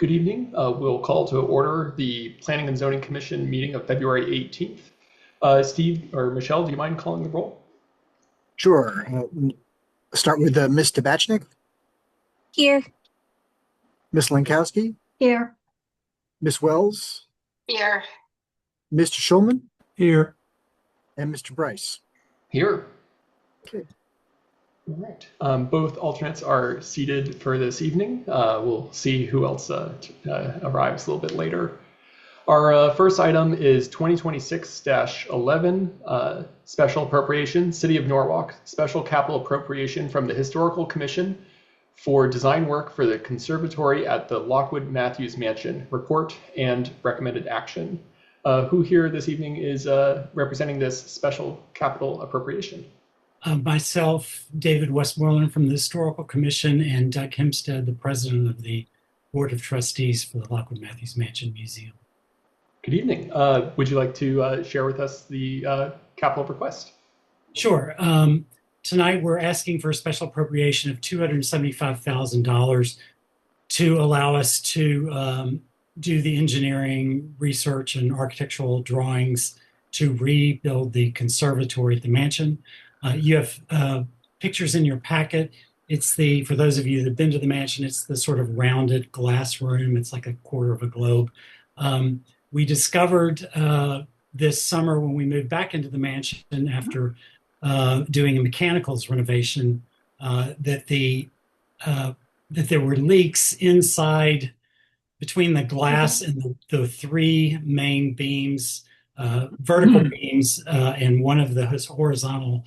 Good evening. We'll call to order the Planning and Zoning Commission meeting of February 18th. Steve or Michelle, do you mind calling the roll? Sure. Start with Ms. Tabachnik, Here. Ms. Lankowski, Here. Ms. Wells, Here. Mr. Schulman, Here. and Mr. Bryce. Here. Okay. All right. Both alternates are seated for this evening. We'll see who else arrives a little bit later. Our first item is 2026-11, Special Appropriation, City of Norwalk, Special Capital Appropriation from the Historical Commission for design work for the conservatory at the Lockwood Matthews Mansion. Report and recommended action. Who here this evening is representing this Special Capital Appropriation? Myself, David Westmoreland from the Historical Commission, and Doug Hempstead, the president of the Board of Trustees for the Lockwood Matthews Mansion Museum. Good evening. Would you like to share with us the capital request? Sure. Tonight we're asking for a special appropriation of $275,000 to allow us to do the engineering, research, and architectural drawings to rebuild the conservatory at the mansion. You have pictures in your packet. It's for those of you that have been to the mansion, it's the sort of rounded glass room. It's like a quarter of a globe. We discovered this summer when we moved back into the mansion after doing a mechanicals renovation that there were leaks inside between the glass and the three main beams, vertical beams, and one of the horizontal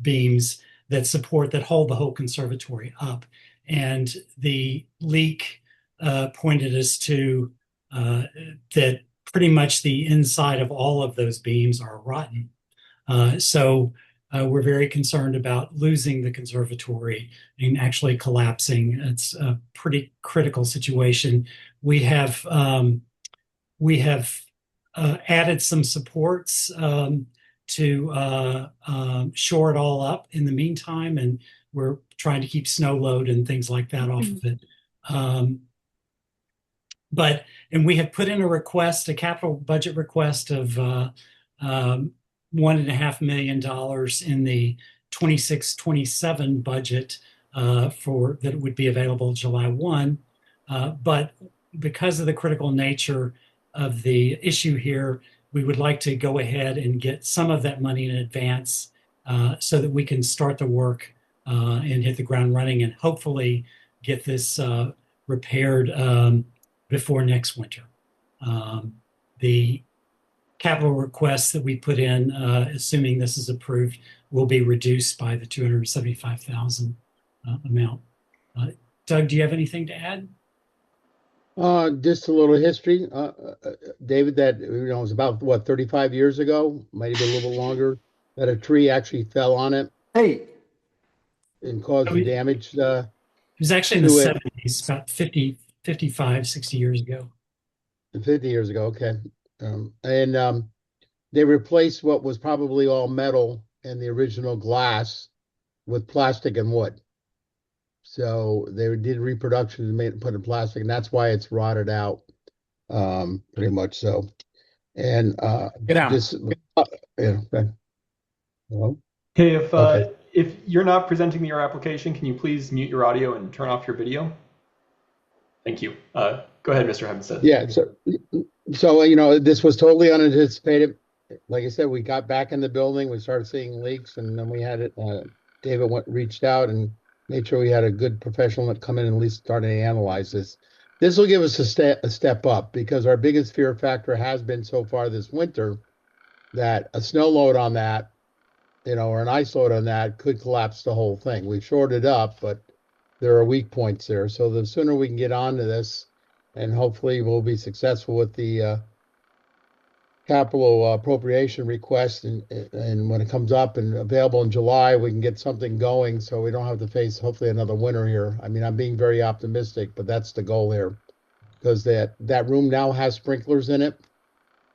beams that hold the whole conservatory up. And the leak pointed us to that pretty much the inside of all of those beams are rotten. So we're very concerned about losing the conservatory and actually collapsing. It's a pretty critical situation. We have added some supports to shore it all up in the meantime, and we're trying to keep snow load and things like that off of it. And we have put in a capital budget request of $1.5 million in the 26-27 budget that would be available July 1. But because of the critical nature of the issue here, we would like to go ahead and get some of that money in advance so that we can start the work and hit the ground running and hopefully get this repaired before next winter. The capital requests that we put in, assuming this is approved, will be reduced by the $275,000 amount. Doug, do you have anything to add? Just a little history, David, that it was about 35 years ago, might have been a little longer, that a tree actually fell on it. Hey. And caused damage. It was actually in the 70s, about 55, 60 years ago. 50 years ago, okay. They replaced what was probably all metal and the original glass with plastic and wood. So they did reproduction and put in plastic, and that's why it's rotted out, pretty much so. And get out. Okay. Hello? Hey, if you're not presenting your application, can you please mute your audio and turn off your video? Thank you. Go ahead, Mr. Hempstead. Yeah. So this was totally unanticipated. Like I said, we got back in the building, we started seeing leaks, and then we had it. David reached out and made sure we had a good professional that come in and at least start to analyze this. This will give us a step up, because our biggest fear factor has been so far this winter that a snow load on that, or an ice load on that could collapse the whole thing. We've shored it up, but there are weak points there. So the sooner we can get onto this, and hopefully we'll be successful with the capital appropriation request, and when it comes up and available in July, we can get something going so we don't have to face hopefully another winter here. I mean, I'm being very optimistic, but that's the goal here, because that room now has sprinklers in it.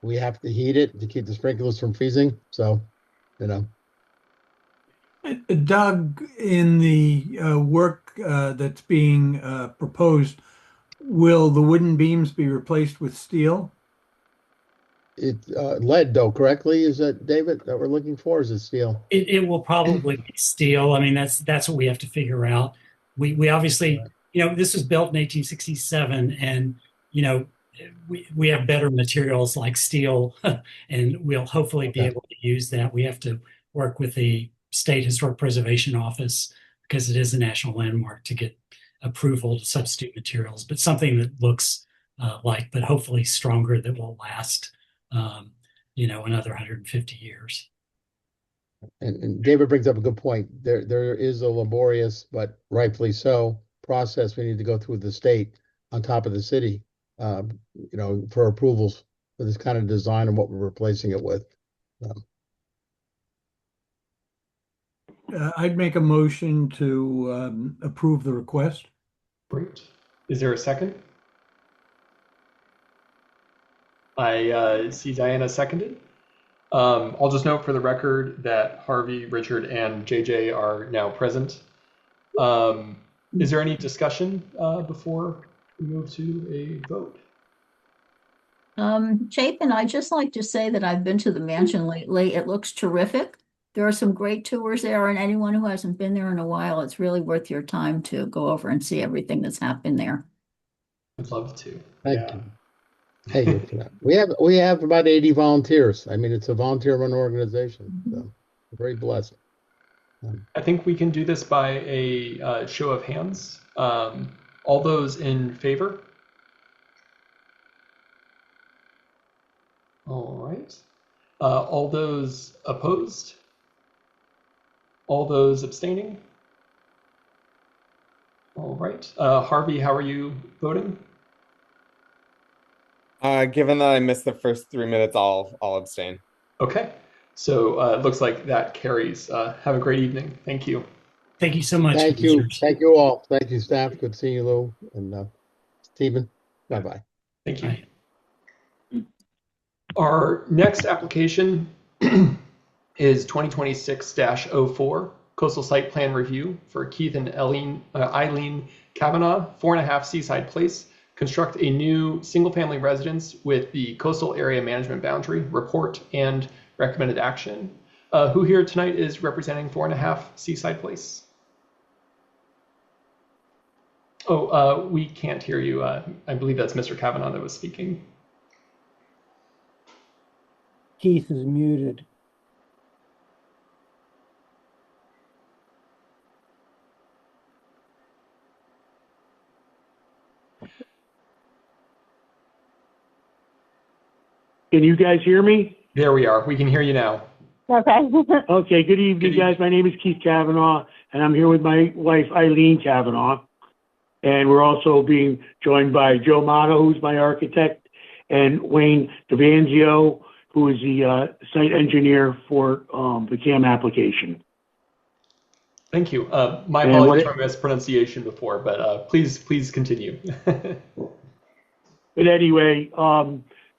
We have to heat it to keep the sprinklers from freezing. So, Doug, in the work that's being proposed, Will the wooden beams be replaced with steel? It's lead though, correctly? Is that, David, that we're looking for? Is it steel? It will probably be steel. I mean, that's what we have to figure out. We obviously, this was built in 1867, and we have better materials like steel, and we'll hopefully be Okay. able to use that. We have to work with the State Historic Preservation Office because it is a national landmark to get approval to substitute materials, but something that looks but hopefully stronger that will last, another 150 years. And David brings up a good point. There is a laborious, but rightfully so, process we need to go through the state on top of the city, for approvals for this kind of design and what we're replacing it with. I'd make a motion to approve the request. Great. Is there a second? I see Diana seconded. I'll just note for the record that Harvey, Richard, and JJ are now present. Is there any discussion before we move to a vote? Chapin, I'd just like to say that I've been to the mansion lately. It looks terrific. There are some great tours there, and anyone who hasn't been there in a while, it's really worth your time to go over and see everything that's happened there. I'd love to. Thank you. Thank you for that. We have about 80 volunteers. I mean, it's a volunteer-run organization, so very blessed. I think we can do this by a show of hands. All those in favor? All right. All those opposed? All those abstaining? All right. Harvey, how are you voting? Given that I missed the first 3 minutes, I'll abstain. Okay. So it looks like that carries. Have a great evening. Thank you. Thank you so much. Thank you. Thank you all. Thank you, staff. Good seeing you, Lou. And Stephen, bye-bye. Thank you. Bye. Our next application is 2026-04, Coastal Site Plan Review for Keith and Eileen Kavanaugh, 4.5 Seaside Place. Construct a new single-family residence with the Coastal Area Management Boundary report and recommended action. Who here tonight is representing 4.5 Seaside Place? Oh, we can't hear you. I believe that's Mr. Kavanaugh that was speaking. Keith is muted. Can you guys hear me? There we are. We can hear you now. Okay. Okay, good evening, guys. My name is Keith Kavanaugh, and I'm here with my wife, Eileen Kavanaugh. And we're also being joined by Joe Motto, who's my architect, and Wayne DeVanzio, who is the site engineer for the CAM application. Thank you. My apologies for mispronunciation before, but please continue. But anyway,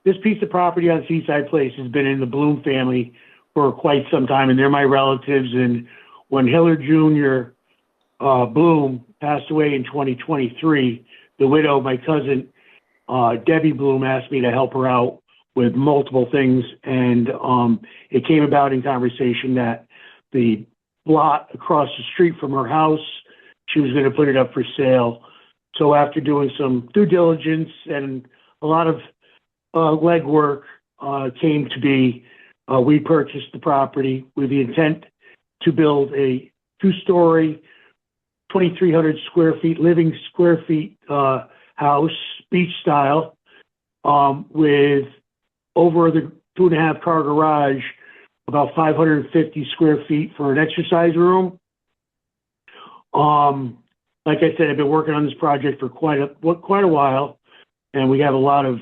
this piece of property on Seaside Place has been in the Bloom family for quite some time, and they're my relatives. And when Hillard Jr. Bloom passed away in 2023, the widow, my cousin, Debbie Bloom, asked me to help her out with multiple things. And it came about in conversation that the lot across the street from her house, she was going to put it up for sale. So after doing some due diligence and a lot of legwork, came to be, we purchased the property with the intent to build a 2-story, 2,300 square feet, living square feet house, beach style, with over the 2.5 car garage, about 550 square feet for an exercise room. Like I said, I've been working on this project for quite a while, and we have a lot of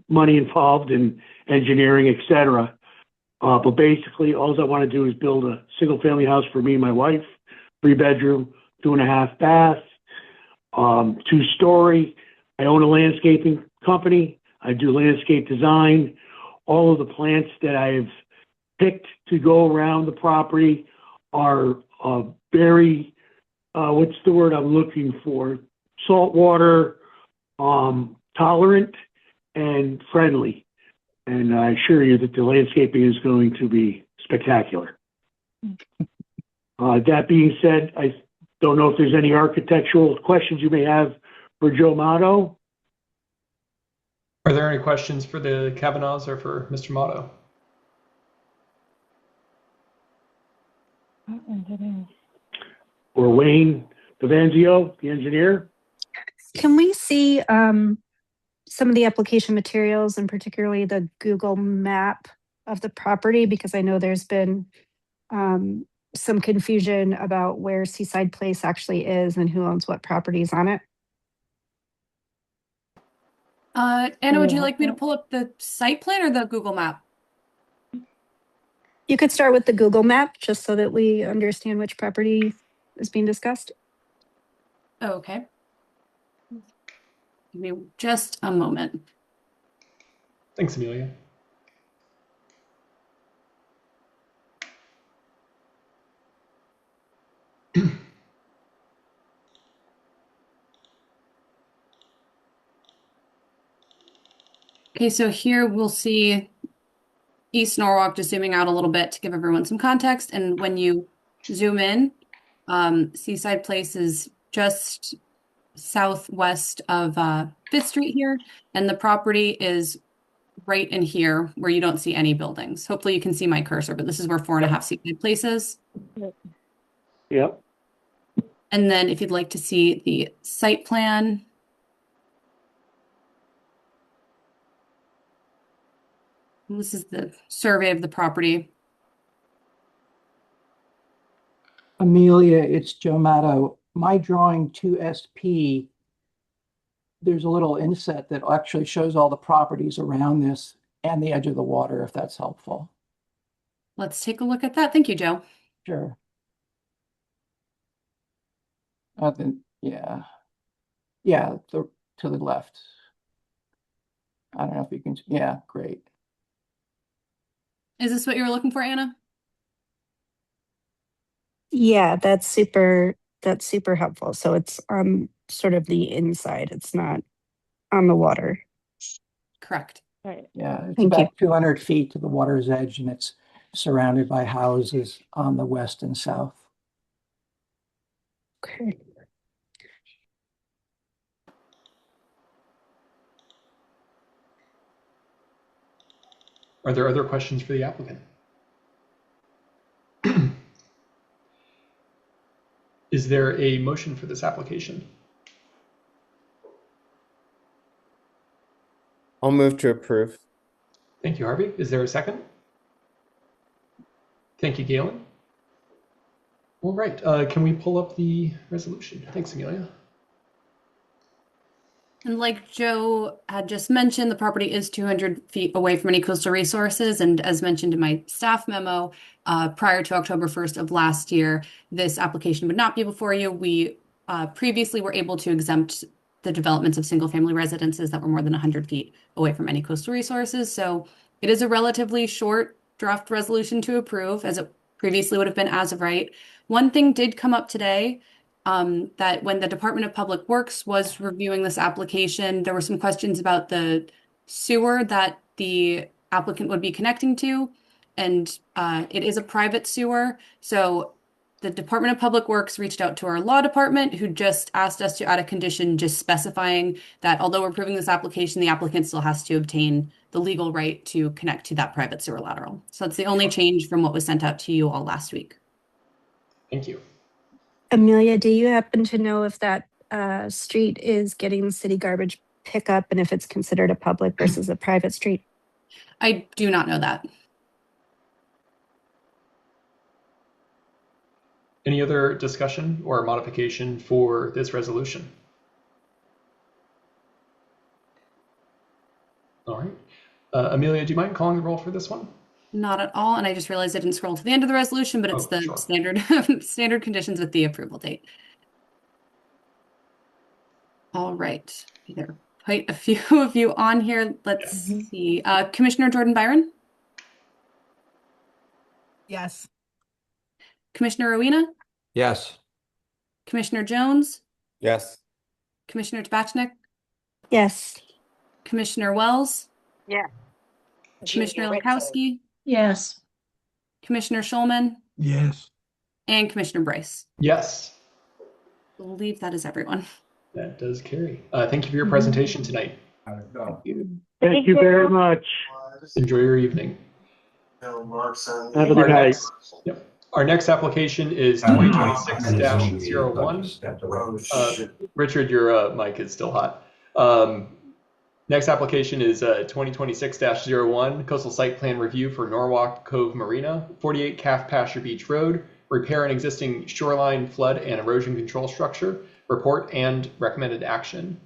money involved in engineering, etc. But basically, all I want to do is build a single-family house for me and my wife, 3-bedroom, 2.5 bath, 2-story. I own a landscaping company. I do landscape design. All of the plants that I've picked to go around the property are very, what's the word I'm looking for? Saltwater, tolerant, and friendly. And I assure you that the landscaping is going to be spectacular. That being said, I don't know if there's any architectural questions you may have for Joe Motto. Are there any questions for the Kavanaughs or for Mr. Motto? Or Wayne Devanzio, the engineer? Can we see some of the application materials and particularly the Google map of the property? Because I know there's been some confusion about where Seaside Place actually is and who owns what properties on it. Anna, would you like me to pull up the site plan or the Google map? You could start with the Google map just so that we understand which property is being discussed. Oh, okay. Give me just a moment. Thanks, Amelia. Okay, so here we'll see East Norwalk, just zooming out a little bit to give everyone some context. And when you zoom in, Seaside Place is just southwest of 5th Street here, and the property is right in here where you don't see any buildings. Hopefully you can see my cursor, but this is where 4.5 Seaside Place is. Yep. And then if you'd like to see the site plan, this is the survey of the property. Amelia, it's Joe Matto. My drawing 2SP, there's a little inset that actually shows all the properties around this and the edge of the water, if that's helpful. Let's take a look at that. Thank you, Joe. Sure. Yeah. Yeah, to the left. I don't know if you can, yeah, great. Is this what you were looking for, Anna? Yeah, that's super helpful. So it's on sort of the inside. It's not on the water. Correct. Right. Yeah, it's Thank about 200 feet to the water's edge, and it's surrounded by houses on the west and south. Okay. Are there other questions for the applicant? Is there a motion for this application? I'll move to approve. Thank you, Harvey. Is there a second? Thank you, Galen. All right, can we pull up the resolution? Thanks, Amelia. And like Joe had just mentioned, the property is 200 feet away from any coastal resources. And as mentioned in my staff memo, prior to October 1st of last year, this application would not be before you. We previously were able to exempt the developments of single-family residences that were more than 100 feet away from any coastal resources. So it is a relatively short draft resolution to approve, as it previously would have been as of right. One thing did come up today. That when the Department of Public Works was reviewing this application, there were some questions about the sewer that the applicant would be connecting to, and it is a private sewer. So the Department of Public Works reached out to our law department, who just asked us to add a condition just specifying that although we're approving this application, the applicant still has to obtain the legal right to connect to that private sewer lateral. So that's the only change from what was sent out to you all last week. Thank you. Amelia, do you happen to know if that street is getting city garbage pickup and if it's considered a public versus a private street? I do not know that. Any other discussion or modification for this resolution? All right. Amelia, do you mind calling the roll for this one? Not at all. And I just realized I didn't scroll to the end of the resolution, but it's the sure. standard conditions with the approval date. All right. There are quite a few of you on here. Let's see. Commissioner Jordan Byron? Yes. Commissioner Rowena? Yes. Commissioner Jones? Yes. Commissioner Tabachnik? Yes. Commissioner Wells, Yeah. Commissioner Junior Lankowski, Yes. Commissioner Schulman, Yes. and Commissioner Bryce. Yes, I believe that is everyone. that does carry. Thank you for your presentation tonight. Thank you very much. Enjoy your evening. Have a good night. Our next application is 2026-01. Richard, your mic is still hot. Next application is 2026-01, Coastal Site Plan Review for Norwalk Cove Marina, 48 Calf Pasture Beach Road, repair an existing shoreline flood and erosion control structure, report and recommended action.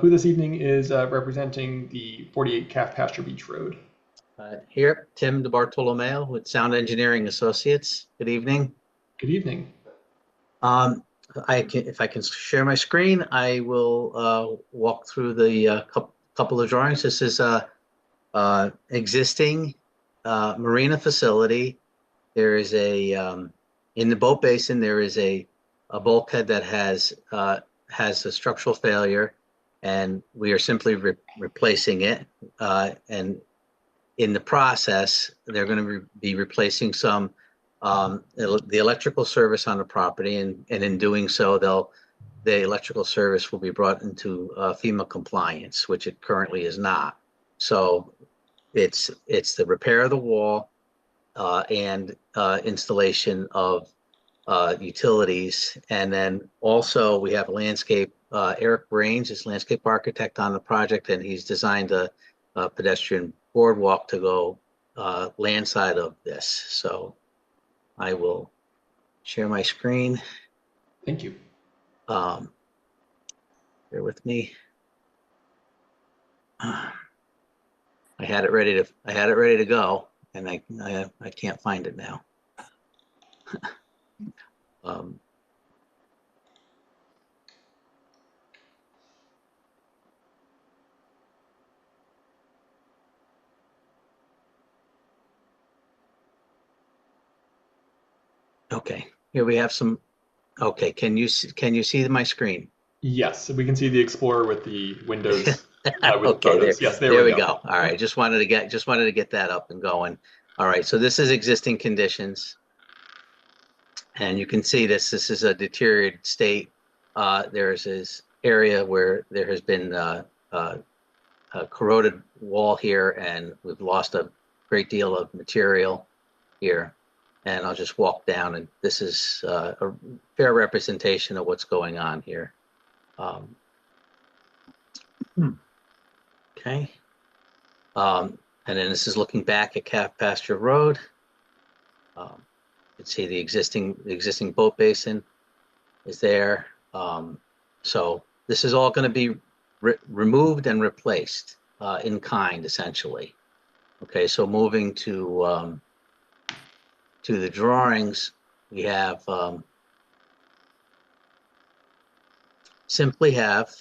Who this evening is representing the 48 Calf Pasture Beach Road? Here, Tim DeBartolomeo with Sound Engineering Associates. Good evening. Good evening. If I can share my screen, I will walk through the couple of drawings. This is a existing marina facility. There is a in the boat basin. There is a bulkhead that has a structural failure, and we are simply replacing it. And in the process, they're going to be replacing some the electrical service on the property, and in doing so, the electrical service will be brought into FEMA compliance, which it currently is not. So it's the repair of the wall and installation of utilities, and then also we have landscape. Eric Brains is landscape architect on the project, and he's designed a pedestrian boardwalk to go land side of this. So I will share my screen. Thank you. Bear with me. I had it ready to go, and I can't find it now. Okay, here we have some. Okay, can you see my screen? Yes, we can see the Explorer with the windows. With Okay, photos. there, Yes, there we go. All right, just wanted to get that up and going. All right, so this is existing conditions, and you can see this is a deteriorated state. There's this area where there has been a corroded wall here, and we've lost a great deal of material here. And I'll just walk down, and this is a fair representation of what's going on here. Okay. And then this is looking back at Calf Pasture Road. You can see the existing boat basin is there. So this is all going to be removed and replaced in kind, essentially. Okay, so moving to the drawings, we have simply have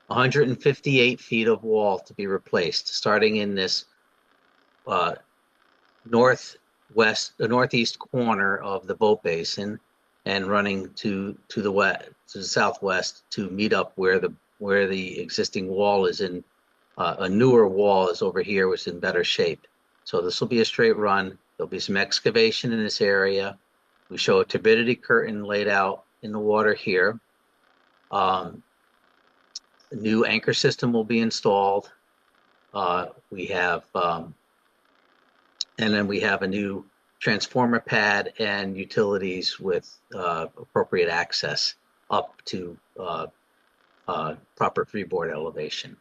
158 feet of wall to be replaced, starting in this northeast corner of the boat basin, and running to the southwest to meet up where the existing wall is in. A newer wall is over here, which is in better shape. So this will be a straight run. There'll be some excavation in this area. We show a turbidity curtain laid out in the water here. A new anchor system will be installed. We have, and then we have a new transformer pad and utilities with appropriate access up to proper freeboard elevation.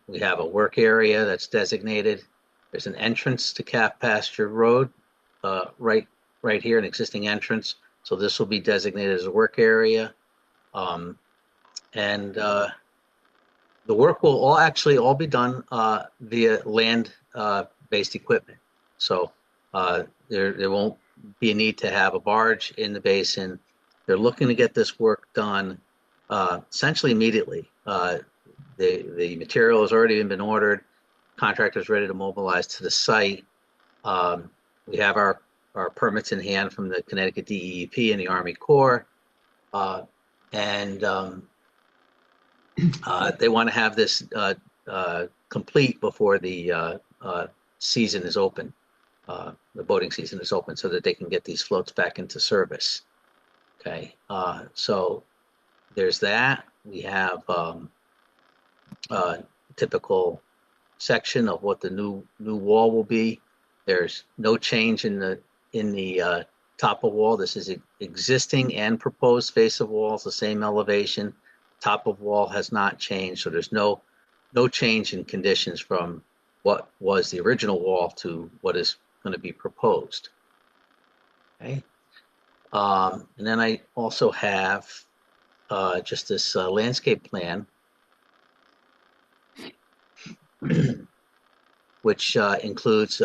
We have a work area that's designated. There's an entrance to Calf Pasture Road, right here, an existing entrance. So this will be designated as a work area, and the work will all be done via land-based equipment. So there won't be a need to have a barge in the basin. They're looking to get this work done essentially immediately. The material has already been ordered. Contractors ready to mobilize to the site. We have our permits in hand from the Connecticut DEP and the Army Corps, and They want to have this complete before the season is open, the boating season is open, so that they can get these floats back into service. Okay, so there's that. We have typical section of what the new wall will be. There's no change in the top of wall. This is existing and proposed face of walls, the same elevation. Top of wall has not changed, so there's no change in conditions from what was the original wall to what is going to be proposed. Okay, and then I also have just this landscape plan, which includes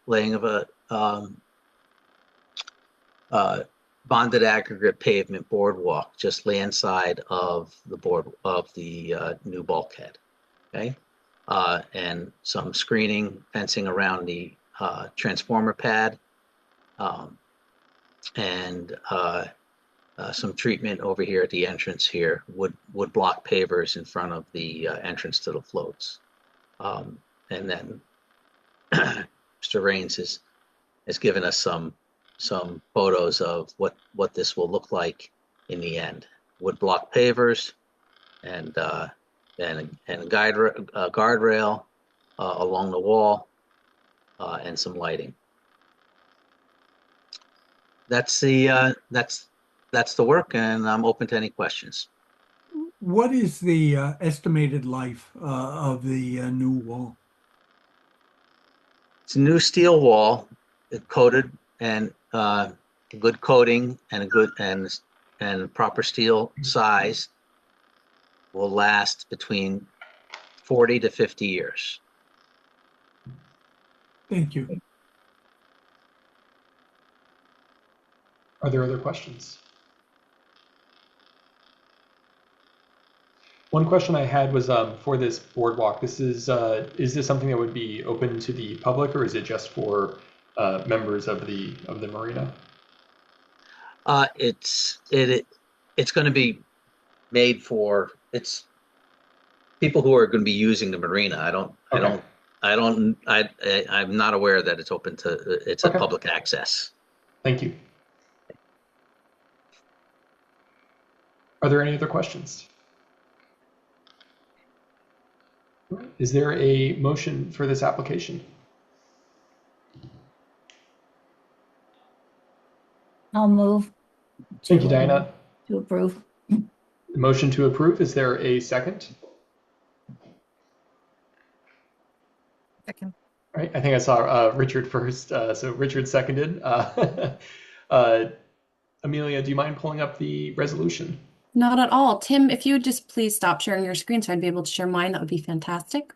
laying of a bonded aggregate pavement boardwalk just landside of the new bulkhead. Okay, and some screening fencing around the transformer pad, and some treatment over here at the entrance here, wood block pavers in front of the entrance to the floats. And then Mr. Rains has given us some photos of what this will look like in the end. Wood block pavers and guardrail along the wall, and some lighting. That's the work, and I'm open to any questions. What is the estimated life of the new wall? It's a new steel wall, coated and good coating and a good and proper steel size. Will last between 40 to 50 years. Thank you. Are there other questions? One question I had was for this boardwalk. This is this something that would be open to the public, or is it just for members of the marina? It's going to be made for people who are going to be using the marina. I'm not aware that it's open to a public access. Thank you. Are there any other questions? Is there a motion for this application? I'll move. Thank you, Diana. To approve. Motion to approve. Is there a second? Second. All right. I think I saw Richard first. So Richard seconded. Amelia, do you mind pulling up the resolution? Not at all. Tim, if you would just please stop sharing your screen so I'd be able to share mine, that would be fantastic.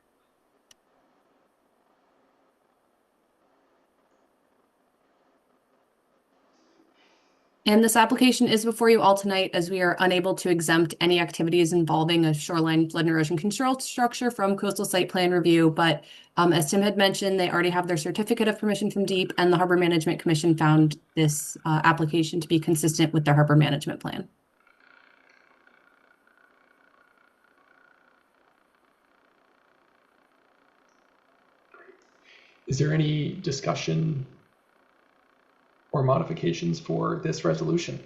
And this application is before you all tonight, as we are unable to exempt any activities involving a shoreline flood and erosion control structure from coastal site plan review. But as Tim had mentioned, they already have their certificate of permission from DEEP, and the Harbor Management Commission found this application to be consistent with their harbor management plan. Is there any discussion or modifications for this resolution?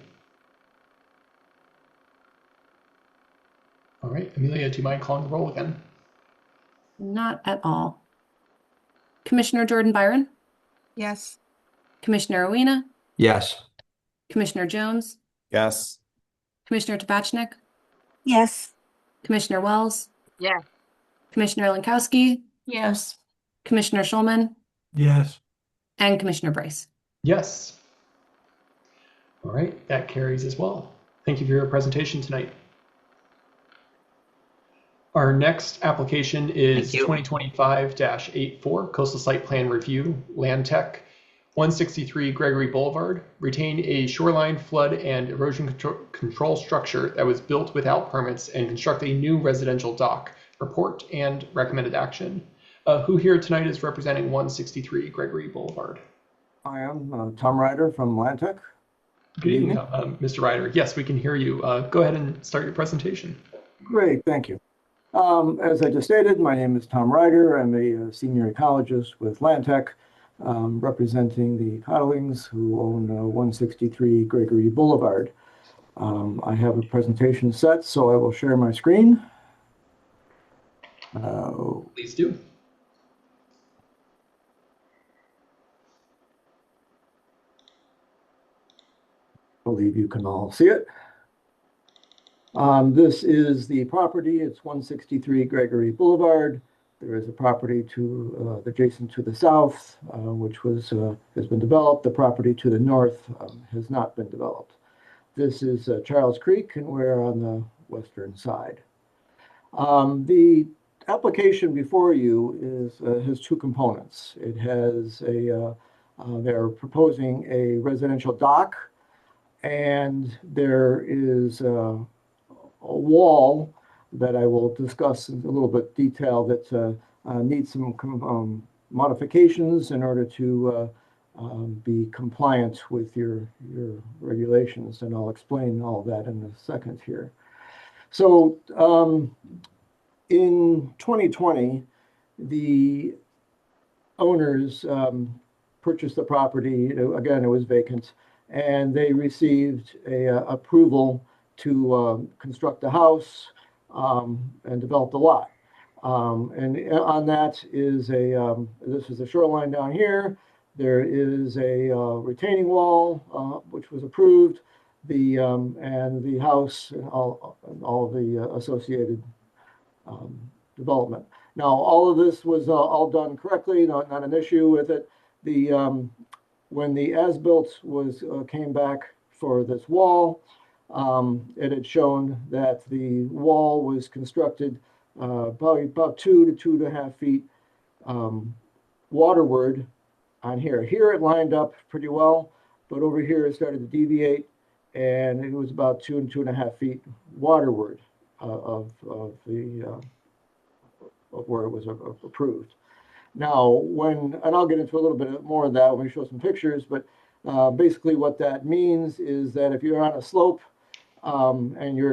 All right, Amelia, do you mind calling the roll again? Not at all. Commissioner Jordan Byron? Yes. Commissioner Owena? Yes. Commissioner Jones? Yes. Commissioner Tabachnik? Yes. Commissioner Wells? Yes. Commissioner Lankowski? Yes. Commissioner Schulman? Yes. And Commissioner Bryce. Yes. All right, that carries as well. Thank you for your presentation tonight. Our next application is 2025-84 Coastal Site Plan Review, Land Tech, 163 Gregory Boulevard. Retain a shoreline flood and erosion control structure that was built without permits and construct a new residential dock. Report and recommended action. Who here tonight is representing 163 Gregory Boulevard? I am Tom Ryder from Lantec. Good evening, Mr. Ryder. Yes, we can hear you. Go ahead and start your presentation. Great, thank you. As I just stated, my name is Tom Ryder. I'm a senior ecologist with Land representing the Codlings who own 163 Gregory Boulevard. I have a presentation set, so I will share my screen. Please do. Believe you can all see it. This is the property. It's 163 Gregory Boulevard. There is a property to adjacent to the south, which has been developed. The property to the north has not been developed. This is Charles Creek, and we're on the western side. The application before you has two components. It has they're proposing a residential dock, and there is a wall that I will discuss in a little bit detail that needs some modifications in order to be compliant with your regulations, and I'll explain all that in a second here. So in 2020, the owners purchased the property. Again, it was vacant, and they received a approval to construct a house and develop the lot. And on that is this is the shoreline down here. There is a retaining wall, which was approved, and the house and all the associated development. Now, all of this was all done correctly, not an issue with it. When the as-built came back for this wall, it had shown that the wall was constructed probably about 2 to 2.5 feet waterward on here. Here it lined up pretty well, but over here it started to deviate, and it was about 2 and 2.5 feet waterward of where it was approved. Now, and I'll get into a little bit more of that when we show some pictures, but basically what that means is that if you're on a slope and you're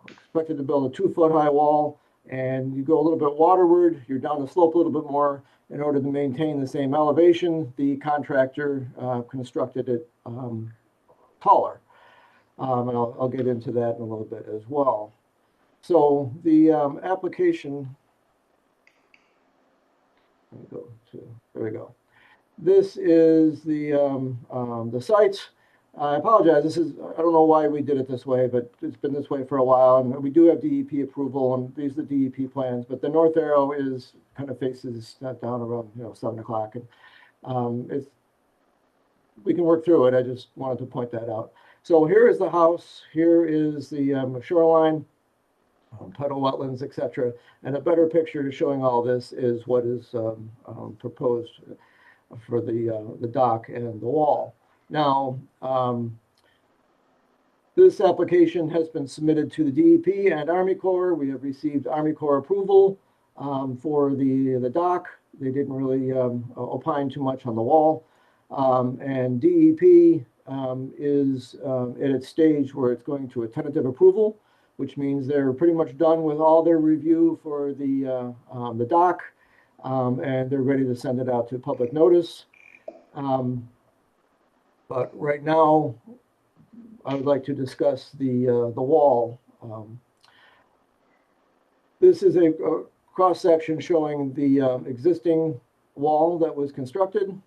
expected to build a 2-foot high wall, and you go a little bit waterward, you're down the slope a little bit more. In order to maintain the same elevation, the contractor constructed it taller. And I'll get into that in a little bit as well. So the application, there we go. This is the site. I apologize. I don't know why we did it this way, but it's been this way for a while. And we do have DEP approval, and these are the DEP plans. But the north arrow kind of faces down around 7 o'clock, and we can work through it. I just wanted to point that out. So here is the house. Here is the shoreline, tidal wetlands, etc. And a better picture showing all this is what is proposed for the dock and the wall. Now, this application has been submitted to the DEP and Army Corps. We have received Army Corps approval for the dock. They didn't really opine too much on the wall. And DEP is at its stage where it's going to a tentative approval, which means they're pretty much done with all their review for the dock, and they're ready to send it out to public notice. But right now, I would like to discuss the wall. This is a cross-section showing the existing wall that was constructed.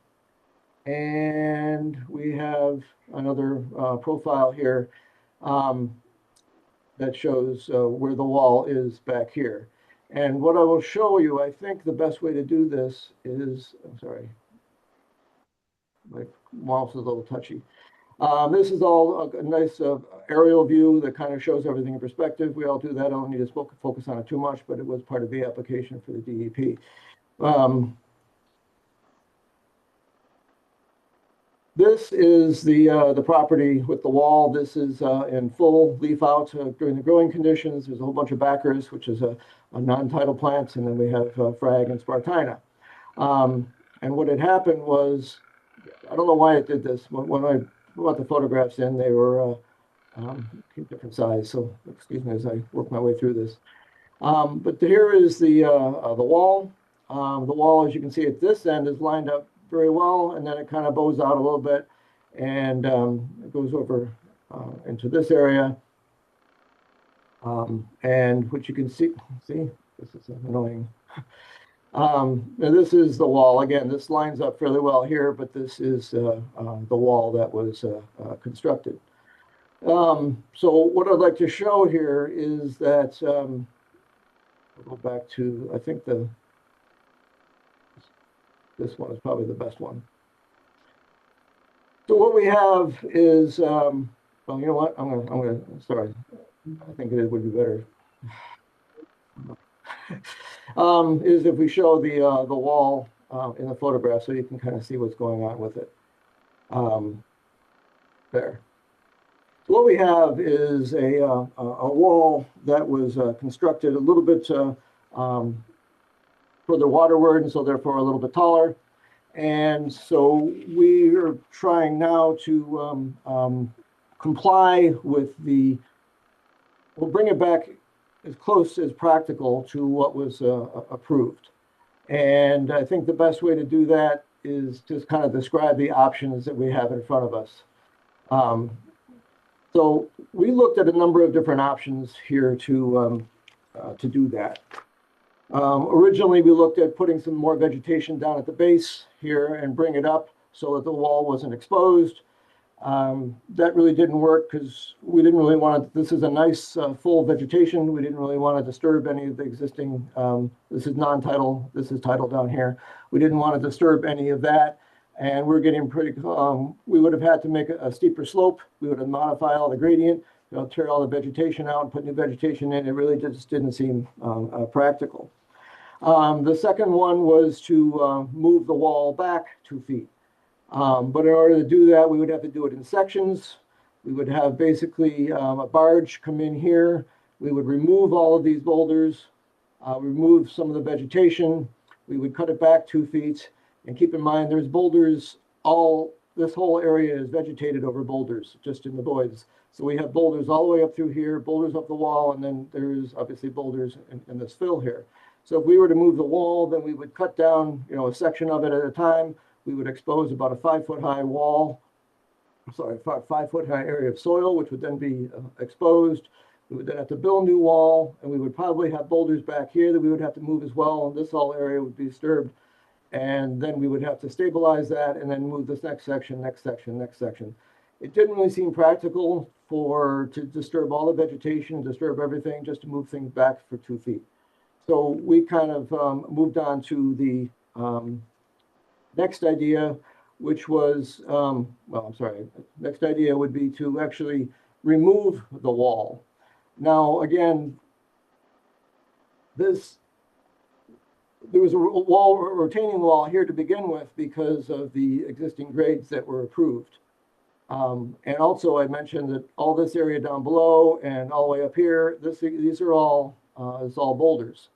And we have another profile here that shows where the wall is back here. And what I will show you, I think the best way to do this is, I'm sorry, my mouse is a little touchy. This is all a nice aerial view that kind of shows everything in perspective. We all do that. I don't need to focus on it too much, but it was part of the application for the DEP. This is the property with the wall. This is in full leaf out during the growing conditions. There's a whole bunch of backers, which is a non-tidal plants, and then we have Frag and Spartina. And what had happened was, I don't know why it did this. When I brought the photographs in, they were different size. So excuse me as I work my way through this. But here is the wall. The wall, as you can see at this end, is lined up very well, and then it kind of bows out a little bit, and it goes over into this area. And what you can see, this is annoying. And this is the wall. Again, this lines up fairly well here, but this is the wall that was constructed. So what I'd like to show here is that, I'll go back to, I think this one is probably the best one. So what we have is, well, you know what, I'm gonna, sorry, I think it would be better. Is if we show the wall in the photograph, so you can kind of see what's going on with it. There. So what we have is a wall that was constructed a little bit further waterward, and so therefore a little bit taller. And so we are trying now to comply with we'll bring it back as close as practical to what was approved. And I think the best way to do that is just kind of describe the options that we have in front of us. So we looked at a number of different options here to do that. Originally, we looked at putting some more vegetation down at the base here and bring it up so that the wall wasn't exposed. That really didn't work because we didn't really want to, this is a nice full vegetation. We didn't really want to disturb any of the existing, this is non-tidal, this is tidal down here. We didn't want to disturb any of that. And we're getting pretty, we would have had to make a steeper slope. We would have modified all the gradient, tear all the vegetation out and put new vegetation in. It really just didn't seem practical. The second one was to move the wall back 2 feet. But in order to do that, we would have to do it in sections. We would have basically a barge come in here. We would remove all of these boulders, remove some of the vegetation. We would cut it back 2 feet. And keep in mind, there's boulders this whole area is vegetated over boulders, just in the voids. So we have boulders all the way up through here, boulders up the wall, and then there's obviously boulders in this fill here. So if we were to move the wall, then we would cut down, a section of it at a time. We would expose about a 5-foot high wall, 5-foot high area of soil, which would then be exposed. We would then have to build a new wall, and we would probably have boulders back here that we would have to move as well, and this whole area would be disturbed. And then we would have to stabilize that and then move this next section, next section, next section. It didn't really seem practical to disturb all the vegetation, disturb everything, just to move things back for 2 feet. So we kind of moved on to the next idea, which was, next idea would be to actually remove the wall. Now, again, there was a retaining wall here to begin with because of the existing grades that were approved. And also I mentioned that all this area down below and all the way up here, these are all, it's all boulders.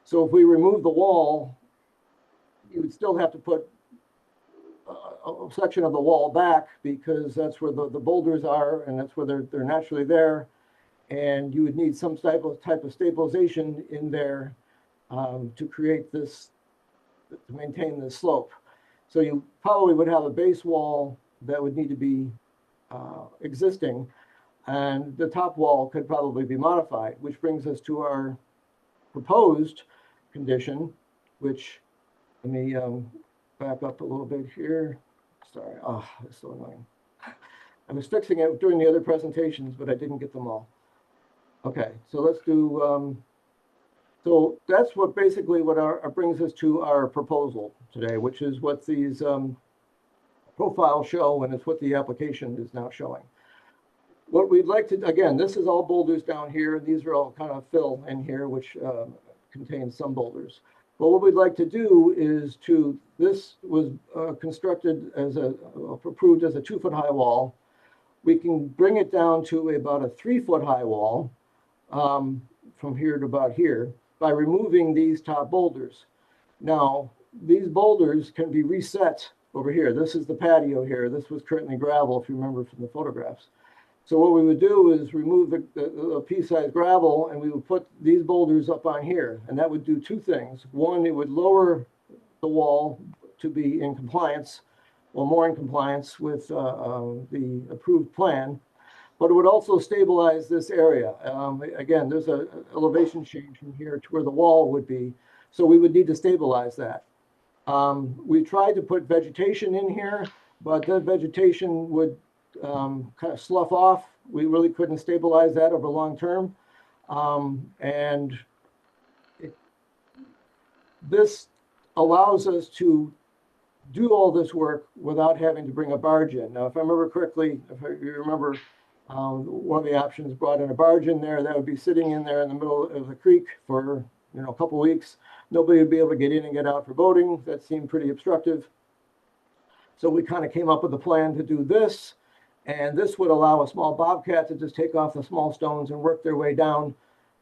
So if we remove the wall, you would still have to put a section of the wall back because that's where the boulders are and that's where they're naturally there. And you would need some type of stabilization in there to create this, to maintain this slope. So you probably would have a base wall that would need to be existing, and the top wall could probably be modified, which brings us to our proposed condition, which, let me back up a little bit here. Sorry, it's so annoying. I was fixing it during the other presentations, but I didn't get them all. Okay, so let's do, so that's what basically brings us to our proposal today, which is what these profiles show, and it's what the application is now showing. What we'd like to, again, this is all boulders down here. These are all kind of fill in here, which contains some boulders. But what we'd like to do is this was constructed approved as a 2-foot high wall. We can bring it down to about a 3-foot high wall from here to about here by removing these top boulders. Now, these boulders can be reset over here. This is the patio here. This was currently gravel, if you remember from the photographs. So what we would do is remove the pea-sized gravel, and we would put these boulders up on here, and that would do two things. One, it would lower the wall to be in compliance, or more in compliance with the approved plan, but it would also stabilize this area. Again, there's an elevation change from here to where the wall would be, so we would need to stabilize that. We tried to put vegetation in here, but that vegetation would kind of slough off. We really couldn't stabilize that over long term. This allows us to do all this work without having to bring a barge in. Now, if I remember correctly, if you remember, one of the options brought in a barge in there that would be sitting in there in the middle of the creek for a couple weeks. Nobody would be able to get in and get out for boating. That seemed pretty obstructive. So we kind of came up with a plan to do this. And this would allow a small bobcat to just take off the small stones and work their way down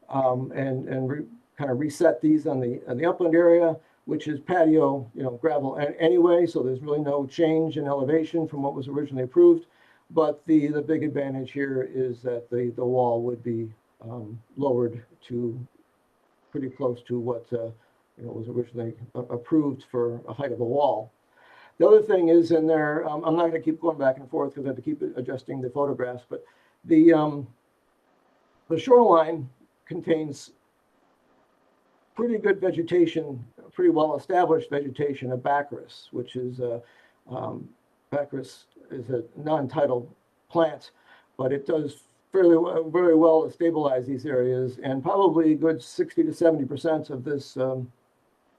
and kind of reset these on the upland area, which is patio, gravel anyway. So there's really no change in elevation from what was originally approved. But the big advantage here is that the wall would be lowered to pretty close to what was originally approved for a height of a wall. The other thing is in there, I'm not going to keep going back and forth because I have to keep adjusting the photographs, but the shoreline contains pretty good vegetation, pretty well-established vegetation of Baccharis, which is Baccharis is a non-tidal plant, but it does very well to stabilize these areas, and probably a good 60 to 70% of this,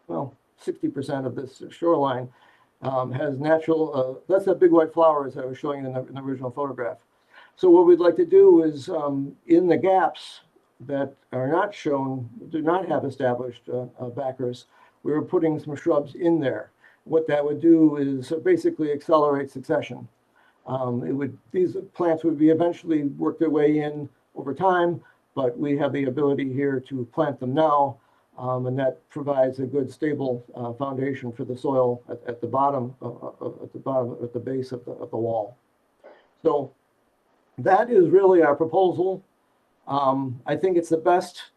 60% of this shoreline has natural, that's that big white flower as I was showing in the original photograph. So what we'd like to do is in the gaps that are not shown, do not have established Baccharis, we were putting some shrubs in there. What that would do is basically accelerate succession. These plants would be eventually work their way in over time, but we have the ability here to plant them now. And that provides a good stable foundation for the soil at the bottom, at the base of the wall. So that is really our proposal. I think it's the best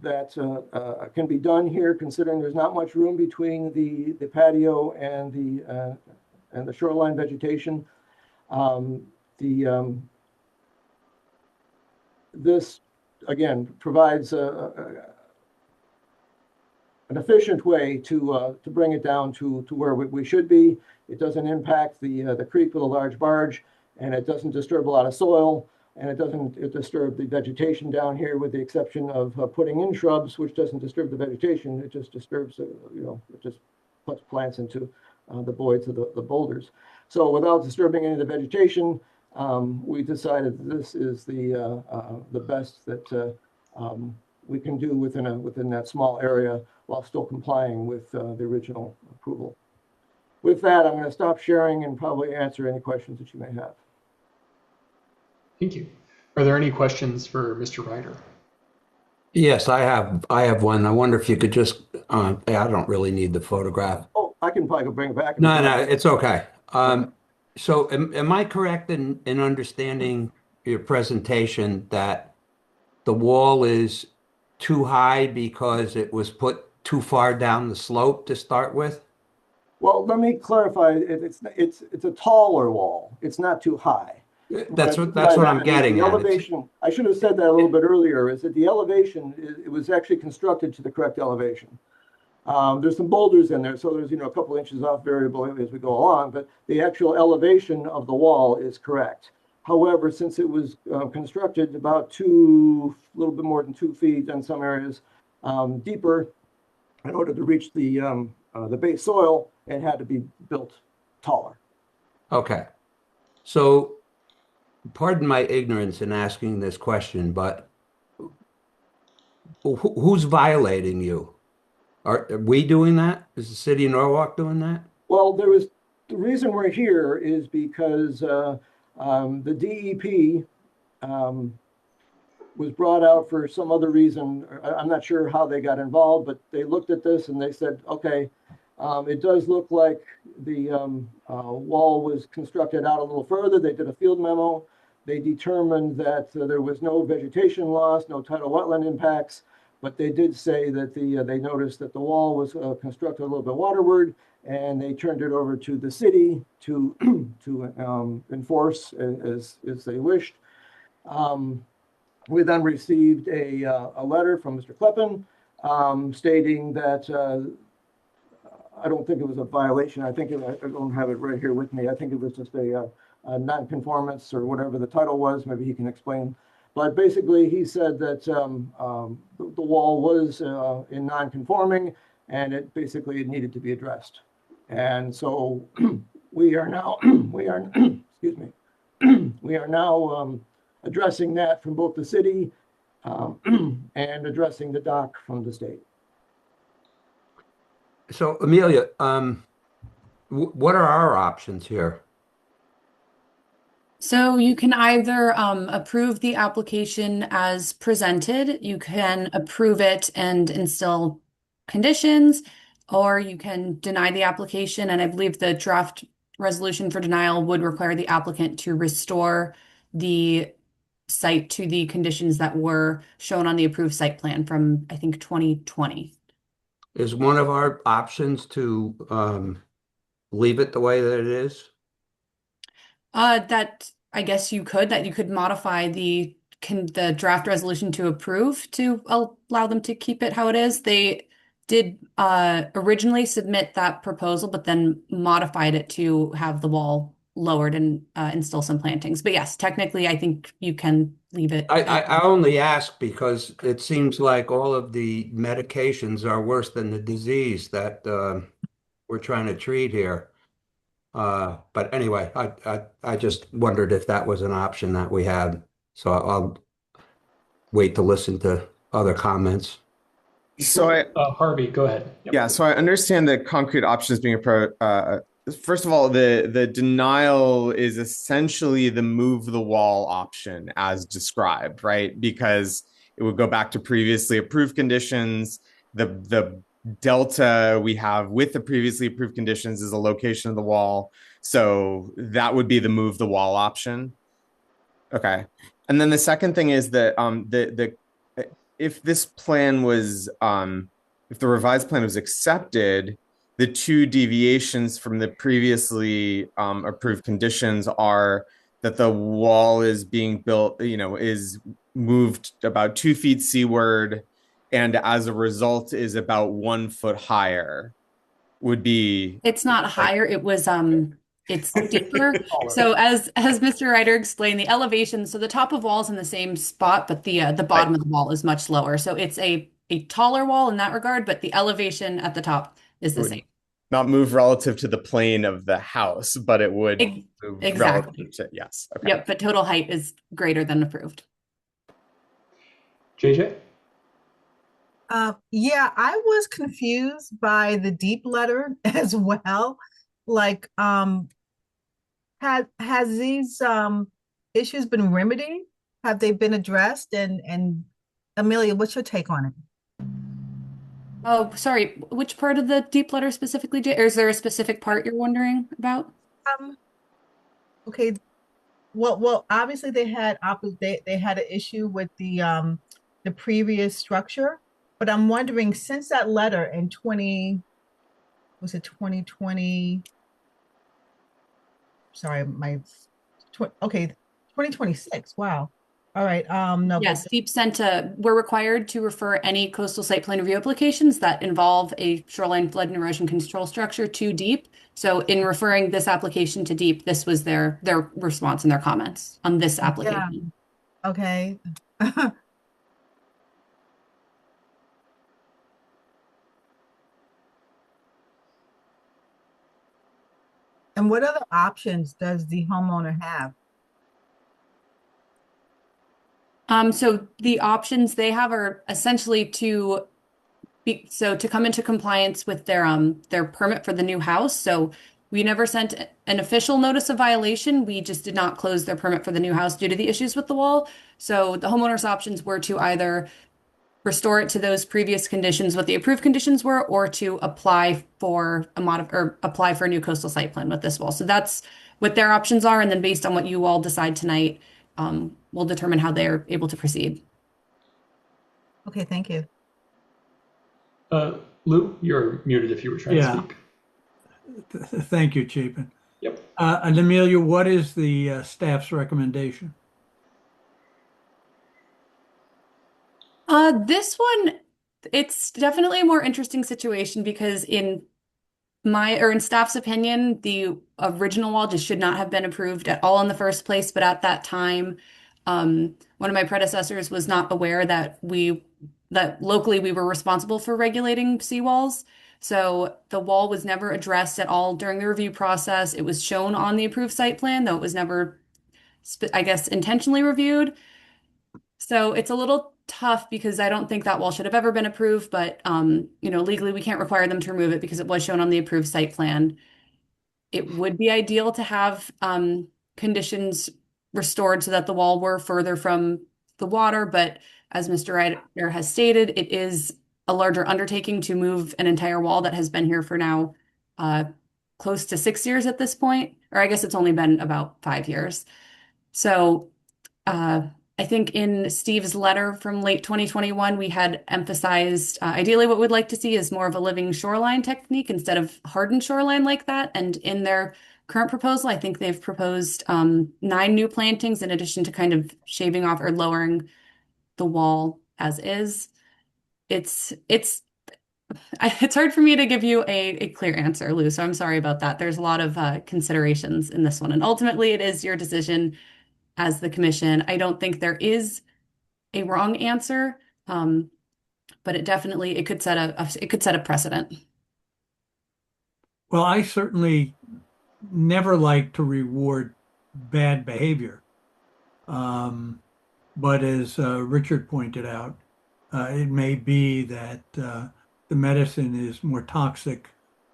that can be done here, considering there's not much room between the patio and the shoreline vegetation. This again provides an efficient way to bring it down to where we should be. It doesn't impact the creek with a large barge, and it doesn't disturb a lot of soil, and it doesn't disturb the vegetation down here, with the exception of putting in shrubs, which doesn't disturb the vegetation. It just disturbs, it just puts plants into the voids of the boulders. So without disturbing any of the vegetation, we decided that this is the best that we can do within that small area while still complying with the original approval. With that, I'm going to stop sharing and probably answer any questions that you may have. Thank you. Are there any questions for Mr. Ryder? Yes, I have one. I wonder if you could just, I don't really need the photograph. Oh, I can probably bring it back. No, it's okay. So am I correct in understanding your presentation that the wall is too high because it was put too far down the slope to start with? Well, let me clarify. It's a taller wall. It's not too high. That's what I'm getting at. The elevation, I should have said that a little bit earlier, is that the elevation, it was actually constructed to the correct elevation. There's some boulders in there, so there's a couple inches off variable as we go along, but the actual elevation of the wall is correct. However, since it was constructed about a little bit more than 2 feet in some areas deeper, in order to reach the base soil, it had to be built taller. Okay. So, pardon my ignorance in asking this question, but who's violating you? Are we doing that? Is the city of Norwalk doing that? Well, the reason we're here is because the DEP was brought out for some other reason. I'm not sure how they got involved, but they looked at this and they said, okay, it does look like the wall was constructed out a little further. They did a field memo. They determined that there was no vegetation loss, no tidal wetland impacts, but they did say that they noticed that the wall was constructed a little bit waterward, and they turned it over to the city to enforce as they wished. We then received a letter from Mr. Kleppen stating that I don't think it was a violation. I don't have it right here with me. I think it was just a non-conformance or whatever the title was. Maybe he can explain. But basically, he said that the wall was in non-conforming, and it needed to be addressed. And so we are now excuse me, we are now addressing that from both the city and addressing the dock from the state. So Amelia, what are our options here? So you can either approve the application as presented, you can approve it and instill conditions, or you can deny the application. And I believe the draft resolution for denial would require the applicant to restore the site to the conditions that were shown on the approved site plan from, I think, 2020. Is one of our options to leave it the way that it is? That I guess you could modify the draft resolution to approve to allow them to keep it how it is. They did originally submit that proposal, but then modified it to have the wall lowered and install some plantings. But yes, technically, I think you can leave it. I only ask because it seems like all of the medications are worse than the disease that we're trying to treat here. But anyway, I just wondered if that was an option that we had. So I'll wait to listen to other comments. So Harvey, go ahead. Yep. Yeah, so I understand the concrete options being approached. First of all, the denial is essentially the move the wall option as described, right? Because it would go back to previously approved conditions. The delta we have with the previously approved conditions is the location of the wall. So that would be the move the wall option. Okay. And then the second thing is that if this plan was, if the revised plan was accepted, the two deviations from the previously approved conditions are that the wall is being built, is moved about 2 feet seaward, and as a result is about 1 foot higher. It's not higher. It was it's deeper. So as Mr. Ryder explained, the elevation, so the top of wall is in the same spot, but the bottom of the wall is much lower. So it's a taller wall in that regard, but the elevation at the top is the same. Not move relative to the plane of the house, but it would move exactly. relative to, yes. Okay. Yep, but total height is greater than approved. JJ? Yeah, I was confused by the deep letter as well. Like, has these issues been remedied? Have they been addressed? And Amelia, what's your take on it? Oh, sorry. Which part of the deep letter specifically, Jay? Or is there a specific part you're wondering about? Okay. Well, obviously they had they had an issue with the previous structure, but I'm wondering, since that letter in 2020? Sorry, 2026. Wow. All right. No. Yes, Deep sent we're required to refer any coastal site plan review applications that involve a shoreline flood and erosion control structure to Deep. So in referring this application to Deep, this was their response and their comments on this application. Yeah. Okay. And what other options does the homeowner have? So the options they have are essentially to come into compliance with their permit for the new house. So we never sent an official notice of violation. We just did not close their permit for the new house due to the issues with the wall. So the homeowner's options were to either restore it to those previous conditions, what the approved conditions were, or to apply for apply for a new coastal site plan with this wall. So that's what their options are. And then based on what you all decide tonight, will determine how they're able to proceed. Okay, thank you. Lou, you're muted if you were trying to speak. Thank you, Chapin. Yep. And Amelia, what is the staff's recommendation? This one, it's definitely a more interesting situation because in staff's opinion, the original wall just should not have been approved at all in the first place. But at that time, one of my predecessors was not aware that locally we were responsible for regulating seawalls. So the wall was never addressed at all during the review process. It was shown on the approved site plan, though it was never, I guess, intentionally reviewed. So it's a little tough because I don't think that wall should have ever been approved, but legally we can't require them to remove it because it was shown on the approved site plan. It would be ideal to have conditions restored so that the wall were further from the water, but as Mr. Ryder has stated, it is a larger undertaking to move an entire wall that has been here for now close to 6 years at this point, or I guess it's only been about 5 years. So I think in Steve's letter from late 2021, we had emphasized ideally what we'd like to see is more of a living shoreline technique instead of hardened shoreline like that. And in their current proposal, I think they've proposed 9 new plantings in addition to kind of shaving off or lowering the wall as is. It's hard for me to give you a clear answer, Lou, so I'm sorry about that. There's a lot of considerations in this one, and ultimately it is your decision as the commission. I don't think there is a wrong answer, but it could set a precedent. Well, I certainly never like to reward bad behavior. But as Richard pointed out, it may be that the medicine is more toxic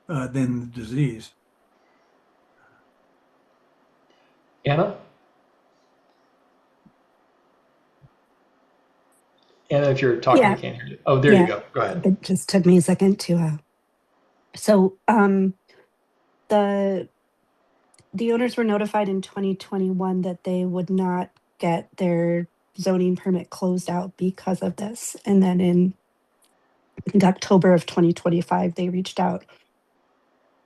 than the disease. Anna? Anna, if you're talking, Yeah. I can't hear you. Oh, there you go. Go ahead. It just took me a second to. The owners were notified in 2021 that they would not get their zoning permit closed out because of this. And then in October of 2025, they reached out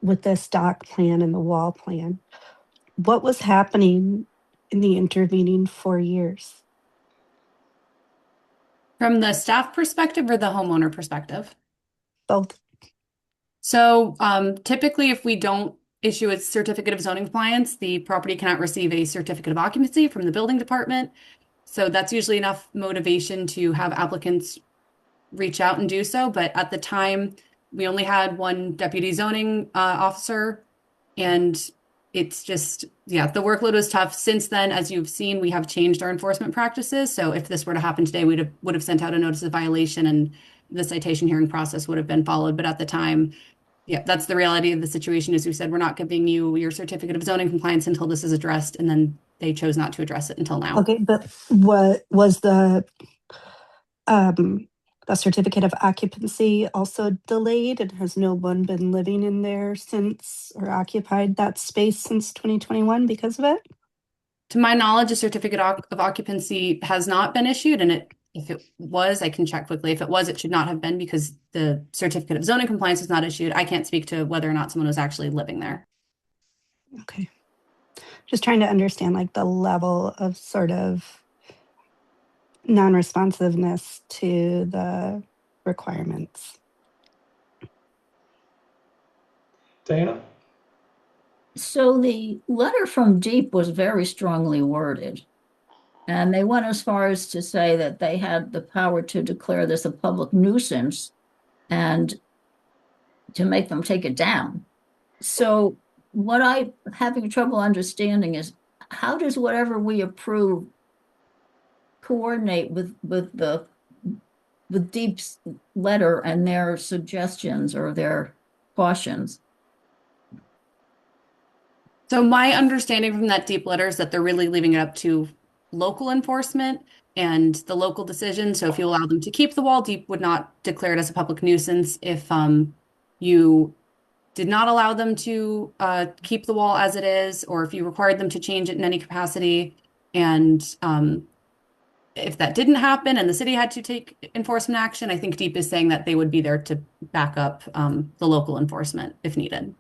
with this dock plan and the wall plan. What was happening in the intervening 4 years? From the staff perspective or the homeowner perspective? Both. So typically, if we don't issue a certificate of zoning compliance, the property cannot receive a certificate of occupancy from the building department. So that's usually enough motivation to have applicants reach out and do so. But at the time, we only had one deputy zoning officer, and it's just, the workload was tough. Since then, as you've seen, we have changed our enforcement practices. So if this were to happen today, would have sent out a notice of violation and the citation hearing process would have been followed. But at the time, that's the reality of the situation. As we said, we're not giving you your certificate of zoning compliance until this is addressed, and then they chose not to address it until now. Okay, but what was the certificate of occupancy also delayed, and has no one been living in there since or occupied that space since 2021 because of it? To my knowledge, a certificate of occupancy has not been issued, and if it was, I can check quickly. If it was, it should not have been because the certificate of zoning compliance was not issued. I can't speak to whether or not someone was actually living there. Okay. Just trying to understand like the level of sort of non-responsiveness to the requirements. Diana? So the letter from Deep was very strongly worded. And they went as far as to say that they had the power to declare this a public nuisance and to make them take it down. So what I'm having trouble understanding is how does whatever we approve coordinate with Deep's letter and their suggestions or their cautions? So my understanding from that Deep letter is that they're really leaving it up to local enforcement and the local decision. So if you allow them to keep the wall, Deep would not declare it as a public nuisance. If you did not allow them to keep the wall as it is, or if you required them to change it in any capacity, And if that didn't happen and the city had to take enforcement action, I think DEEP is saying that they would be there to back up the local enforcement if needed.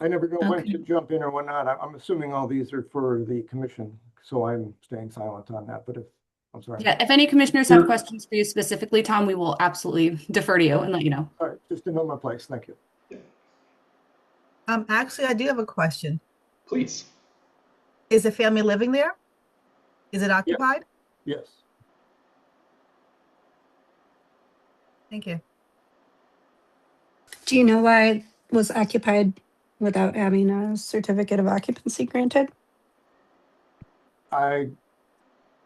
I never know when Okay. to jump in or when not. I'm assuming all these are for the commission, so I'm staying silent on that, but I'm sorry. Yeah, if any commissioners have questions for you specifically, Tom, we will absolutely defer to you and let you know. All right, just to know my place. Thank you. Actually, I do have a question. Please. Is the family living there? Is it occupied? Yes. Thank you. Do you know why it was occupied without having a certificate of occupancy granted? I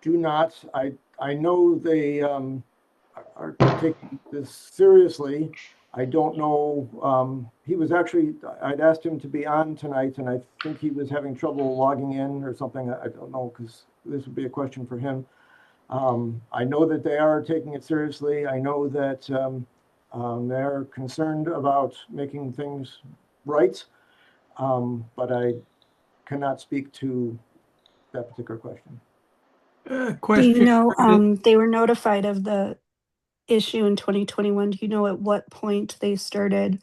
do not. I know they are taking this seriously. I don't know. He was actually, I'd asked him to be on tonight, and I think he was having trouble logging in or something. I don't know, because this would be a question for him. I know that they are taking it seriously. I know that they're concerned about making things right, but I cannot speak to that particular question. Do Question. you know, they were notified of the issue in 2021. Do you know at what point they started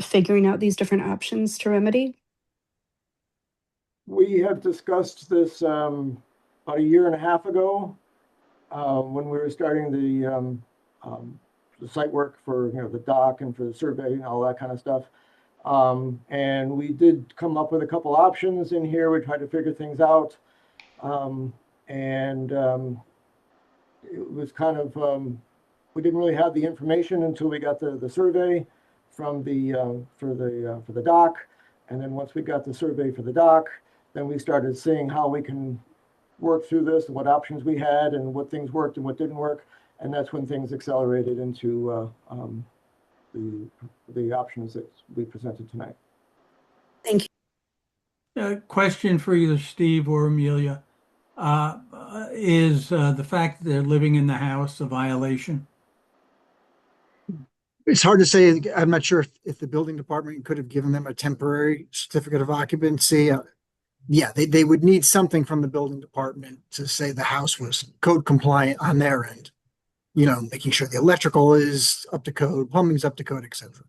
figuring out these different options to remedy? We had discussed this about a year and a half ago when we were starting the site work for the dock and for the survey and all that kind of stuff. And we did come up with a couple options in here. We tried to figure things out. It was kind of, we didn't really have the information until we got the survey from for the dock. And then once we got the survey for the dock, then we started seeing how we can work through this and what options we had and what things worked and what didn't work. And that's when things accelerated into the options that we presented tonight. Thank you. Question for either Steve or Amelia. Is the fact that they're living in the house a violation? It's hard to say. I'm not sure if the building department could have given them a temporary certificate of occupancy. Yeah, they would need something from the building department to say the house was code compliant on their end. Making sure the electrical is up to code, plumbing's up to code, etc.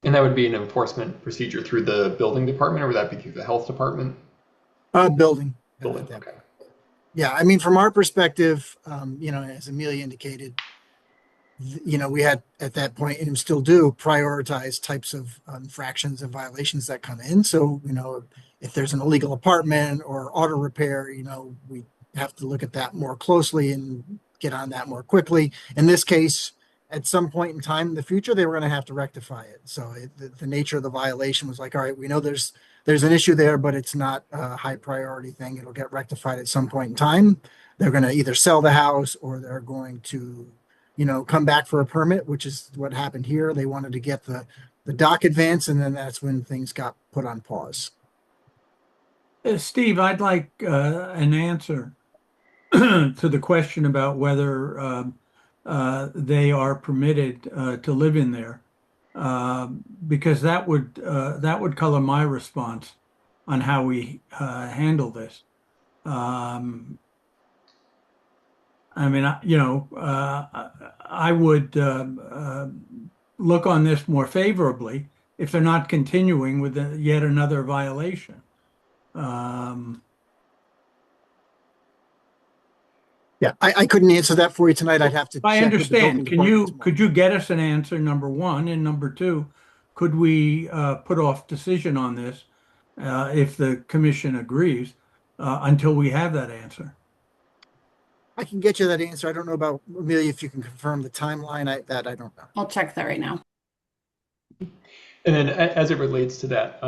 And that would be an enforcement procedure through the building department, or would that be through the health department? Building. Building, okay. Yeah, I mean, from our perspective, as Amelia indicated, we had at that point, and still do, prioritize types of infractions and violations that come in. So, if there's an illegal apartment or auto repair, we have to look at that more closely and get on that more quickly. In this case, at some point in time in the future, they were going to have to rectify it. So the nature of the violation was like, all right, we know there's an issue there, but it's not a high priority thing. It'll get rectified at some point in time. They're going to either sell the house or they're going to, come back for a permit, which is what happened here. They wanted to get the dock advance, and then that's when things got put on pause. Steve, I'd like an answer to the question about whether they are permitted to live in there, because that would color my response on how we handle this. I mean, I would look on this more favorably if they're not continuing with yet another violation. Yeah, I couldn't answer that for you tonight. I'd have to. I check with the building understand. department Could you get us an answer, number one, and number two, could we put off decision on this if the commission agrees until we have that answer? I can get you that answer. I don't know about Amelia, if you can confirm the timeline. I don't know. I'll check that right now. And then as it relates to that,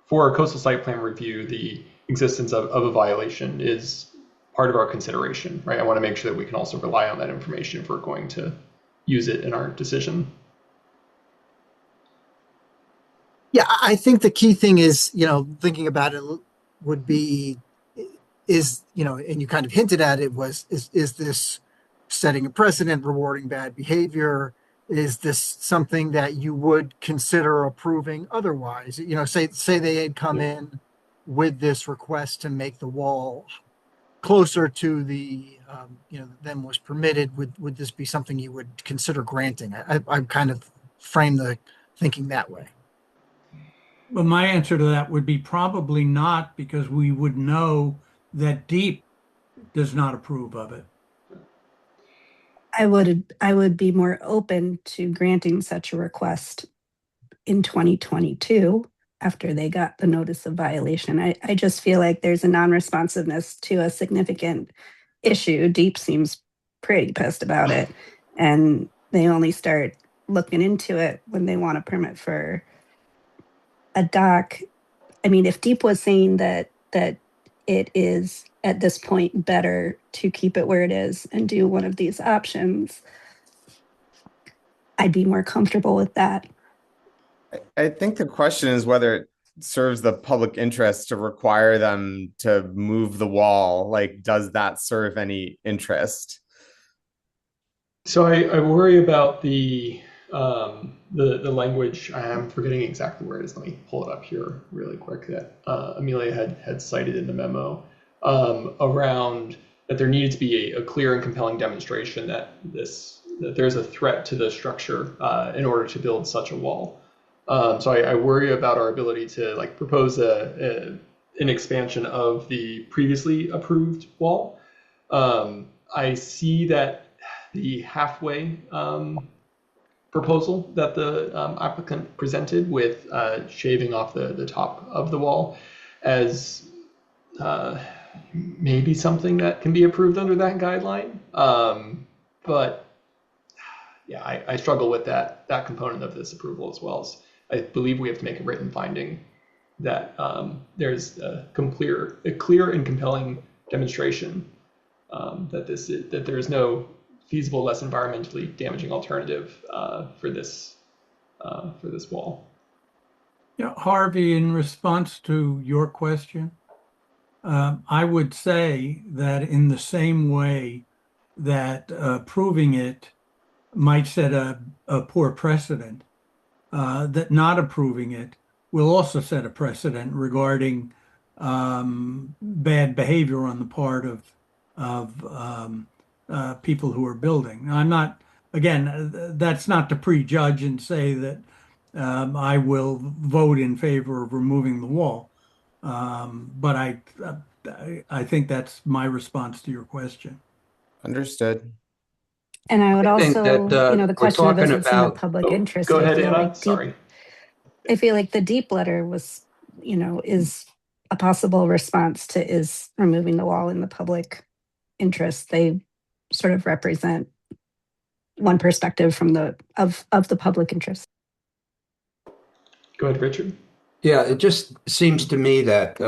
for a coastal site plan review, the existence of a violation is part of our consideration, right? I want to make sure that we can also rely on that information if we're going to use it in our decision. Yeah, I think the key thing is, thinking about it would be, and you kind of hinted at it, is this setting a precedent, rewarding bad behavior? Is this something that you would consider approving otherwise? Say they had come in with this request to make the wall closer to the, than was permitted, would this be something you would consider granting? I kind of frame the thinking that way. Well, my answer to that would be probably not, because we would know that Deep does not approve of it. I would be more open to granting such a request in 2022 after they got the notice of violation. I just feel like there's a non-responsiveness to a significant issue. Deep seems pretty pissed about it, and they only start looking into it when they want a permit for a dock. I mean, if Deep was saying that it is at this point better to keep it where it is and do one of these options, I'd be more comfortable with that. I think the question is whether it serves the public interest to require them to move the wall. Like, does that serve any interest? So I worry about the language. I'm forgetting exactly where it is. Let me pull it up here really quick. That Amelia had cited in the memo around that there needed to be a clear and compelling demonstration that there's a threat to the structure in order to build such a wall. So I worry about our ability to propose an expansion of the previously approved wall. I see that the halfway proposal that the applicant presented with shaving off the top of the wall as maybe something that can be approved under that guideline. But yeah, I struggle with that component of this approval as well. As I believe we have to make a written finding that there's a clear and compelling demonstration that there is no feasible, less environmentally damaging alternative for this wall. Yeah, Harvey, in response to your question, I would say that in the same way that approving it might set a poor precedent, that not approving it will also set a precedent regarding bad behavior on the part of people who are building. I'm not, again, that's not to prejudge and say that I will vote in favor of removing the wall. But I think that's my response to your question. Understood. And I would I think also, that, the we're question of is talking it's in the about- public interest. Go ahead, I feel Anna. like Sorry. I feel like the Deep letter was, is a possible response to is removing the wall in the public interest. They sort of represent one perspective from of the public interest. Go ahead, Richard. Yeah, it just seems to me that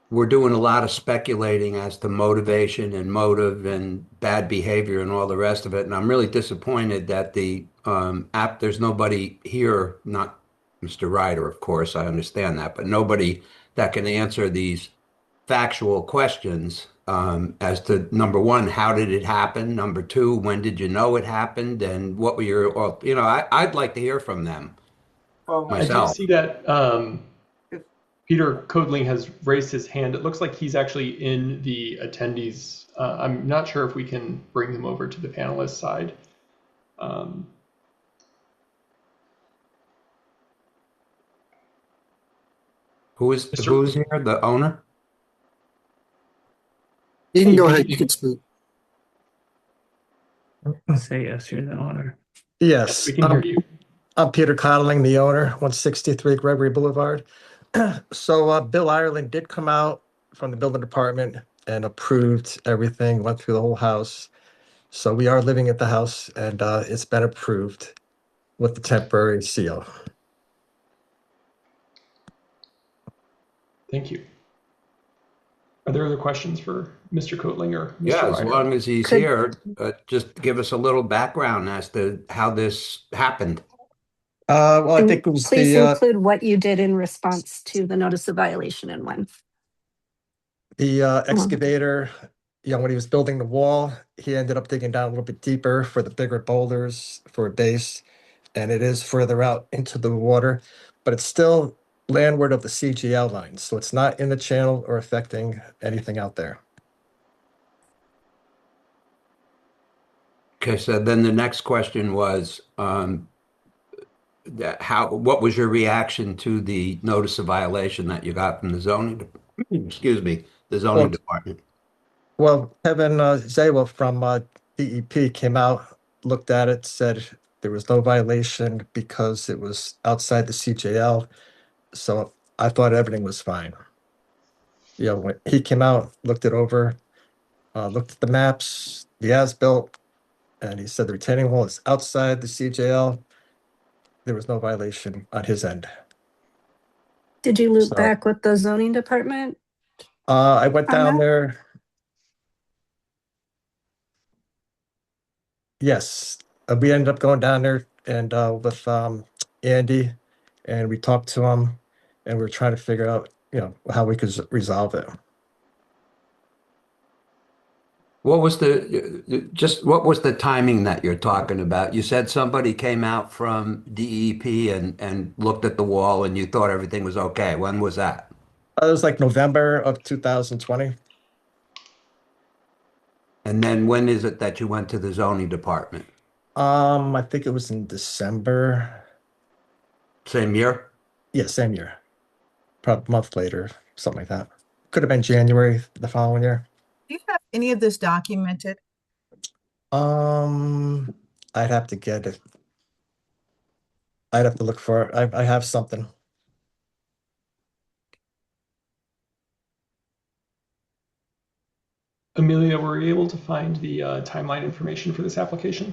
we're doing a lot of speculating as to motivation and motive and bad behavior and all the rest of it. And I'm really disappointed that the there's nobody here, not Mr. Ryder, of course, I understand that, but nobody that can answer these factual questions as to, number one, how did it happen? Number two, when did you know it happened? And what were your, I'd like to hear from them. Well, I do myself. see that Peter Codling has raised his hand. It looks like he's actually in the attendees. I'm not sure if we can bring him over to the panelist side. Who's here? The owner? You can go ahead. You can speak. I'll say yes, you're the owner. Yes, We can hear you. I'm Peter Codling, the owner, 163 Gregory Boulevard. So Bill Ireland did come out from the building department and approved everything, went through the whole house. So we are living at the house, and it's been approved with the temporary seal. Thank you. Are there other questions for Mr. Codling or Mr. Yeah, as Ryder? long as he's here, just give us a little background as to how this happened. Well, I think it was Please the include what you did in response to the notice of violation and when. excavator, when he was building the wall, he ended up digging down a little bit deeper for the bigger boulders for a base, and it is further out into the water, but it's still landward of the CGL line, so it's not in the channel or affecting anything out there. Okay, so then the next question was, what was your reaction to the notice of violation that you got from the zoning, excuse me, the zoning Well, department? Well, Kevin Zawa from DEP came out, looked at it, said there was no violation because it was outside the CJL. So I thought everything was fine. You know, when he came out, looked it over, looked at the maps, the as-built, and he said the retaining wall is outside the CJL. There was no violation on his end. Did you loop So- back with the zoning department? I went On down that? there. Yes, we ended up going down there and with Andy, and we talked to him, and we were trying to figure out, you know, how we could resolve it. What was what was the timing that you're talking about? You said somebody came out from DEP and looked at the wall and you thought everything was okay. When was that? It was like November of 2020. And then when is it that you went to the zoning department? I think it was in December. Same year? Yeah, same year. Probably a month later, something like that. Could have been January the following year. Do you have any of this documented? I'd have to get it. I'd have to look for it. I have something. Amelia, were you able to find the timeline information for this application?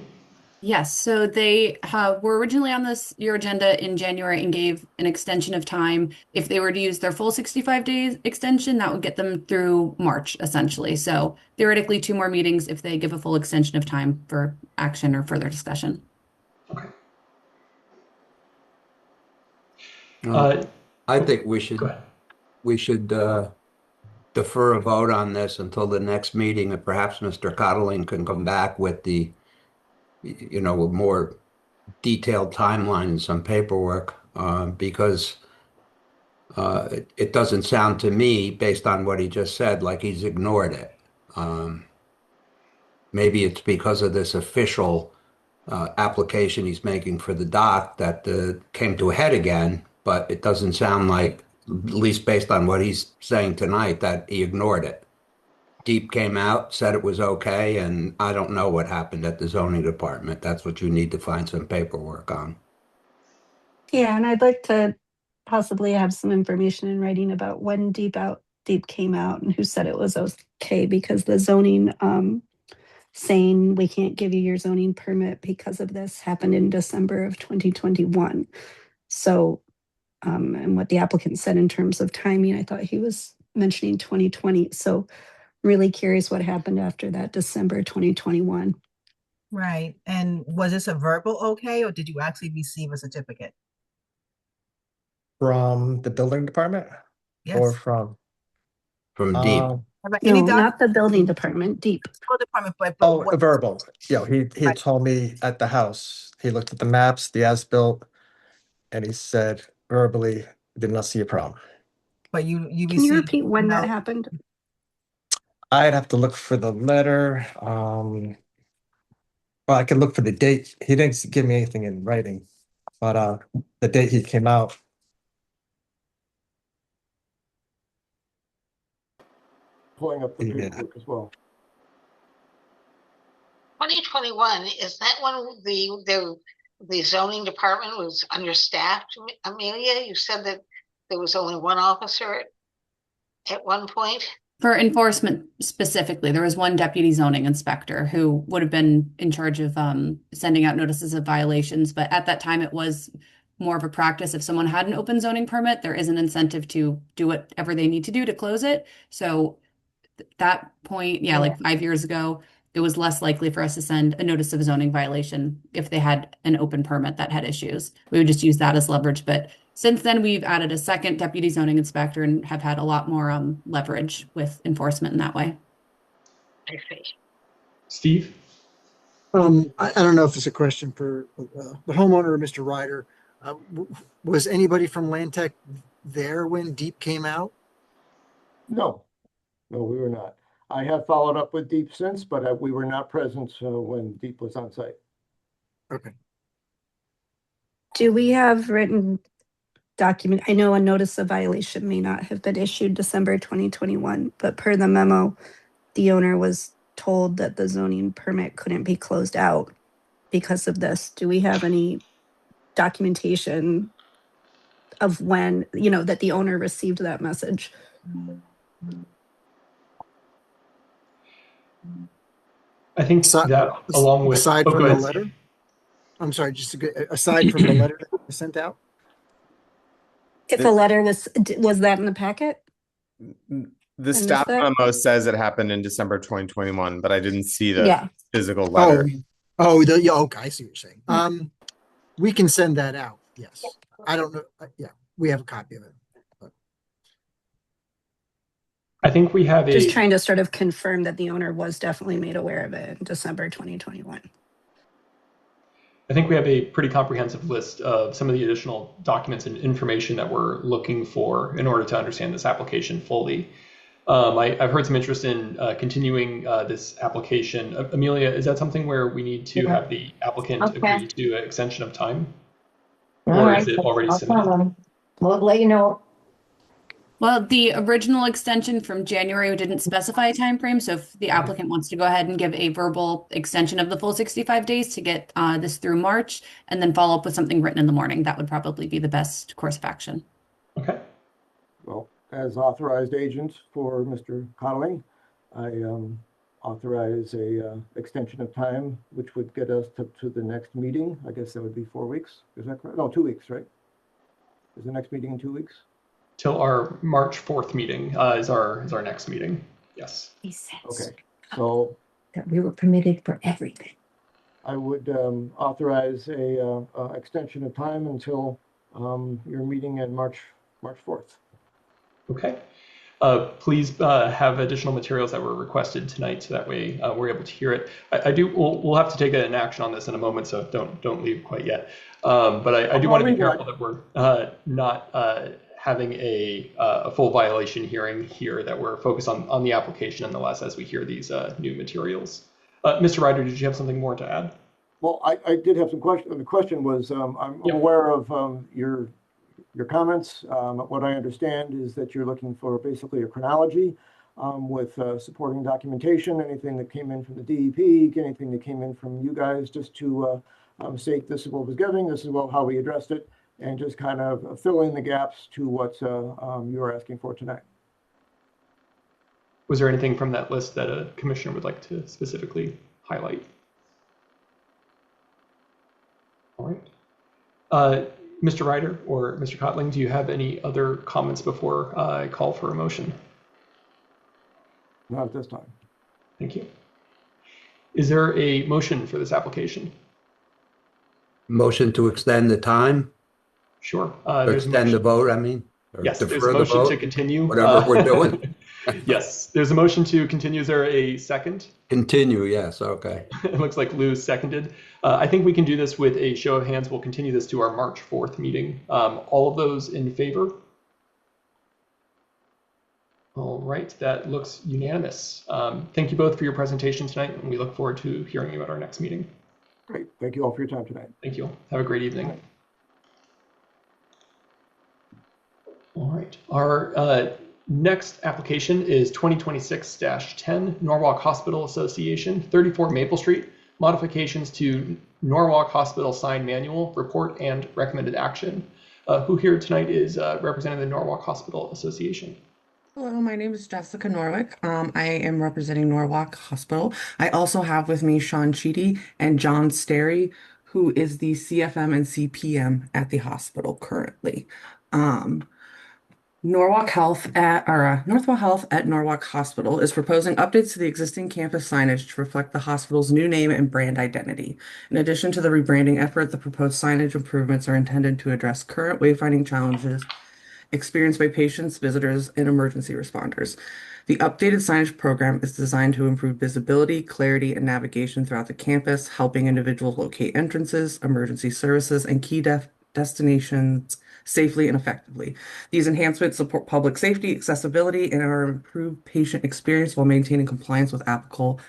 Yes, so they were originally on your agenda in January and gave an extension of time. If they were to use their full 65 days extension, that would get them through March, essentially. So theoretically, 2 more meetings if they give a full extension of time for action or further discussion. Okay. I think we should Go ahead. defer a vote on this until the next meeting, and perhaps Mr. Cottling can come back with the, you know, a more detailed timeline and some paperwork, because it doesn't sound to me, based on what he just said, like he's ignored it. Maybe it's because of this official application he's making for the dock that came to a head again, but it doesn't sound like, at least based on what he's saying tonight, that he ignored it. Deep came out, said it was okay, and I don't know what happened at the zoning department. That's what you need to find some paperwork on. Yeah, and I'd like to possibly have some information in writing about when Deep came out and who said it was okay, because the zoning saying we can't give you your zoning permit because of this happened in December of 2021. So, and what the applicant said in terms of timing, I thought he was mentioning 2020. So really curious what happened after that December 2021. Right. And was this a verbal okay, or did you actually receive a certificate? From the building department? Yes. Or from Deep? Any No, not the building department, Deep. department, but a verbal. Yeah, he had told me at the house. He looked at the maps, the as-built, and he said verbally, did not see a problem. But you Can you repeat when that happened? I'd have to look for the letter. Well, I could look for the date. He didn't give me anything in writing, but the date he came out. Pulling up the Yeah. paperwork as well. 2021, is that when the zoning department was understaffed, Amelia? You said that there was only one officer at one point? For enforcement specifically, there was one deputy zoning inspector who would have been in charge of sending out notices of violations. But at that time, it was more of a practice. If someone had an open zoning permit, there is an incentive to do whatever they need to do to close it. So that point, yeah, like 5 years ago, it was less likely for us to send a notice of zoning violation if they had an open permit that had issues. We would just use that as leverage. But since then, we've added a second deputy zoning inspector and have had a lot more leverage with enforcement in that way. I see. Steve? I don't know if it's a question for the homeowner or Mr. Ryder. Was anybody from Land Tech there when Deep came out? No, we were not. I have followed up with Deep since, but we were not present when Deep was on site. Okay. Do we have written document? I know a notice of violation may not have been issued December 2021, but per the memo, the owner was told that the zoning permit couldn't be closed out because of this. Do we have any documentation of when, that the owner received that message? I think that along with aside oh, from go the ahead, letter, Steve. I'm sorry, aside from the letter that was sent out. If a letter was that in the packet? The staff memo says it happened in December 2021, but I didn't see the physical letter. Okay, I see what you're saying. We can send that out. Yes. I don't know. Yeah, we have a copy of it. I think we have just trying to sort of confirm that the owner was definitely made aware of it in December 2021. I think we have a pretty comprehensive list of some of the additional documents and information that we're looking for in order to understand this application fully. I've heard some interest in continuing this application. Amelia, is that something where we need to have the applicant agree to an extension of time? Or is it already submitted? We'll let you know. Well, the original extension from January didn't specify a time frame, so if the applicant wants to go ahead and give a verbal extension of the full 65 days to get this through March, and then follow up with something written in the morning, that would probably be the best course of action. Okay. Well, as authorized agent for Mr. Connolly, I authorize a extension of time, which would get us to the next meeting. I guess that would be 4 weeks. Is that correct? No, 2 weeks, right? Is the next meeting in 2 weeks? Till our March 4th meeting is our next meeting. Yes. Okay. So that we were permitted for everything. I would authorize a extension of time until your meeting in March 4th. Okay. Please have additional materials that were requested tonight, so that way we're able to hear it. We'll have to take an action on this in a moment, so don't leave quite yet. But I do want to be careful that we're not having a full violation hearing here, that we're focused on the application nonetheless as we hear these new materials. Mr. Ryder, did you have something more to add? Well, I did have some questions. The question was, I'm aware of your comments. What I understand is that you're looking for basically a chronology with supporting documentation, anything that came in from the DEP, anything that came in from you guys, just to state this is what was given, this is how we addressed it, and just kind of fill in the gaps to what you are asking for tonight. Was there anything from that list that a commissioner would like to specifically highlight? All right. Mr. Ryder or Mr. Kotling, do you have any other comments before I call for a motion? Not at this time. Thank you. Is there a motion for this application? Motion to extend the time? Sure. Extend the vote, I mean? Yes, there's a motion to continue. Whatever we're doing. Yes, there's a motion to continue. Is there a second? Continue, yes, okay. It looks like Lou seconded. I think we can do this with a show of hands. We'll continue this to our March 4th meeting. All of those in favor? All right, that looks unanimous. Thank you both for your presentation tonight, and we look forward to hearing you at our next meeting. Great. Thank you all for your time tonight. Thank you. Have a great evening. All right. Our next application is 2026-10 Norwalk Hospital Association, 34 Maple Street, modifications to Norwalk Hospital sign manual, report, and recommended action. Who here tonight is representing the Norwalk Hospital Association? Hello, my name is Jessica Norwick. I am representing Norwalk Hospital. I also have with me Sean Cheedy and John Sterry, who is the CFM and CPM at the hospital currently. Norwalk Health at Norwalk Hospital is proposing updates to the existing campus signage to reflect the hospital's new name and brand identity. In addition to the rebranding effort, the proposed signage improvements are intended to address current wayfinding challenges experienced by patients, visitors, and emergency responders. The updated signage program is designed to improve visibility, clarity, and navigation throughout the campus, helping individuals locate entrances, emergency services, and key destinations safely and effectively. These enhancements support public safety, accessibility, and our improved patient experience while maintaining compliance with applicable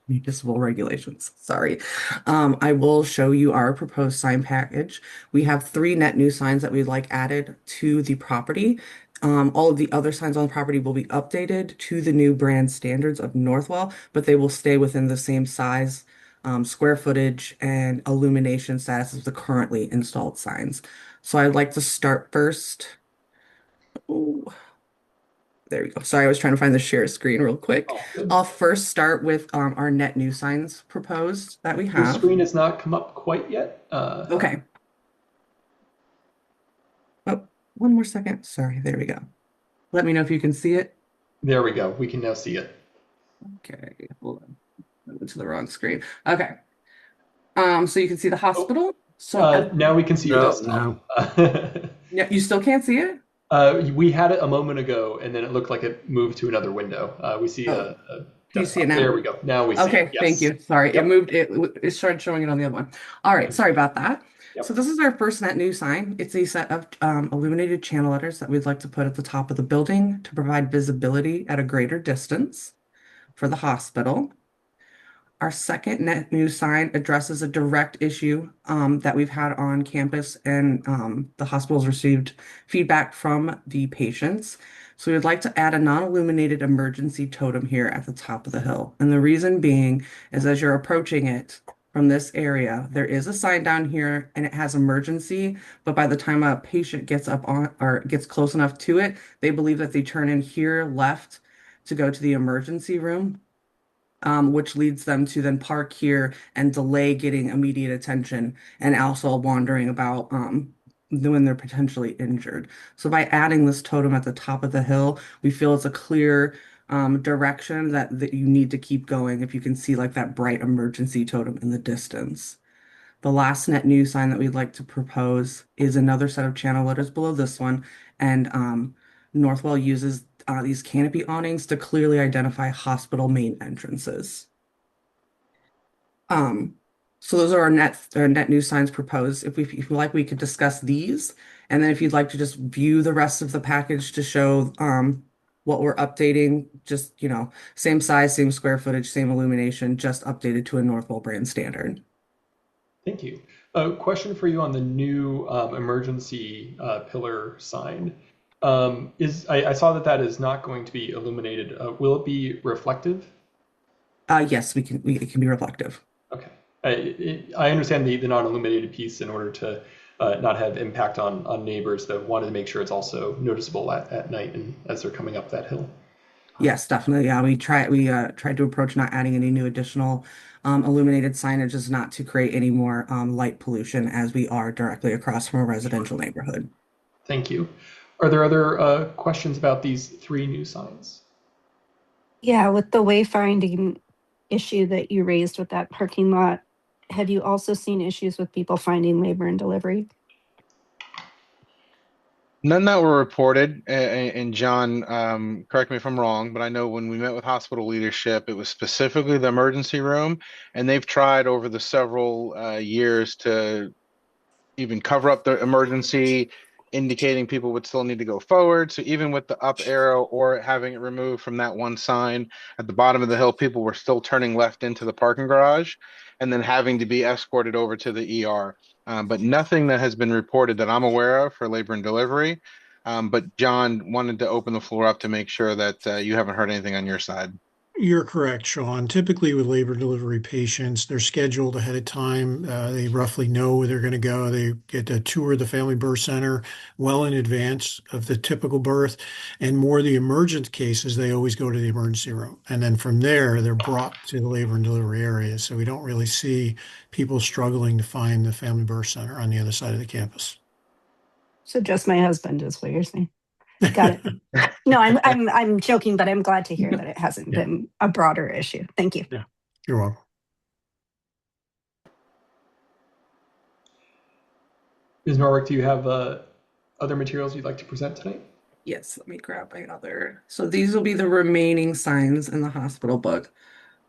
municipal regulations. Sorry. I will show you our proposed sign package. We have 3 net new signs that we'd like added to the property. All of the other signs on the property will be updated to the new brand standards of Northwell, but they will stay within the same size, square footage, and illumination status as the currently installed signs. So I'd like to start first. Oh, there we go. Sorry, I was trying to find the share screen real quick. I'll first start with our net new signs proposed that we Your have. screen has not come up quite yet. Okay. Oh, one more second. Sorry, there we go. Let me know if you can see it. There we go. We can now see it. Okay, hold on. I went to the wrong screen. Okay. So you can see the hospital. So now we can see your No, desktop. yeah, you still can't see it? We had it a moment ago, and then it looked like it moved to another window. We see Oh. a Do you see it now? There we go. Now we see Okay, it. Yes. thank you. Sorry, Yep. it moved. It started showing it on the other one. All right, sorry about that. Yep. So this is our first net new sign. It's a set of illuminated channel letters that we'd like to put at the top of the building to provide visibility at a greater distance for the hospital. Our second net new sign addresses a direct issue that we've had on campus, and the hospital's received feedback from the patients. So we'd like to add a non-illuminated emergency totem here at the top of the hill. And the reason being is as you're approaching it from this area, there is a sign down here and it has emergency, but by the time a patient gets up on or gets close enough to it, they believe that they turn in here left to go to the emergency room. Which leads them to then park here and delay getting immediate attention and also wandering about when they're potentially injured. So by adding this totem at the top of the hill, we feel it's a clear direction that you need to keep going if you can see like that bright emergency totem in the distance. The last net new sign that we'd like to propose is another set of channel letters below this one, and Northwell uses these canopy awnings to clearly identify hospital main entrances. So those are our net new signs proposed. If you like, we could discuss these, and then if you'd like to just view the rest of the package to show what we're updating, just same size, same square footage, same illumination, just updated to a Northwell brand standard. Thank you. A question for you on the new emergency pillar sign. I saw that is not going to be illuminated. Will it be reflective? Yes, it can be reflective. Okay. I understand the non-illuminated piece in order to not have impact on neighbors that wanted to make sure it's also noticeable at night and as they're coming up that hill. Yes, definitely. Yeah, we tried to approach not adding any new additional illuminated signage, just not to create any more light pollution as we are directly across from a residential neighborhood. Thank you. Are there other questions about these 3 new signs? Yeah, with the wayfinding issue that you raised with that parking lot, have you also seen issues with people finding labor and delivery? None that were reported, and John, correct me if I'm wrong, but I know when we met with hospital leadership, it was specifically the emergency room, and they've tried over the several years to even cover up the emergency, indicating people would still need to go forward. So even with the up arrow or having it removed from that one sign at the bottom of the hill, people were still turning left into the parking garage and then having to be escorted over to the ER. But nothing that has been reported that I'm aware of for labor and delivery. But John wanted to open the floor up to make sure that you haven't heard anything on your side. You're correct, Sean. Typically with labor delivery patients, they're scheduled ahead of time. They roughly know where they're going to go. They get a tour of the family birth center well in advance of the typical birth. And more the emergent cases, they always go to the emergency room. And then from there, they're brought to the labor and delivery area. So we don't really see people struggling to find the family birth center on the other side of the campus. So just my husband is what you're saying. Got it. No, I'm joking, but I'm glad to hear that it hasn't been a broader issue. Thank you. Yeah, you're welcome. Ms. Norwick, do you have other materials you'd like to present tonight? Yes, let me grab my other. So these will be the remaining signs in the hospital book.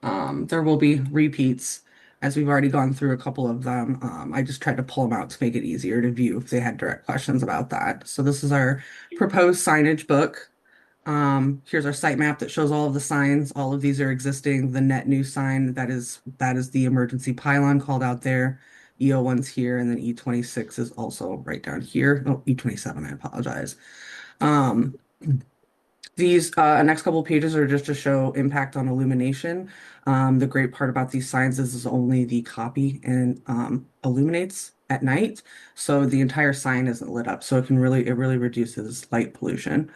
There will be repeats. As we've already gone through a couple of them, I just tried to pull them out to make it easier to view if they had direct questions about that. So this is our proposed signage book. Here's our site map that shows all of the signs. All of these are existing. The net new sign, that is the emergency pylon called out there. E01's here, and then E26 is also right down here. Oh, E27, I apologize. These next couple of pages are just to show impact on illumination. The great part about these signs is only the copy and illuminates at night, so the entire sign isn't lit up. So it really reduces light pollution.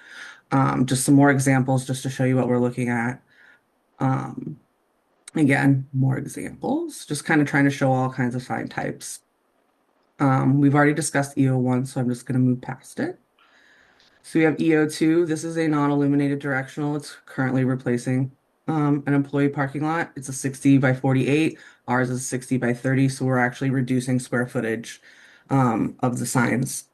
Just some more examples just to show you what we're looking at. Again, more examples, just kind of trying to show all kinds of sign types. We've already discussed E01, so I'm just going to move past it. So we have E02. This is a non-illuminated directional. It's currently replacing an employee parking lot. It's a 60 by 48. Ours is 60 by 30. So we're actually reducing square footage of the signs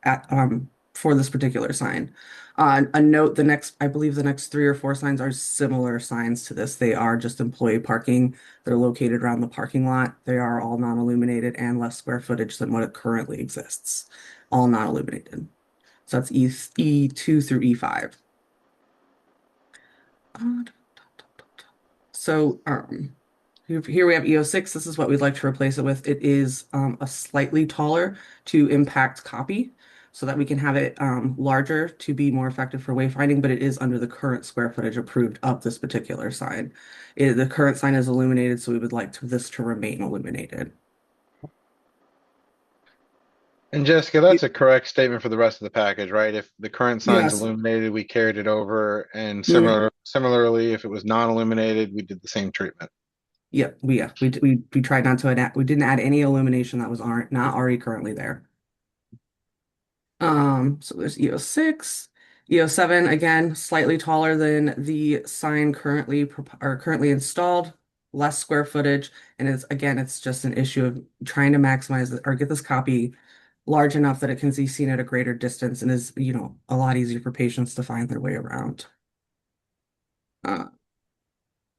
for this particular sign. A note, I believe the next 3 or 4 signs are similar signs to this. They are just employee parking. They're located around the parking lot. They are all non-illuminated and less square footage than what it currently exists. All non-illuminated. So that's E2 through E5. So here we have E06. This is what we'd like to replace it with. It is a slightly taller to impact copy so that we can have it larger to be more effective for wayfinding, but it is under the current square footage approved of this particular sign. The current sign is illuminated, so we would like this to remain illuminated. And Jessica, that's a correct statement for the rest of the package, right? If the current sign's Yes. illuminated, we carried it over, and Mhm. similarly, if it was non-illuminated, we did the same treatment. Yep, we tried not to add, we didn't add any illumination that was not already currently there. So there's E06. E07, again, slightly taller than the sign currently installed, less square footage, and it's just an issue of trying to maximize or get this copy large enough that it can be seen at a greater distance and is, a lot easier for patients to find their way around.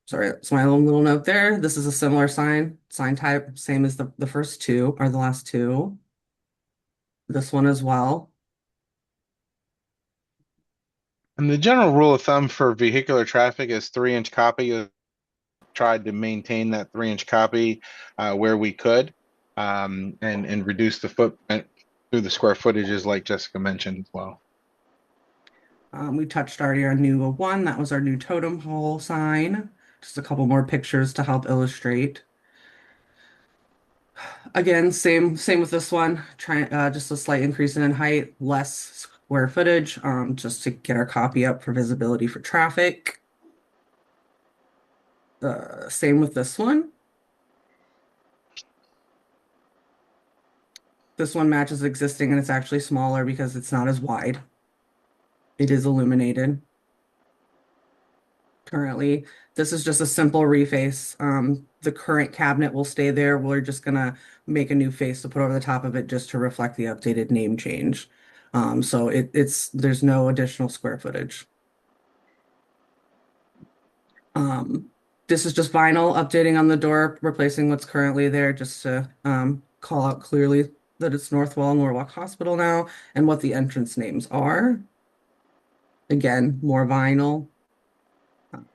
Sorry, that's my own little note there. This is a similar sign type, same as the first two or the last two. This one as well. And the general rule of thumb for vehicular traffic is 3-inch copy. Tried to maintain that 3-inch copy where we could, and reduce the footprint through the square footages, like Jessica mentioned as well. We touched already on new 1. That was our new totem pole sign. Just a couple more pictures to help illustrate. Again, same with this one. Just a slight increase in height, less square footage, just to get our copy up for visibility for traffic. Same with this one. This one matches existing, and it's actually smaller because it's not as wide. It is illuminated. Currently, this is just a simple reface. The current cabinet will stay there. We're just gonna make a new face to put over the top of it just to reflect the updated name change. So there's no additional square footage. This is just vinyl updating on the door, replacing what's currently there, just to call out clearly that it's Northwell Norwalk Hospital now and what the entrance names are. Again, more vinyl.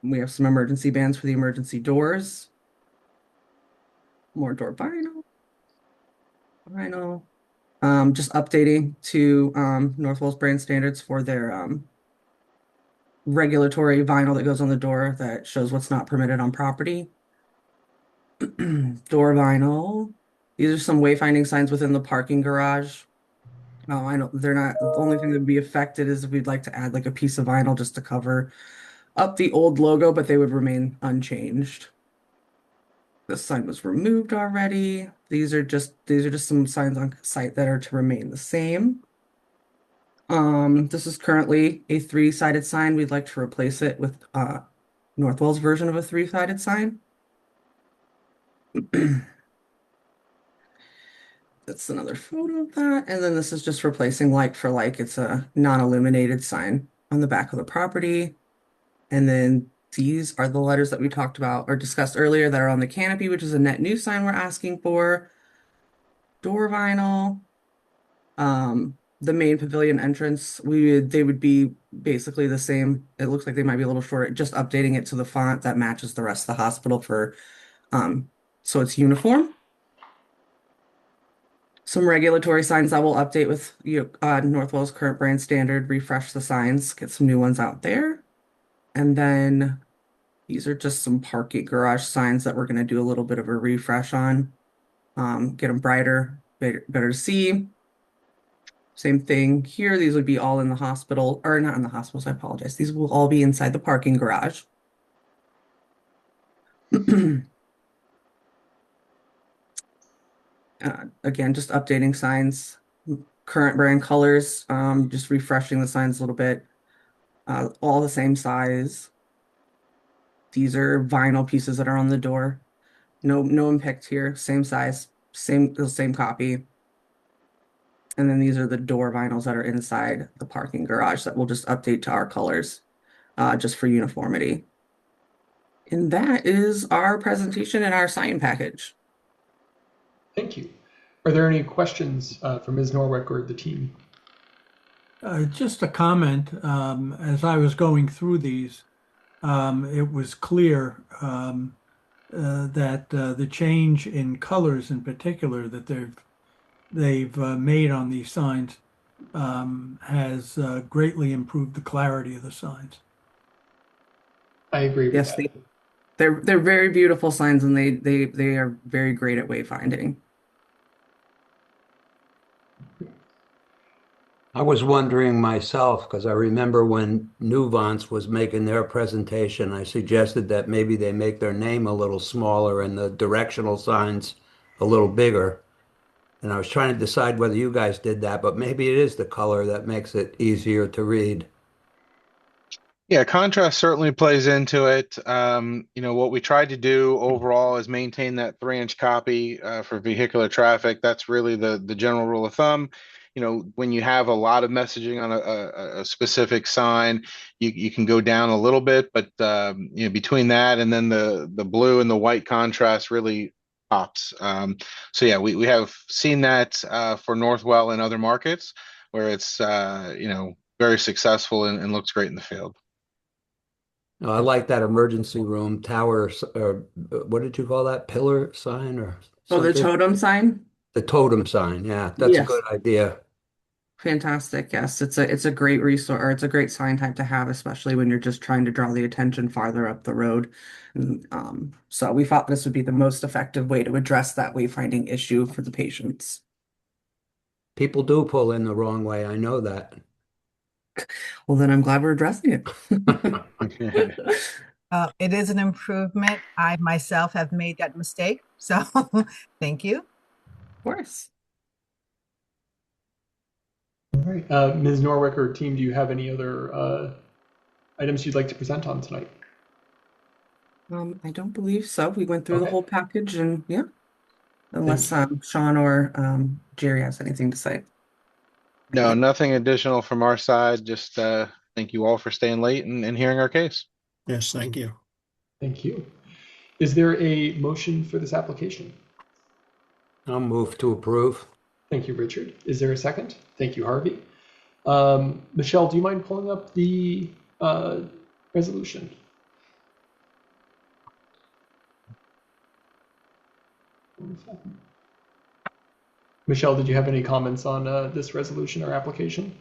We have some emergency bands for the emergency doors. More door vinyl. Just updating to Northwell's brand standards for their regulatory vinyl that goes on the door that shows what's not permitted on property. Door vinyl. These are some wayfinding signs within the parking garage. I know they're not, the only thing that would be affected is if we'd like to add like a piece of vinyl just to cover up the old logo, but they would remain unchanged. This sign was removed already. These are just some signs on site that are to remain the same. This is currently a 3-sided sign. We'd like to replace it with Northwell's version of a 3-sided sign. That's another photo of that. And then this is just replacing like for like. It's a non-illuminated sign on the back of the property. And then These are the letters that we talked about or discussed earlier that are on the canopy, which is a net new sign we're asking for. Door vinyl. The main pavilion entrance, they would be basically the same. It looks like they might be a little shorter, just updating it to the font that matches the rest of the hospital so it's uniform. Some regulatory signs that will update with Northwell's current brand standard, refresh the signs, get some new ones out there. And then these are just some parking garage signs that we're going to do a little bit of a refresh on. Get them brighter, better to see. Same thing here. These would be all in the hospital, or not in the hospitals, I apologize. These will all be inside the parking garage. Again, just updating signs, current brand colors, just refreshing the signs a little bit. All the same size. These are vinyl pieces that are on the door. No one picked here. Same size, same copy. And then these are the door vinyls that are inside the parking garage that we'll just update to our colors, just for uniformity. And that is our presentation and our sign package. Thank you. Are there any questions for Ms. Norwick or the team? Just a comment. As I was going through these, it was clear that the change in colors in particular that they've made on these signs has greatly improved the clarity of the signs. I agree with Yes, that. they're very beautiful signs, and they are very great at wayfinding. I was wondering myself, because I remember when Nuvance was making their presentation, I suggested that maybe they make their name a little smaller and the directional signs a little bigger. And I was trying to decide whether you guys did that, but maybe it is the color that makes it easier to read. Yeah, contrast certainly plays into it. What we tried to do overall is maintain that 3-inch copy for vehicular traffic. That's really the general rule of thumb. When you have a lot of messaging on a specific sign, you can go down a little bit, but between that and then the blue and the white contrast really pops. So yeah, we have seen that for Northwell and other markets where it's very successful and looks great in the field. I like that emergency room tower, or what did you call that? Pillar sign or Oh, the something? totem sign? The totem sign. Yeah, that's a Yes. good idea. Fantastic. Yes, it's a great resource, or it's a great sign type to have, especially when you're just trying to draw the attention farther up the road. So we thought this would be the most effective way to address that wayfinding issue for the patients. People do pull in the wrong way. I know that. Well, then I'm glad we're addressing it. It is an improvement. I myself have made that mistake, so thank you. Of course. All right. Ms. Norwick or team, do you have any other items you'd like to present on tonight? I don't believe so. We went through the Okay. whole package, and yeah, unless Sean or Jerry has anything to say. No, nothing additional from our side. Just thank you all for staying late and hearing our case. Yes, thank you. Thank you. Is there a motion for this application? I'll move to approve. Thank you, Richard. Is there a second? Thank you, Harvey. Michelle, do you mind pulling up the resolution? Michelle, did you have any comments on this resolution or application?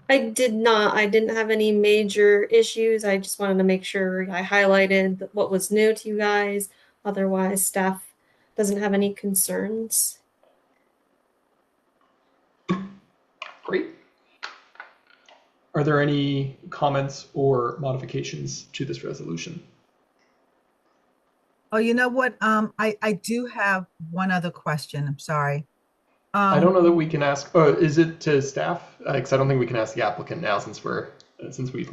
I did not. I didn't have any major issues. I just wanted to make sure I highlighted what was new to you guys. Otherwise, staff doesn't have any concerns. Great. Are there any comments or modifications to this resolution? Oh, you know what? I do have one other question. I'm sorry. I don't know that we can ask. Oh, is it to staff? Because I don't think we can ask the applicant now since we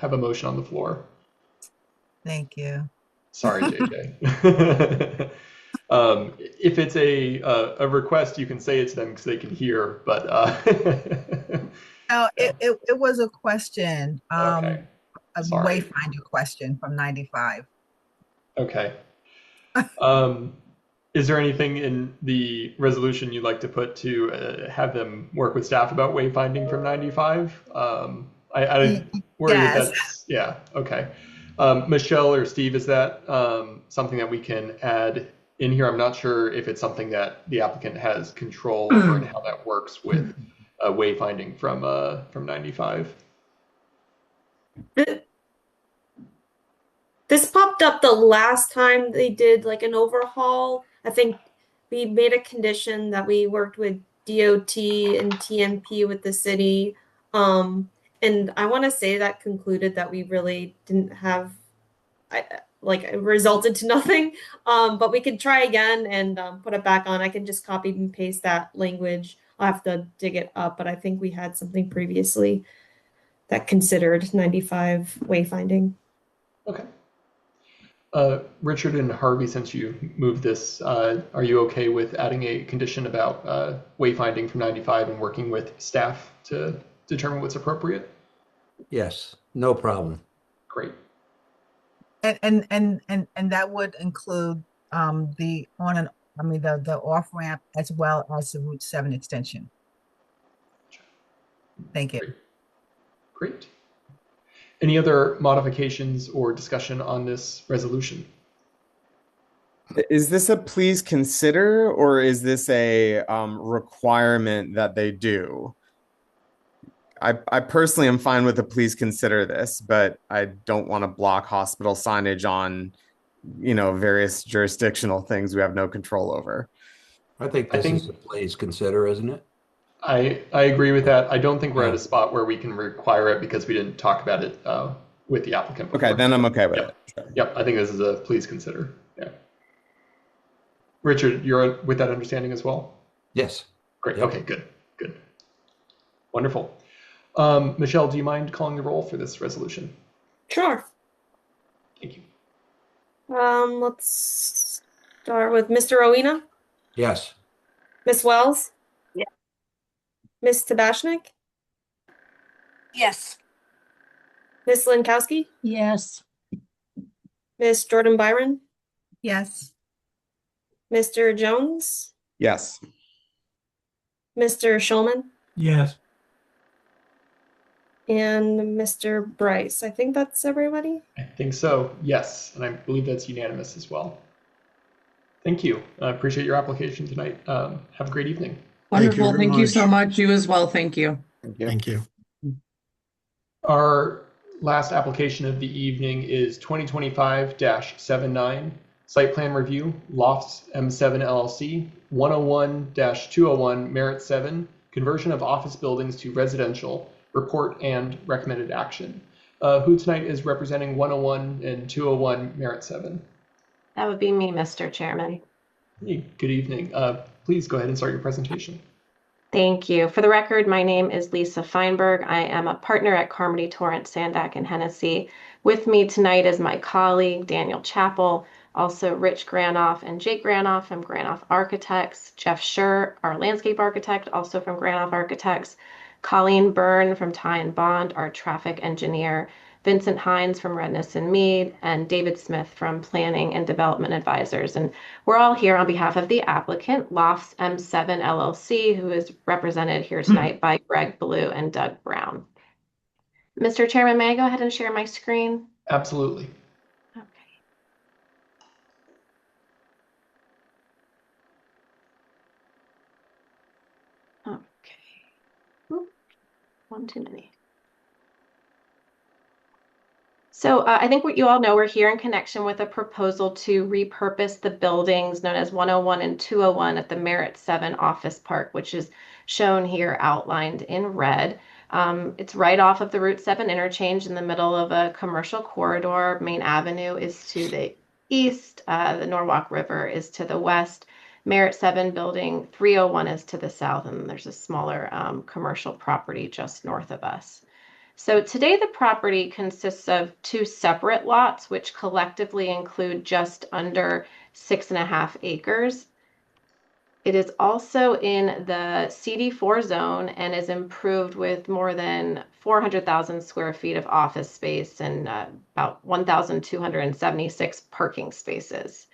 have a motion on the floor. Thank you. Sorry, JJ. If it's a request, you can say it to them because they can hear. But No, it was a question, Okay, a sorry. wayfinder question from 95. Okay. Is there anything in the resolution you'd like to put to have them work with staff about wayfinding from 95? I worry that Yes. that's, yeah, okay. Michelle or Steve, is that something that we can add in here? I'm not sure if it's something that the applicant has control over and how that works with wayfinding from 95. This popped up the last time they did like an overhaul. I think we made a condition that we worked with DOT and TMP with the city. And I want to say that concluded that we really didn't have, like, it resulted to nothing. But we could try again and put it back on. I can just copy and paste that language. I'll have to dig it up, but I think we had something previously that considered 95 wayfinding. Okay. Richard and Harvey, since you moved this, are you okay with adding a condition about wayfinding from 95 and working with staff to determine what's appropriate? Yes, no problem. Great. And that would include the off ramp as well as the Route 7 extension. Thank you. Great. Any other modifications or discussion on this resolution? Is this a please consider, or is this a requirement that they do? I personally am fine with a please consider this, but I don't want to block hospital signage on, various jurisdictional things we have no control over. I think this is a please consider, isn't it? I agree with that. I don't think we're at a spot where we can require it because we didn't talk about it with the applicant before. Okay, then I'm okay with it. Sure. Yep, I think this is a please consider. Yeah. Richard, you're with that understanding as well? Yes. Great. Yep. Okay, good. Wonderful. Michelle, do you mind calling the roll for this resolution? Sure. Thank you. Let's start with Mr. Rowena. Yes. Ms. Wells. Yeah. Ms. Tabashnik. Yes. Ms. Linkowski. Yes. Ms. Jordan Byron. Yes. Mr. Jones. Yes. Mr. Schulman. Yes. And Mr. Bryce. I think that's everybody. I think so, yes. And I believe that's unanimous as well. Thank you. I appreciate your application tonight. Have a great evening. Wonderful. Thank you so much. You as well. Thank you. Thank you. Our last application of the evening is 2025-79, site plan review, Lofts M7 LLC, 101-201 Merit 7, conversion of office buildings to residential, report and recommended action. Who tonight is representing 101 and 201 Merit 7? That would be me, Mr. Chairman. Hey, good evening. Please go ahead and start your presentation. Thank you. For the record, my name is Lisa Feinberg. I am a partner at Carmody, Torrance, Sandak, and Hennessy. With me tonight is my colleague, Daniel Chappell, also Rich Granoff and Jake Granoff from Granoff Architects, Jeff Schur, our landscape architect, also from Granoff Architects, Colleen Byrne from Ty and Bond, our traffic engineer, Vincent Hines from Redness and Mead, and David Smith from Planning and Development Advisors. And we're all here on behalf of the applicant, Lofts M7 LLC, who is represented here tonight by Greg Blue and Doug Brown. Mr. Chairman, may I go ahead and share my screen? Absolutely. Okay. One too many. So I think what you all know, we're here in connection with a proposal to repurpose the buildings known as 101 and 201 at the Merit 7 Office Park, which is shown here outlined in red. It's right off of the Route 7 interchange in the middle of a commercial corridor. Main Avenue is to the east, the Norwalk River is to the west. Merit 7 building 301 is to the south, and there's a smaller commercial property just north of us. So today the property consists of two separate lots, which collectively include just under 6.5 acres. It is also in the CD4 zone and is improved with more than 400,000 square feet of office space and about 1,276 parking spaces.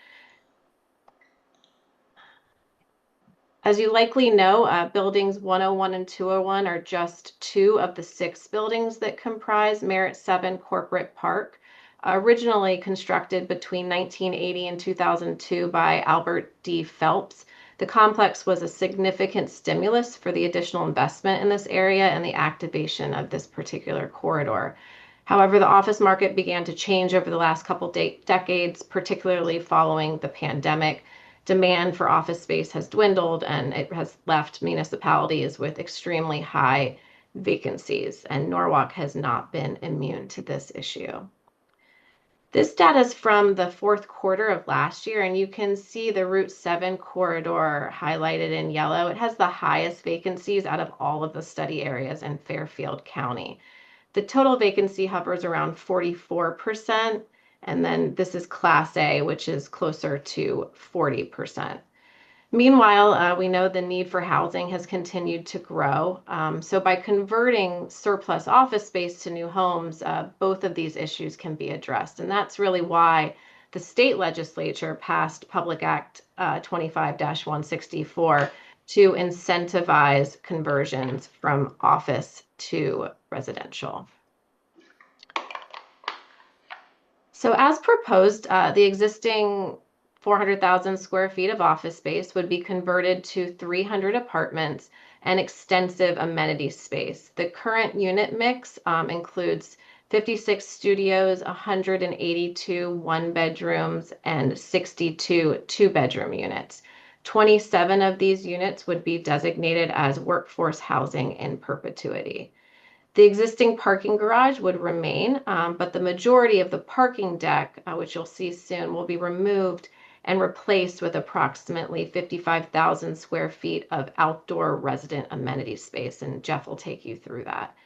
As you likely know, buildings 101 and 201 are just 2 of the 6 buildings that comprise Merit 7 Corporate Park. Originally constructed between 1980 and 2002 by Albert D. Phelps, the complex was a significant stimulus for the additional investment in this area and the activation of this particular corridor. However, the office market began to change over the last couple decades, particularly following the pandemic. Demand for office space has dwindled, and it has left municipalities with extremely high vacancies, and Norwalk has not been immune to this issue. This data is from the 4th quarter of last year, and you can see the Route 7 corridor highlighted in yellow. It has the highest vacancies out of all of the study areas in Fairfield County. The total vacancy hovers around 44%, and then this is Class A, which is closer to 40%. Meanwhile, we know the need for housing has continued to grow. So by converting surplus office space to new homes, both of these issues can be addressed. And that's really why the state legislature passed Public Act 25-164 to incentivize conversions from office to residential. So as proposed, the existing 400,000 square feet of office space would be converted to 300 apartments and extensive amenity space. The current unit mix includes 56 studios, 182 one-bedrooms, and 62 two-bedroom units. 27 of these units would be designated as workforce housing in perpetuity. The existing parking garage would remain, but the majority of the parking deck, which you'll see soon, will be removed and replaced with approximately 55,000 square feet of outdoor resident amenity space, and Jeff will take you through that.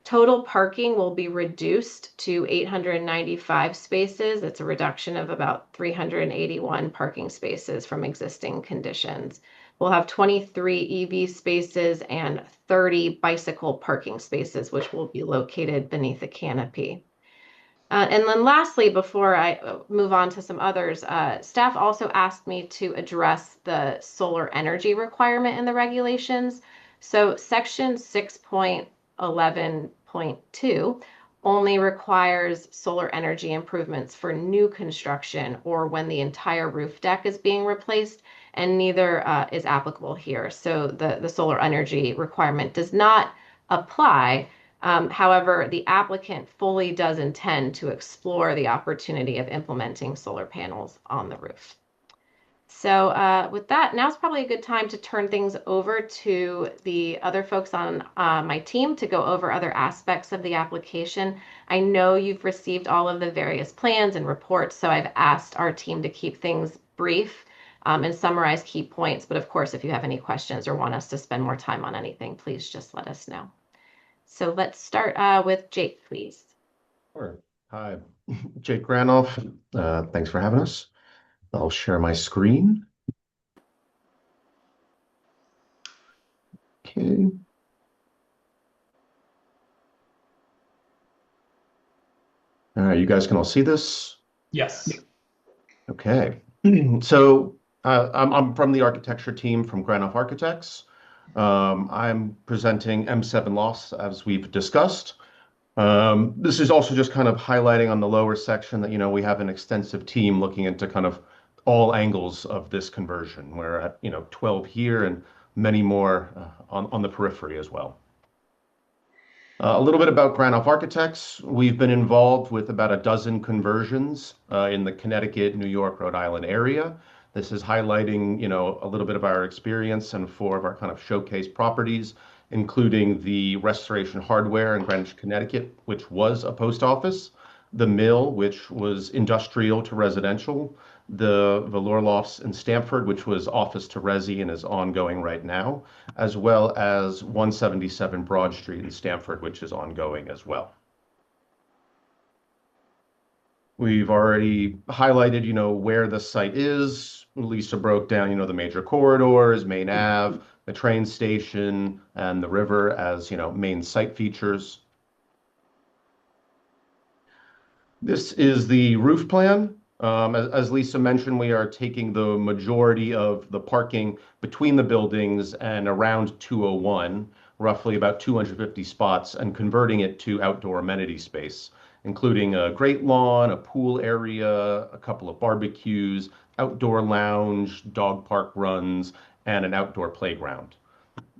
Total parking will be reduced to 895 spaces. It's a reduction of about 381 parking spaces from existing conditions. We'll have 23 EV spaces and 30 bicycle parking spaces, which will be located beneath a canopy. And then lastly, before I move on to some others, staff also asked me to address the solar energy requirement in the regulations. So section 6.11.2 only requires solar energy improvements for new construction or when the entire roof deck is being replaced, and neither is applicable here. So the solar energy requirement does not apply. However, the applicant fully does intend to explore the opportunity of implementing solar panels on the roof. So with that, now's probably a good time to turn things over to the other folks on my team to go over other aspects of the application. I know you've received all of the various plans and reports, so I've asked our team to keep things brief and summarize key points. But of course, if you have any questions or want us to spend more time on anything, please just let us know. So let's start with Jake, please. Sure. Hi, Jake Granoff. Thanks for having us. I'll share my screen. Okay. All right, you guys can all see this? Yes. Okay. So I'm from the architecture team from Granoff Architects. I'm presenting M7 Lofts as we've discussed. This is also just kind of highlighting on the lower section that, we have an extensive team looking into kind of all angles of this conversion. We're at, 12 here and many more on the periphery as well. A little bit about Granoff Architects. We've been involved with about a dozen conversions in the Connecticut, New York, Rhode Island area. This is highlighting, a little bit of our experience and 4 of our kind of showcase properties, including the Restoration Hardware in Greenwich, Connecticut, which was a post office, the Mill, which was industrial to residential, the Velour Lofts in Stamford, which was office to resi and is ongoing right now, as well as 177 Broad Street in Stamford, which is ongoing as well. We've already highlighted, where the site is. Lisa broke down, the major corridors, Main Ave, the train station, and the river as, main site features. This is the roof plan. As Lisa mentioned, we are taking the majority of the parking between the buildings and around 201, roughly about 250 spots, and converting it to outdoor amenity space, including a great lawn, a pool area, a couple of barbecues, outdoor lounge, dog park runs, and an outdoor playground.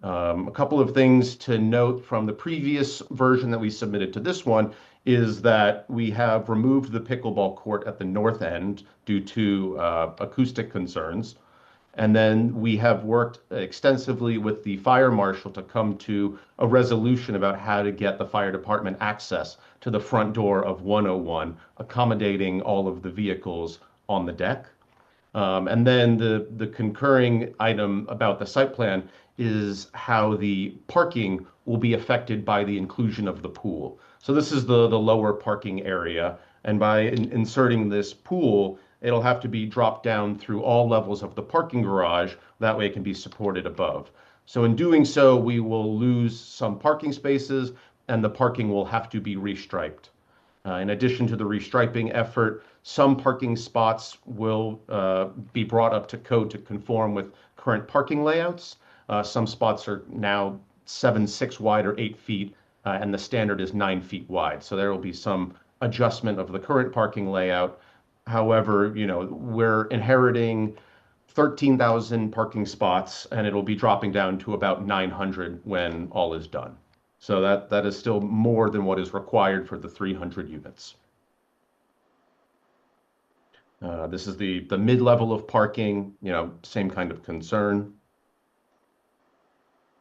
A couple of things to note from the previous version that we submitted to this one is that we have removed the pickleball court at the north end due to acoustic concerns. And then we have worked extensively with the fire marshal to come to a resolution about how to get the fire department access to the front door of 101, accommodating all of the vehicles on the deck. And then the concurring item about the site plan is how the parking will be affected by the inclusion of the pool. So this is the lower parking area. And by inserting this pool, it'll have to be dropped down through all levels of the parking garage. That way it can be supported above. So in doing so, we will lose some parking spaces and the parking will have to be restriped. In addition to the restriping effort, some parking spots will be brought up to code to conform with current parking layouts. Some spots are now 7.6 wide or 8 feet, and the standard is 9 feet wide. So there will be some adjustment of the current parking layout. However, we're inheriting 13,000 parking spots, and it'll be dropping down to about 900 when all is done. So that is still more than what is required for the 300 units. This is the mid-level of parking, same kind of concern.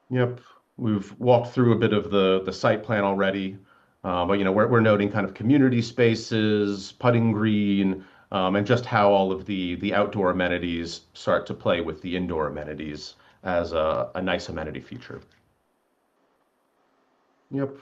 Yep, we've walked through a bit of the site plan already, but we're noting kind of community spaces, putting green, and just how all of the outdoor amenities start to play with the indoor amenities as a nice amenity feature. Yep.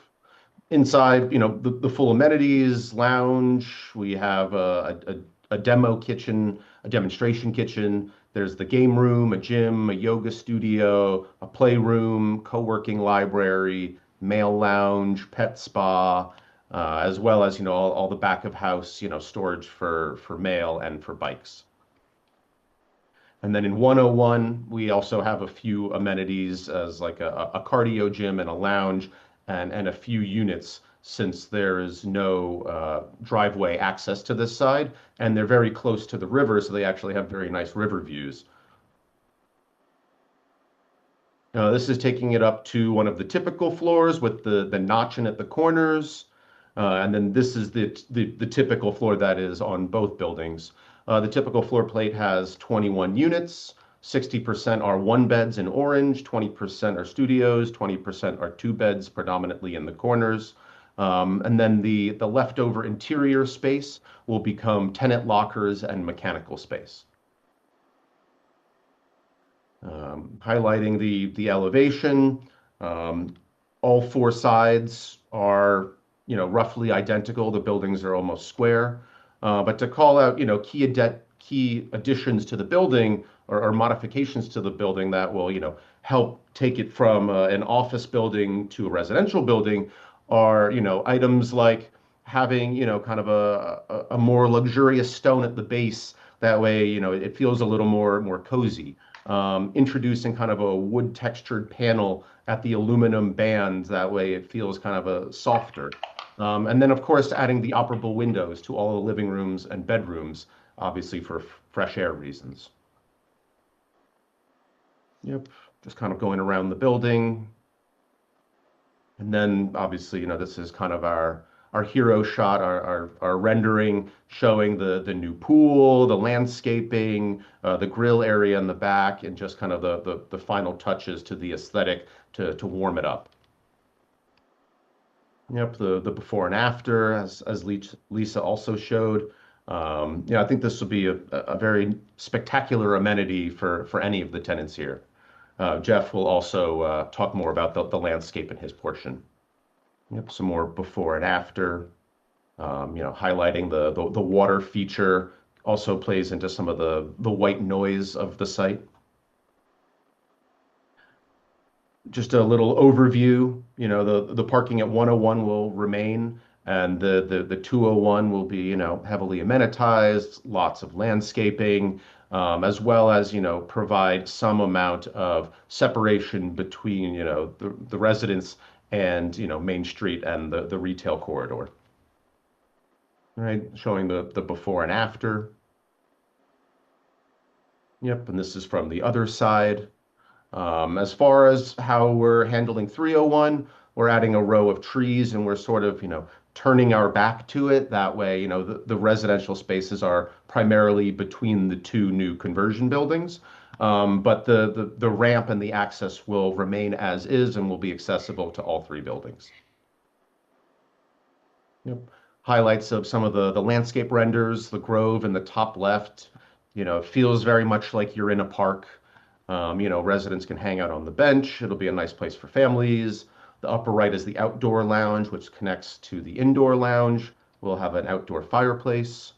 Inside, the full amenities, lounge, we have a demo kitchen, a demonstration kitchen. There's the game room, a gym, a yoga studio, a playroom, co-working library, mail lounge, pet spa, as well as, all the back of house, storage for mail and for bikes. And then in 101, we also have a few amenities as like a cardio gym and a lounge and a few units, since there is no driveway access to this side, and they're very close to the river, so they actually have very nice river views. This is taking it up to one of the typical floors with the notching at the corners, and then this is the typical floor that is on both buildings. The typical floor plate has 21 units. 60% are one beds in orange, 20% are studios, 20% are two beds, predominantly in the corners. And then the leftover interior space will become tenant lockers and mechanical space. Highlighting the elevation, all four sides are roughly identical. The buildings are almost square. But to call out key additions to the building or modifications to the building that will help take it from an office building to a residential building are items like having kind of a more luxurious stone at the base. That way it feels a little more cozy. Introducing kind of a wood textured panel at the aluminum band. That way it feels kind of a softer. And then of course adding the operable windows to all the living rooms and bedrooms, obviously for fresh air reasons. Yep, just kind of going around the building. And then obviously, this is kind of our hero shot, our rendering showing the new pool, the landscaping, the grill area in the back, and just kind of the final touches to the aesthetic to warm it up. Yep, the before and after, as Lisa also showed. I think this will be a very spectacular amenity for any of the tenants here. Jeff will also talk more about the landscape in his portion. Yep, some more before and after. Highlighting the water feature also plays into some of the white noise of the site. Just a little overview, the parking at 101 will remain, and the 201 will be, heavily amenitized, lots of landscaping, as well as, provide some amount of separation between, the residents and, Main Street and the retail corridor. All right, showing the before and after. Yep, and this is from the other side. As far as how we're handling 301, we're adding a row of trees and we're sort of, turning our back to it. That way, the residential spaces are primarily between the two new conversion buildings. But the ramp and the access will remain as is and will be accessible to all three buildings. Yep. Highlights of some of the landscape renders, the grove in the top left, it feels very much like you're in a park. Residents can hang out on the bench. It'll be a nice place for families. The upper right is the outdoor lounge, which connects to the indoor lounge. We'll have an outdoor fireplace.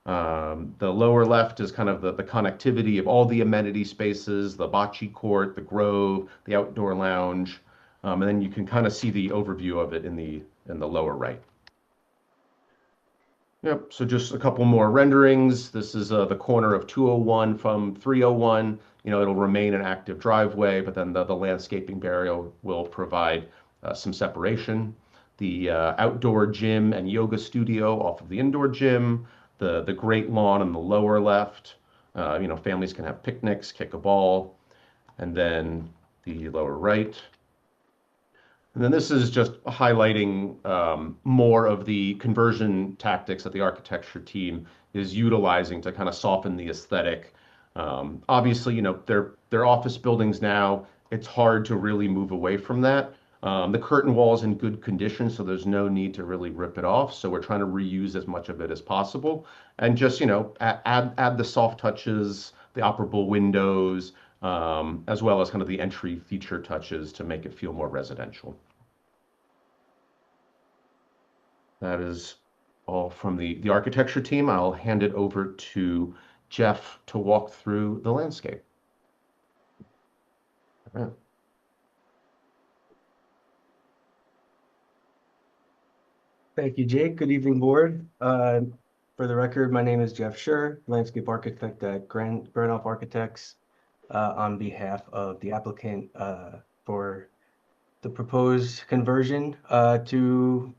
The lower left is kind of the connectivity of all the amenity spaces, the bocce court, the grove, the outdoor lounge. And then you can kind of see the overview of it in the lower right. Yep, so just a couple more renderings. This is the corner of 201 from 301. It'll remain an active driveway, but then the landscaping barrier will provide some separation. The outdoor gym and yoga studio off of the indoor gym, the great lawn in the lower left. Families can have picnics, kick a ball, and then the lower right. And then this is just highlighting more of the conversion tactics that the architecture team is utilizing to kind of soften the aesthetic. Obviously, they're office buildings now. It's hard to really move away from that. The curtain wall is in good condition, so there's no need to really rip it off. So we're trying to reuse as much of it as possible, and just add the soft touches, the operable windows, as well as kind of the entry feature touches to make it feel more residential. That is all from the architecture team. I'll hand it over to Jeff to walk through the landscape. All right. Thank you, Jake. Good evening, board. For the record, my name is Jeff Scher, landscape architect at Granoff Architects, on behalf of the applicant for the proposed conversion to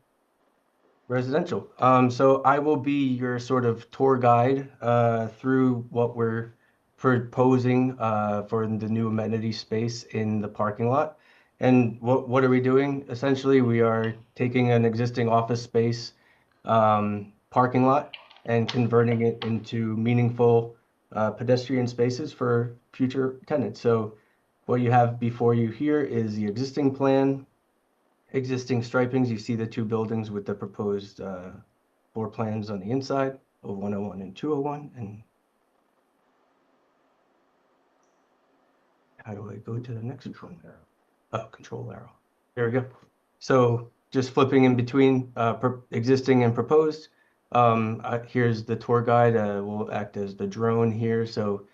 residential. So I will be your sort of tour guide through what we're proposing for the new amenity space in the parking lot. And what are we doing? Essentially, we are taking an existing office space parking lot and converting it into meaningful pedestrian spaces for future tenants. So what you have before you here is the existing plan, existing stripings. You see the two buildings with the proposed floor plans on the inside of 101 and 201. And how do I go to the next one there? Oh, control arrow. There we go. So just flipping in between existing and proposed. Here's the tour guide. Will act as the drone here. So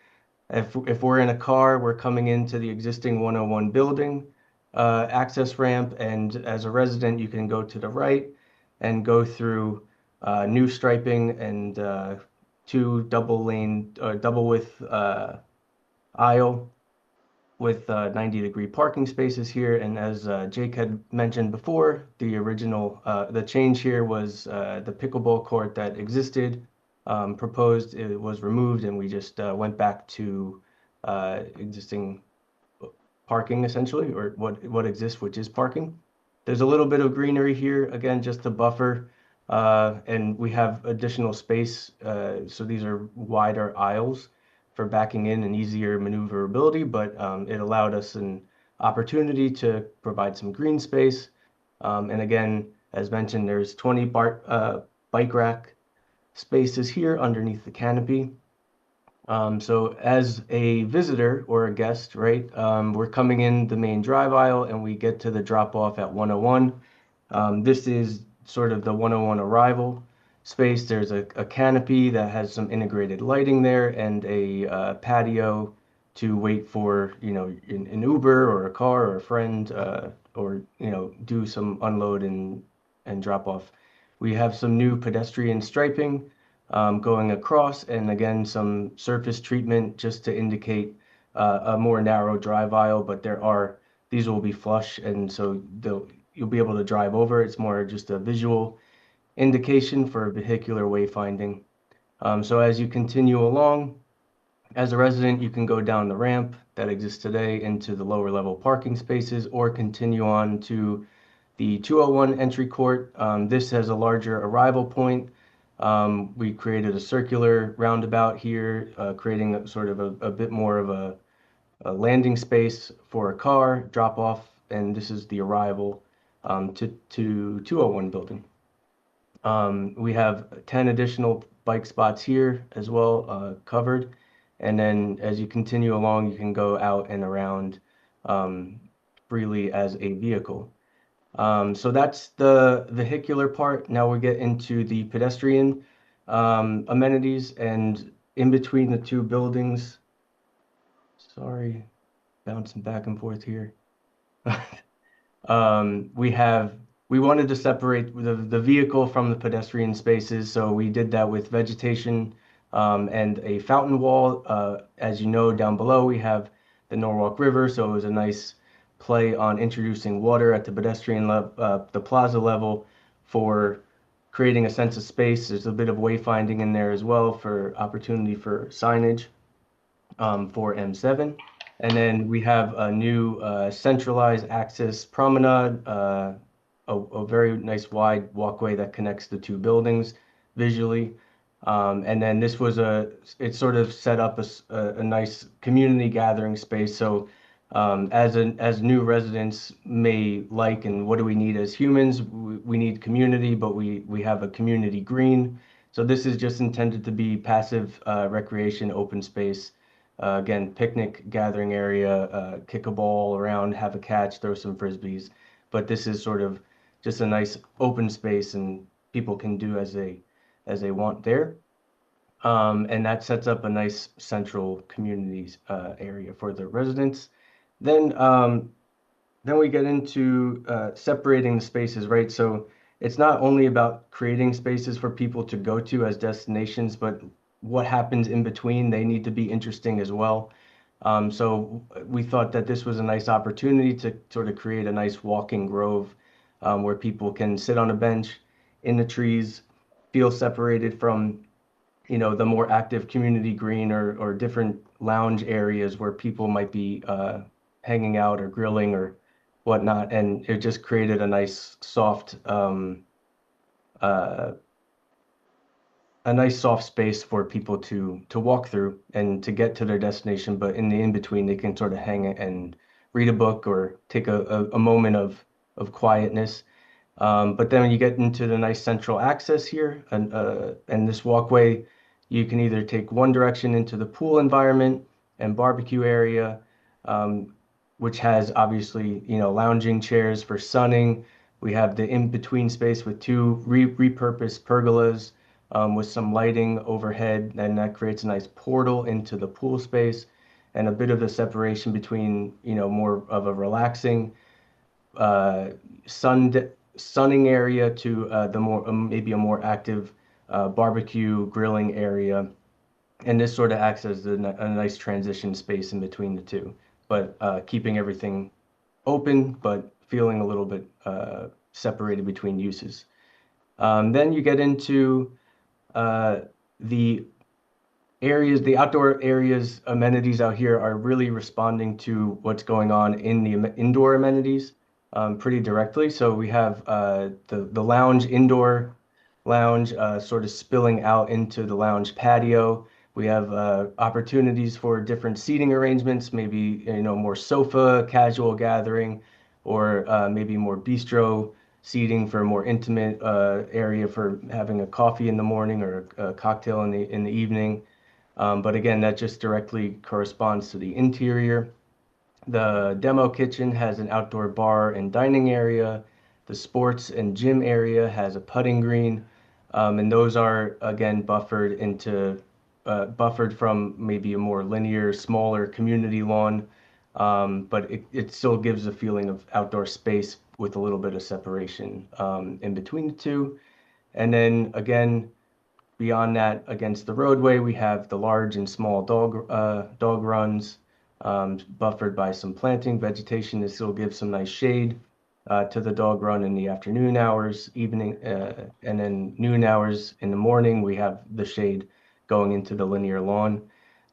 if we're in a car, we're coming into the existing 101 building access ramp, and as a resident, you can go to the right and go through new striping and two double width aisle with 90-degree parking spaces here. And as Jake had mentioned before, the original, the change here was the pickleball court that existed, proposed, it was removed, and we just went back to existing parking essentially, or what exists, which is parking. There's a little bit of greenery here, again, just to buffer, and we have additional space. So these are wider aisles for backing in and easier maneuverability, but it allowed us an opportunity to provide some green space. And again, as mentioned, there's 20 bike rack spaces here underneath the canopy. So as a visitor or a guest, right, we're coming in the main drive aisle and we get to the drop off at 101. This is sort of the 101 arrival space. There's a canopy that has some integrated lighting there and a patio to wait for, an Uber or a car or a friend, or, do some unload and drop off. We have some new pedestrian striping going across, and again, some surface treatment just to indicate a more narrow drive aisle, but these will be flush, and so you'll be able to drive over. It's more just a visual indication for vehicular wayfinding. So as you continue along, as a resident, you can go down the ramp that exists today into the lower level parking spaces or continue on to the 201 entry court. This has a larger arrival point. We created a circular roundabout here, creating a bit more of a landing space for a car drop off, and this is the arrival to 201 building. We have 10 additional bike spots here as well, covered. And then as you continue along, you can go out and around freely as a vehicle. So that's the vehicular part. Now we get into the pedestrian amenities, and in between the two buildings, sorry, bouncing back and forth here. We wanted to separate the vehicle from the pedestrian spaces, so we did that with vegetation and a fountain wall. As you know, down below we have the Norwalk River, so it was a nice play on introducing water at the pedestrian level, the plaza level, for creating a sense of space. There's a bit of wayfinding in there as well for opportunity for signage for M7. And then we have a new centralized access promenade, a very nice wide walkway that connects the two buildings visually. And then this was it sort of set up a nice community gathering space. So as new residents may like, and what do we need as humans? We need community, but we have a community green. So this is just intended to be passive recreation, open space. Again, picnic gathering area, kick a ball around, have a catch, throw some frisbees. But this is sort of just a nice open space, and people can do as they want there. And that sets up a nice central communities area for the residents. Then we get into separating the spaces, right? So it's not only about creating spaces for people to go to as destinations, but what happens in between. They need to be interesting as well. So we thought that this was a nice opportunity to sort of create a nice walking grove where people can sit on a bench in the trees, feel separated from, the more active community green or different lounge areas where people might be hanging out or grilling or whatnot. And it just created a nice soft space for people to walk through and to get to their destination. But in the in-between, they can sort of hang and read a book or take a moment of quietness. But then when you get into the nice central access here and this walkway, you can either take one direction into the pool environment and barbecue area, which has obviously, lounging chairs for sunning. We have the in-between space with two repurposed pergolas with some lighting overhead, and that creates a nice portal into the pool space and a bit of a separation between, more of a relaxing sunning area to the more maybe a more active barbecue grilling area. And this sort of acts as a nice transition space in between the two, but keeping everything open, but feeling a little bit separated between uses. Then you get into the outdoor areas, amenities out here are really responding to what's going on in the indoor amenities pretty directly. So we have the lounge, indoor lounge, sort of spilling out into the lounge patio. We have opportunities for different seating arrangements, maybe more sofa, casual gathering, or maybe more bistro seating for a more intimate area for having a coffee in the morning or a cocktail in the evening. But again, that just directly corresponds to the interior. The demo kitchen has an outdoor bar and dining area. The sports and gym area has a putting green, and those are again buffered from maybe a more linear, smaller community lawn, but it still gives a feeling of outdoor space with a little bit of separation in between the two. And then again, beyond that, against the roadway, we have the large and small dog runs, buffered by some planting vegetation that still gives some nice shade to the dog run in the afternoon hours, evening, and then noon hours in the morning, we have the shade going into the linear lawn.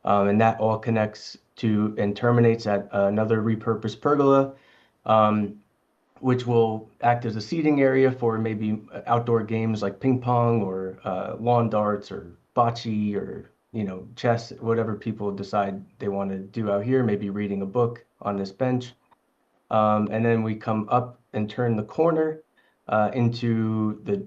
And that all connects to and terminates at another repurposed pergola, which will act as a seating area for maybe outdoor games like ping pong or lawn darts or bocce or chess, whatever people decide they want to do out here, maybe reading a book on this bench. And then we come up and turn the corner into the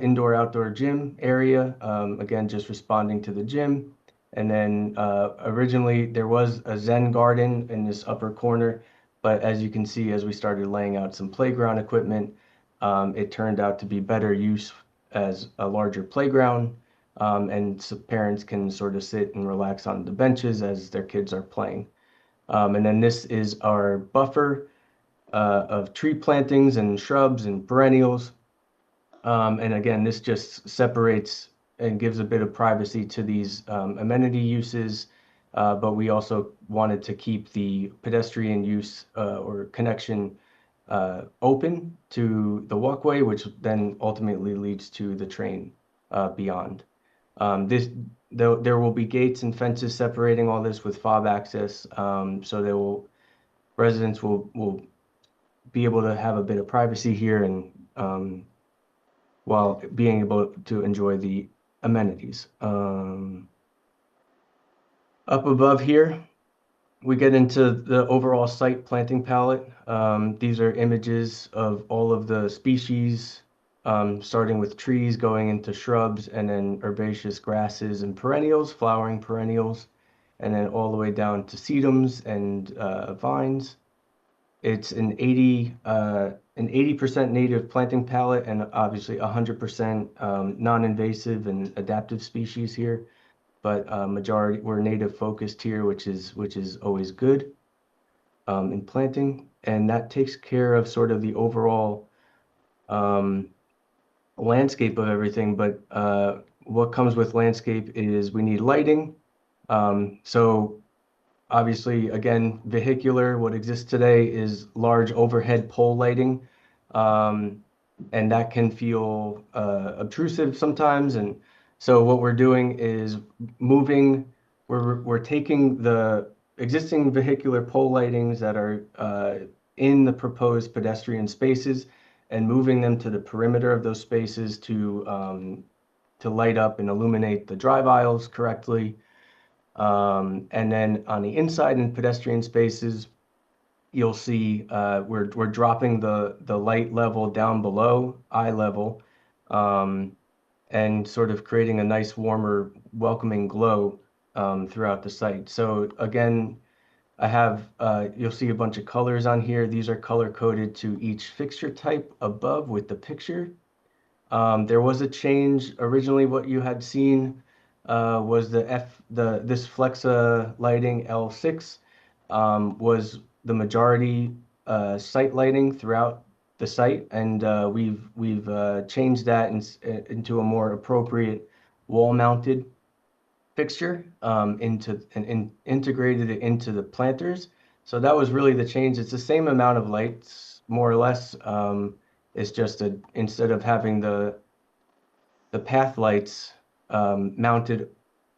indoor-outdoor gym area, again, just responding to the gym. And then originally there was a Zen garden in this upper corner, but as you can see, as we started laying out some playground equipment, it turned out to be better use as a larger playground, and so parents can sort of sit and relax on the benches as their kids are playing. And then this is our buffer of tree plantings and shrubs and perennials. And again, this just separates and gives a bit of privacy to these amenity uses, but we also wanted to keep the pedestrian use or connection open to the walkway, which then ultimately leads to the train beyond. There will be gates and fences separating all this with fob access, so residents will be able to have a bit of privacy here and while being able to enjoy the amenities. Up above here, we get into the overall site planting palette. These are images of all of the species, starting with trees, going into shrubs, and then herbaceous grasses and perennials, flowering perennials, and then all the way down to sedums and vines. It's an 80% native planting palette and obviously 100% non-invasive and adaptive species here, but majority we're native focused here, which is always good in planting, and that takes care of sort of the overall landscape of everything. But what comes with landscape is we need lighting. So obviously, again, vehicular, what exists today is large overhead pole lighting, and that can feel obtrusive sometimes. And so what we're doing is we're taking the existing vehicular pole lightings that are in the proposed pedestrian spaces and moving them to the perimeter of those spaces to light up and illuminate the drive aisles correctly. And then on the inside in pedestrian spaces, you'll see we're dropping the light level down below eye level, and sort of creating a nice, warmer, welcoming glow throughout the site. So again, I have you'll see a bunch of colors on here. These are color coded to each fixture type above with the picture. There was a change. Originally, what you had seen was this Flexa lighting L6 was the majority site lighting throughout the site, and we've changed that into a more appropriate wall-mounted fixture integrated it into the planters. So that was really the change. It's the same amount of lights, more or less. It's just instead of having the path lights mounted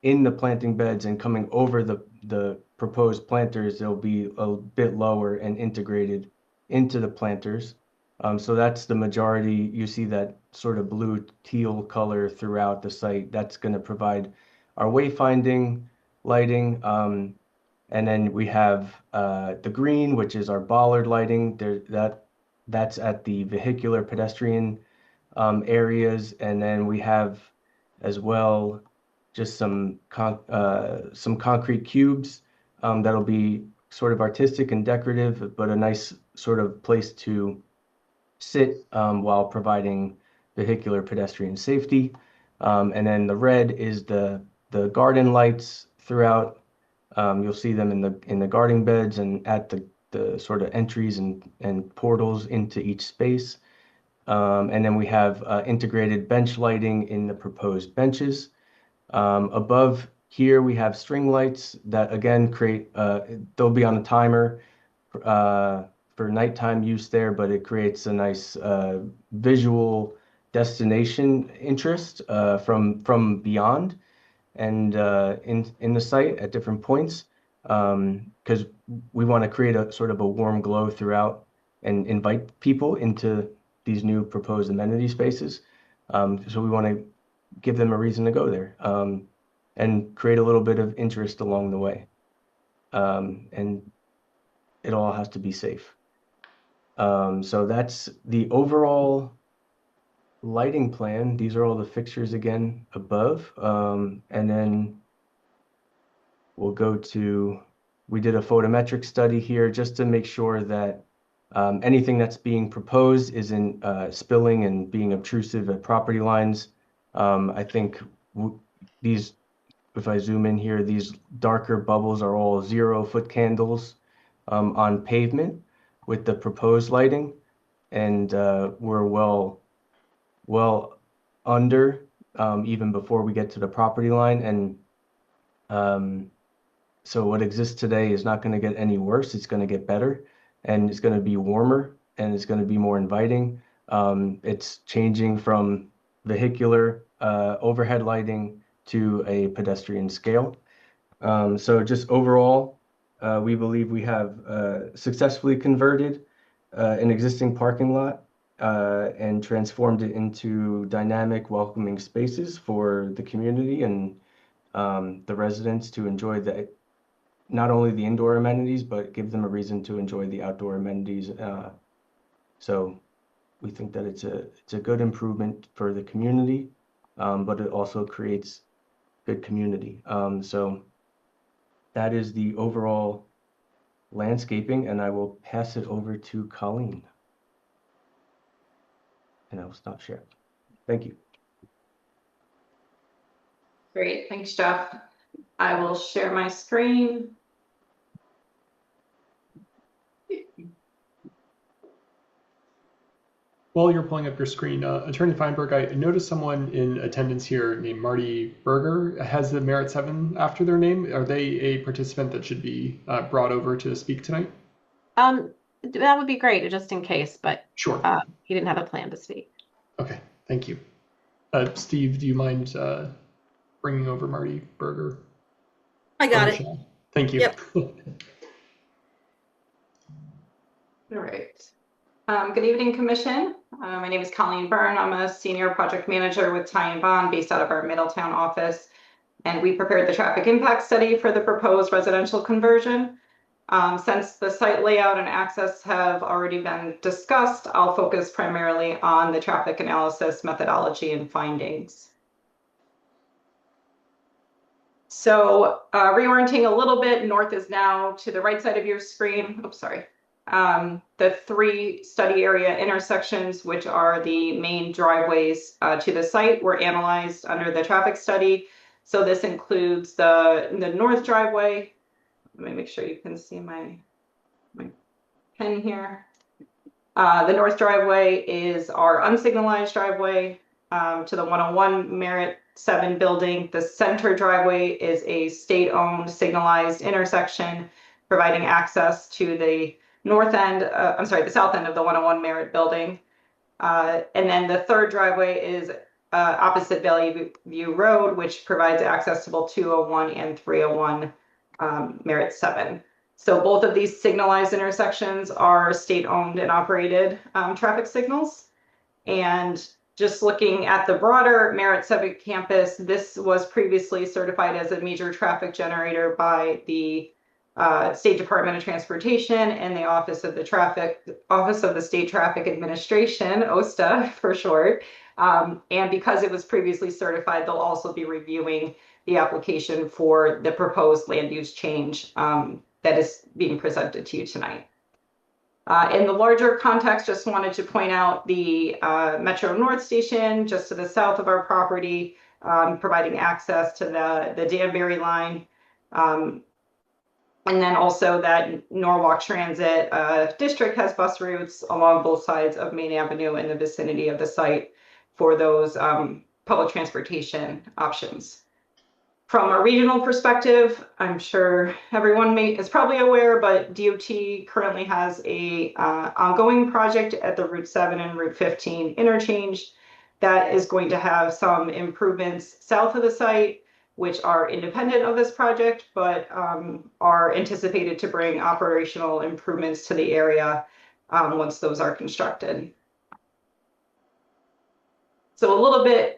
in the planting beds and coming over the proposed planters, they'll be a bit lower and integrated into the planters. So that's the majority. You see that sort of blue teal color throughout the site. That's going to provide our wayfinding lighting. And then we have the green, which is our bollard lighting. That's at the vehicular pedestrian areas. And then we have as well just some concrete cubes that'll be sort of artistic and decorative, but a nice sort of place to sit while providing vehicular pedestrian safety. And then the red is the garden lights throughout. You'll see them in the garden beds and at the sort of entries and portals into each space. And then we have integrated bench lighting in the proposed benches. Above here, we have string lights that again they'll be on a timer for nighttime use there, but it creates a nice visual destination interest from beyond and in the site at different points, because we want to create a sort of a warm glow throughout and invite people into these new proposed amenity spaces. So we want to give them a reason to go there and create a little bit of interest along the way. And it all has to be safe. So that's the overall lighting plan. These are all the fixtures again above. And then we'll go to, we did a photometric study here just to make sure that anything that's being proposed isn't spilling and being obtrusive at property lines. I think these, if I zoom in here, these darker bubbles are all 0-foot candles on pavement with the proposed lighting. And we're well under even before we get to the property line. And so what exists today is not going to get any worse. It's going to get better, and it's going to be warmer, and it's going to be more inviting. It's changing from vehicular overhead lighting to a pedestrian scale. So just overall, we believe we have successfully converted an existing parking lot and transformed it into dynamic, welcoming spaces for the community and the residents to enjoy not only the indoor amenities, but give them a reason to enjoy the outdoor amenities. So we think that it's a good improvement for the community, but it also creates good community. So that is the overall landscaping, and I will pass it over to Colleen. And I will stop sharing. Thank you. Great, thanks, Jeff. I will share my screen. While you're pulling up your screen, Attorney Feinberg, I noticed someone in attendance here named Marty Berger has the Merit 7 after their name. Are they a participant that should be brought over to speak tonight? That would be great, just in case, but sure. He didn't have a plan to speak. Okay, thank you. Steve, do you mind bringing over Marty Berger? I got it. Thank you. Yep. All right. Good evening, Commission. My name is Colleen Byrne. I'm a senior project manager with Ty & Bond based out of our Middletown office. And we prepared the traffic impact study for the proposed residential conversion. Since the site layout and access have already been discussed, I'll focus primarily on the traffic analysis methodology and findings. So reorienting a little bit, north is now to the right side of your screen. Oops, sorry. The 3 study area intersections, which are the main driveways to the site, were analyzed under the traffic study. So this includes the north driveway. Let me make sure you can see my pen here. The north driveway is our unsignalized driveway to the 101 Merit 7 building. The center driveway is a state-owned signalized intersection providing access to the north end, the south end of the 101 Merit building. And then the third driveway is opposite Valley View Road, which provides access to both 201 and 301 Merit 7. So both of these signalized intersections are state-owned and operated traffic signals. And just looking at the broader Merit 7 campus, this was previously certified as a major traffic generator by the State Department of Transportation and the Office of the State Traffic Administration, OSTA for short. And because it was previously certified, they'll also be reviewing the application for the proposed land use change that is being presented to you tonight. In the larger context, just wanted to point out the Metro North Station just to the south of our property, providing access to the Danbury line. And then also that Norwalk Transit District has bus routes along both sides of Main Avenue in the vicinity of the site for those public transportation options. From a regional perspective, I'm sure everyone is probably aware, but DOT currently has a ongoing project at the Route 7 and Route 15 interchange that is going to have some improvements south of the site, which are independent of this project, but are anticipated to bring operational improvements to the area once those are constructed. So a little bit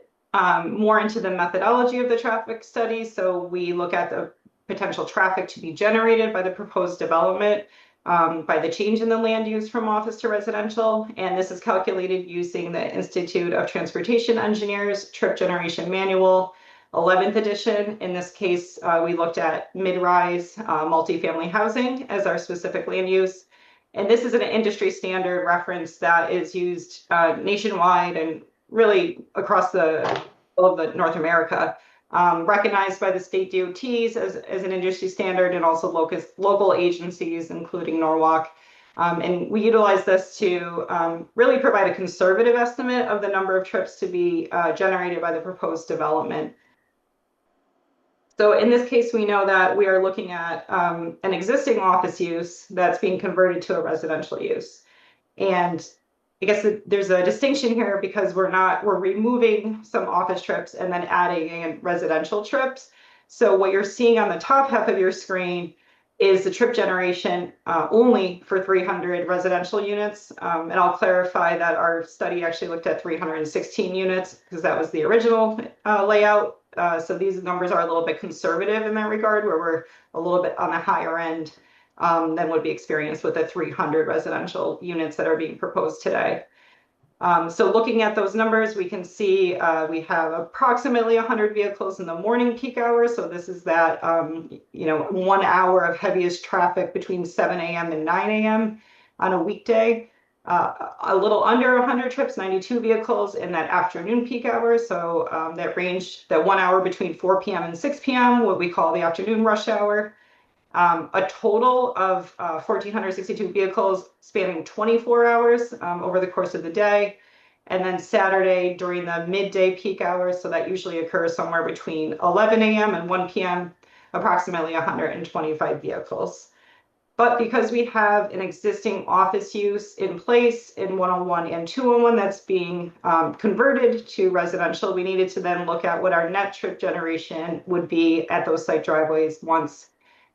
more into the methodology of the traffic study. So we look at the potential traffic to be generated by the proposed development by the change in the land use from office to residential. And this is calculated using the Institute of Transportation Engineers Trip Generation Manual, 11th edition. In this case, we looked at mid-rise multifamily housing as our specific land use. And this is an industry standard reference that is used nationwide and really across all of the North America, recognized by the state DOTs as an industry standard, and also local agencies, including Norwalk. And we utilize this to really provide a conservative estimate of the number of trips to be generated by the proposed development. So in this case, we know that we are looking at an existing office use that's being converted to a residential use. And I guess there's a distinction here because we're removing some office trips and then adding in residential trips. So what you're seeing on the top half of your screen is the trip generation only for 300 residential units. And I'll clarify that our study actually looked at 316 units because that was the original layout. So these numbers are a little bit conservative in that regard, where we're a little bit on the higher end than would be experienced with the 300 residential units that are being proposed today. So looking at those numbers, we can see we have approximately 100 vehicles in the morning peak hours. So this is that 1 hour of heaviest traffic between 7 a.m. and 9 a.m. on a weekday. A little under 100 trips, 92 vehicles in that afternoon peak hour. So that range, that 1 hour between 4 p.m. and 6 p.m., what we call the afternoon rush hour. A total of 1,462 vehicles spanning 24 hours over the course of the day. And then Saturday during the midday peak hours, so that usually occurs somewhere between 11 a.m. and 1 p.m., approximately 125 vehicles. But because we have an existing office use in place in 101 and 201 that's being converted to residential, we needed to then look at what our net trip generation would be at those site driveways once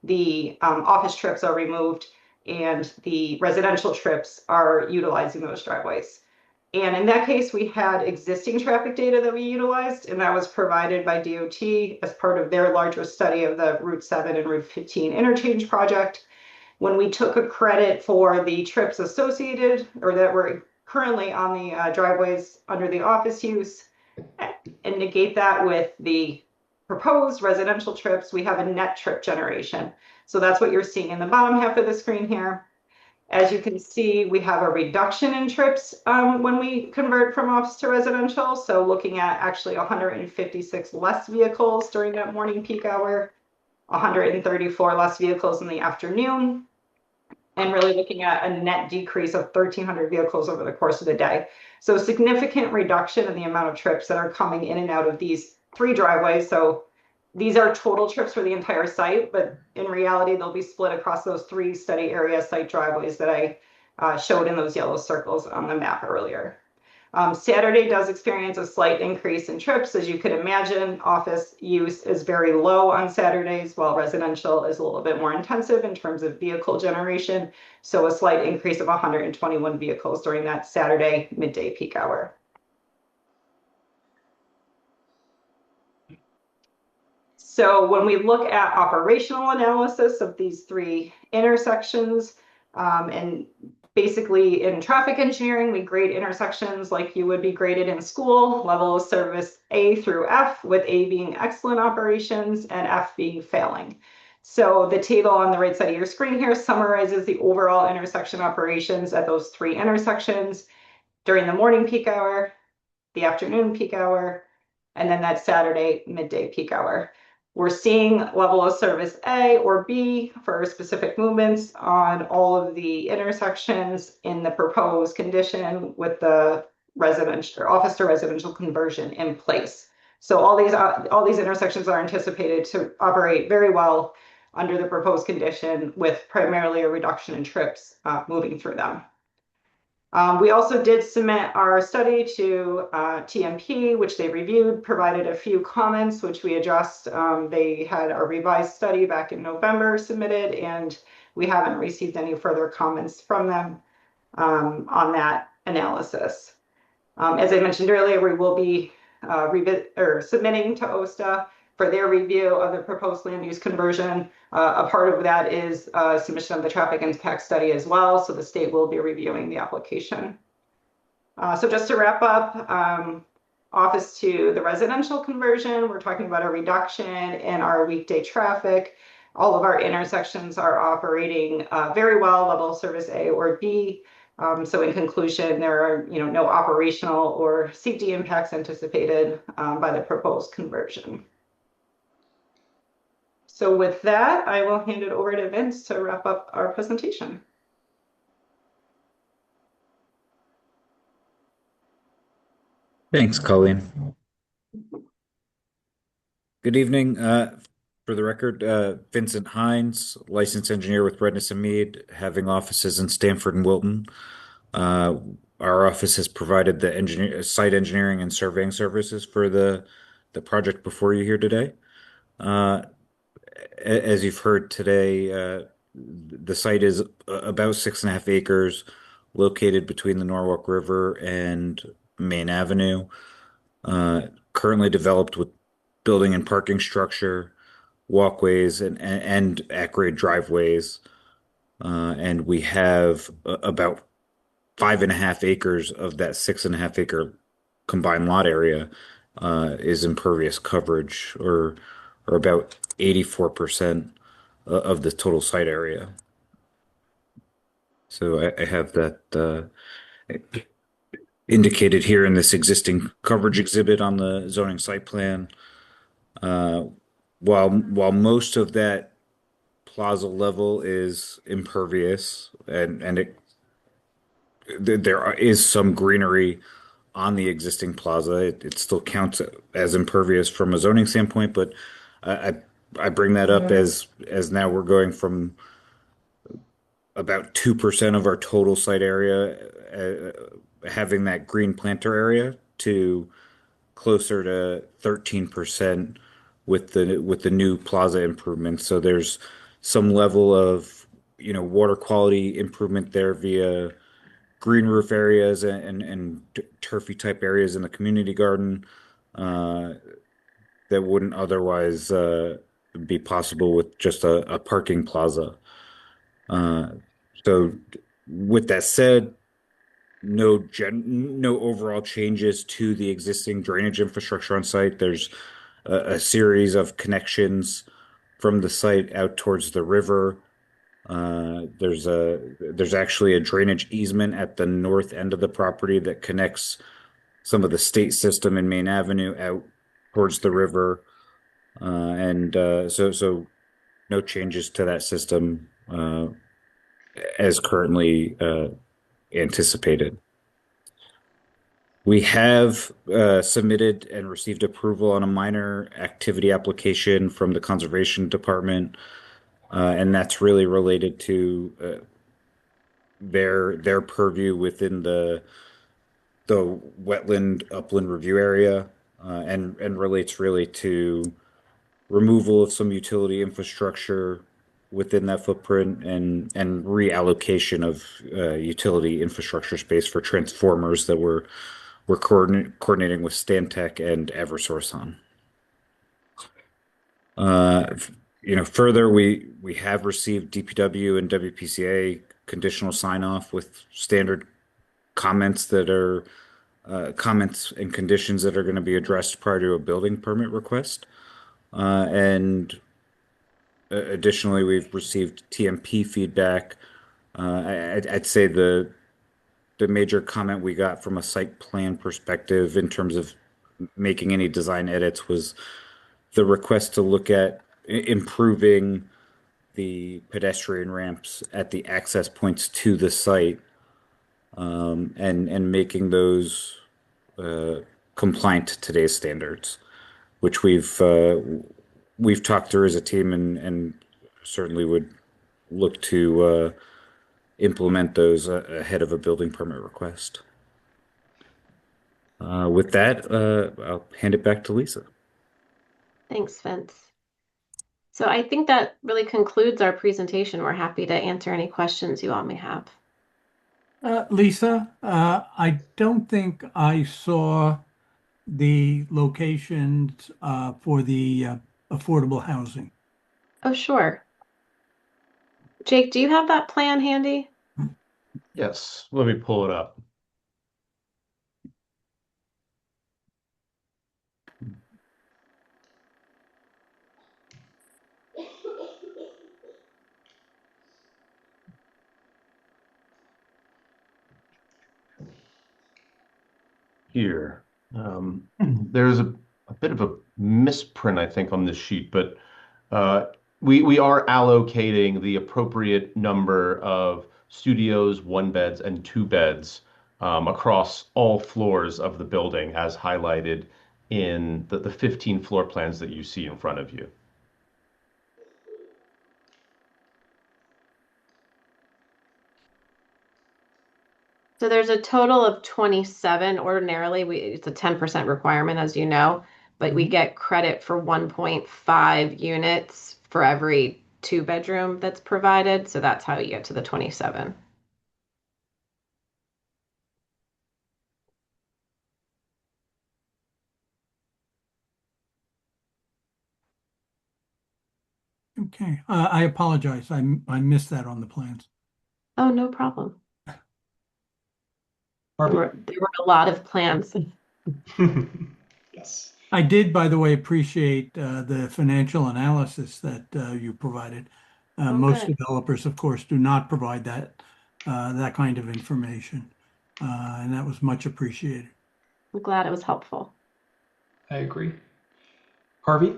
the office trips are removed and the residential trips are utilizing those driveways. And in that case, we had existing traffic data that we utilized, and that was provided by DOT as part of their larger study of the Route 7 and Route 15 interchange project. When we took a credit for the trips associated or that were currently on the driveways under the office use and negate that with the proposed residential trips, we have a net trip generation. So that's what you're seeing in the bottom half of the screen here. As you can see, we have a reduction in trips when we convert from office to residential. So looking at actually 156 less vehicles during that morning peak hour, 134 less vehicles in the afternoon, and really looking at a net decrease of 1,300 vehicles over the course of the day. So significant reduction in the amount of trips that are coming in and out of these 3 driveways. So these are total trips for the entire site, but in reality, they'll be split across those 3 study area site driveways that I showed in those yellow circles on the map earlier. Saturday does experience a slight increase in trips. As you can imagine, office use is very low on Saturdays, while residential is a little bit more intensive in terms of vehicle generation. So a slight increase of 121 vehicles during that Saturday midday peak hour. So when we look at operational analysis of these 3 intersections, and basically in traffic engineering, we grade intersections like you would be graded in school, level of service A through F, with A being excellent operations and F being failing. So the table on the right side of your screen here summarizes the overall intersection operations at those 3 intersections during the morning peak hour, the afternoon peak hour, and then that Saturday midday peak hour. We're seeing level of service A or B for specific movements on all of the intersections in the proposed condition with the residential or office to residential conversion in place. So all these intersections are anticipated to operate very well under the proposed condition, with primarily a reduction in trips moving through them. We also did submit our study to TMP, which they reviewed, provided a few comments, which we addressed. They had a revised study back in November submitted, and we haven't received any further comments from them on that analysis. As I mentioned earlier, we will be submitting to OSTA for their review of the proposed land use conversion. A part of that is submission of the traffic impact study as well, so the state will be reviewing the application. So just to wrap up, office to the residential conversion, we're talking about a reduction in our weekday traffic. All of our intersections are operating very well, level of service A or B. So in conclusion, there are no operational or safety impacts anticipated by the proposed conversion. So with that, I will hand it over to Vince to wrap up our presentation. Thanks, Colleen. Good evening. For the record, Vincent Hines, licensed engineer with Redness and Mead, having offices in Stamford and Wilton. Our office has provided the site engineering and surveying services for the project before you here today. As you've heard today, the site is about 6.5 acres, located between the Norwalk River and Main Avenue. Currently developed with building and parking structure, walkways, and at-grade driveways. And we have about 5.5 acres of that 6.5 acre combined lot area is impervious coverage, or about 84% of the total site area. So I have that indicated here in this existing coverage exhibit on the zoning site plan. While most of that plaza level is impervious, and there is some greenery on the existing plaza, it still counts as impervious from a zoning standpoint, but I bring that up as now we're going from about 2% of our total site area having that green planter area to closer to 13% with the new plaza improvements. So there's some level of water quality improvement there via green roof areas and turfy type areas in the community garden that wouldn't otherwise be possible with just a parking plaza. So with that said, no overall changes to the existing drainage infrastructure on site. There's a series of connections from the site out towards the river. There's actually a drainage easement at the north end of the property that connects some of the state system in Main Avenue out towards the river. So no changes to that system as currently anticipated. We have submitted and received approval on a minor activity application from the Conservation Department, and that's really related to their purview within the wetland upland review area, and relates really to removal of some utility infrastructure within that footprint and reallocation of utility infrastructure space for transformers that we're coordinating with Stantec and Eversource on. Further, we have received DPW and WPCA conditional sign off with standard comments that are comments and conditions that are going to be addressed prior to a building permit request. And Additionally, we've received TMP feedback. I'd say the major comment we got from a site plan perspective in terms of making any design edits was the request to look at improving the pedestrian ramps at the access points to the site, and making those compliant to today's standards, which we've talked through as a team, and certainly would look to implement those ahead of a building permit request. With that, I'll hand it back to Lisa. Thanks, Vince. So I think that really concludes our presentation. We're happy to answer any questions you all may have. Lisa, I don't think I saw the locations for the affordable housing. Oh, sure. Jake, do you have that plan handy? Yes, let me pull it up. Here, there's a bit of a misprint, I think, on this sheet, but we are allocating the appropriate number of studios, 1 beds, and 2 beds across all floors of the building, as highlighted in the 15 floor plans that you see in front of you. So there's a total of 27. Ordinarily, it's a 10% requirement, as you know, but we get credit for 1.5 units for every 2-bedroom that's provided. So that's how you get to the 27. Okay, I apologize. I missed that on the plans. Oh, no problem. There Harvey? were a lot of plans. Yes. I did, by the way, appreciate the financial analysis that you provided. Most good. developers, of course, do not provide that kind of information, and that was much appreciated. I'm glad it was helpful. I agree. Harvey?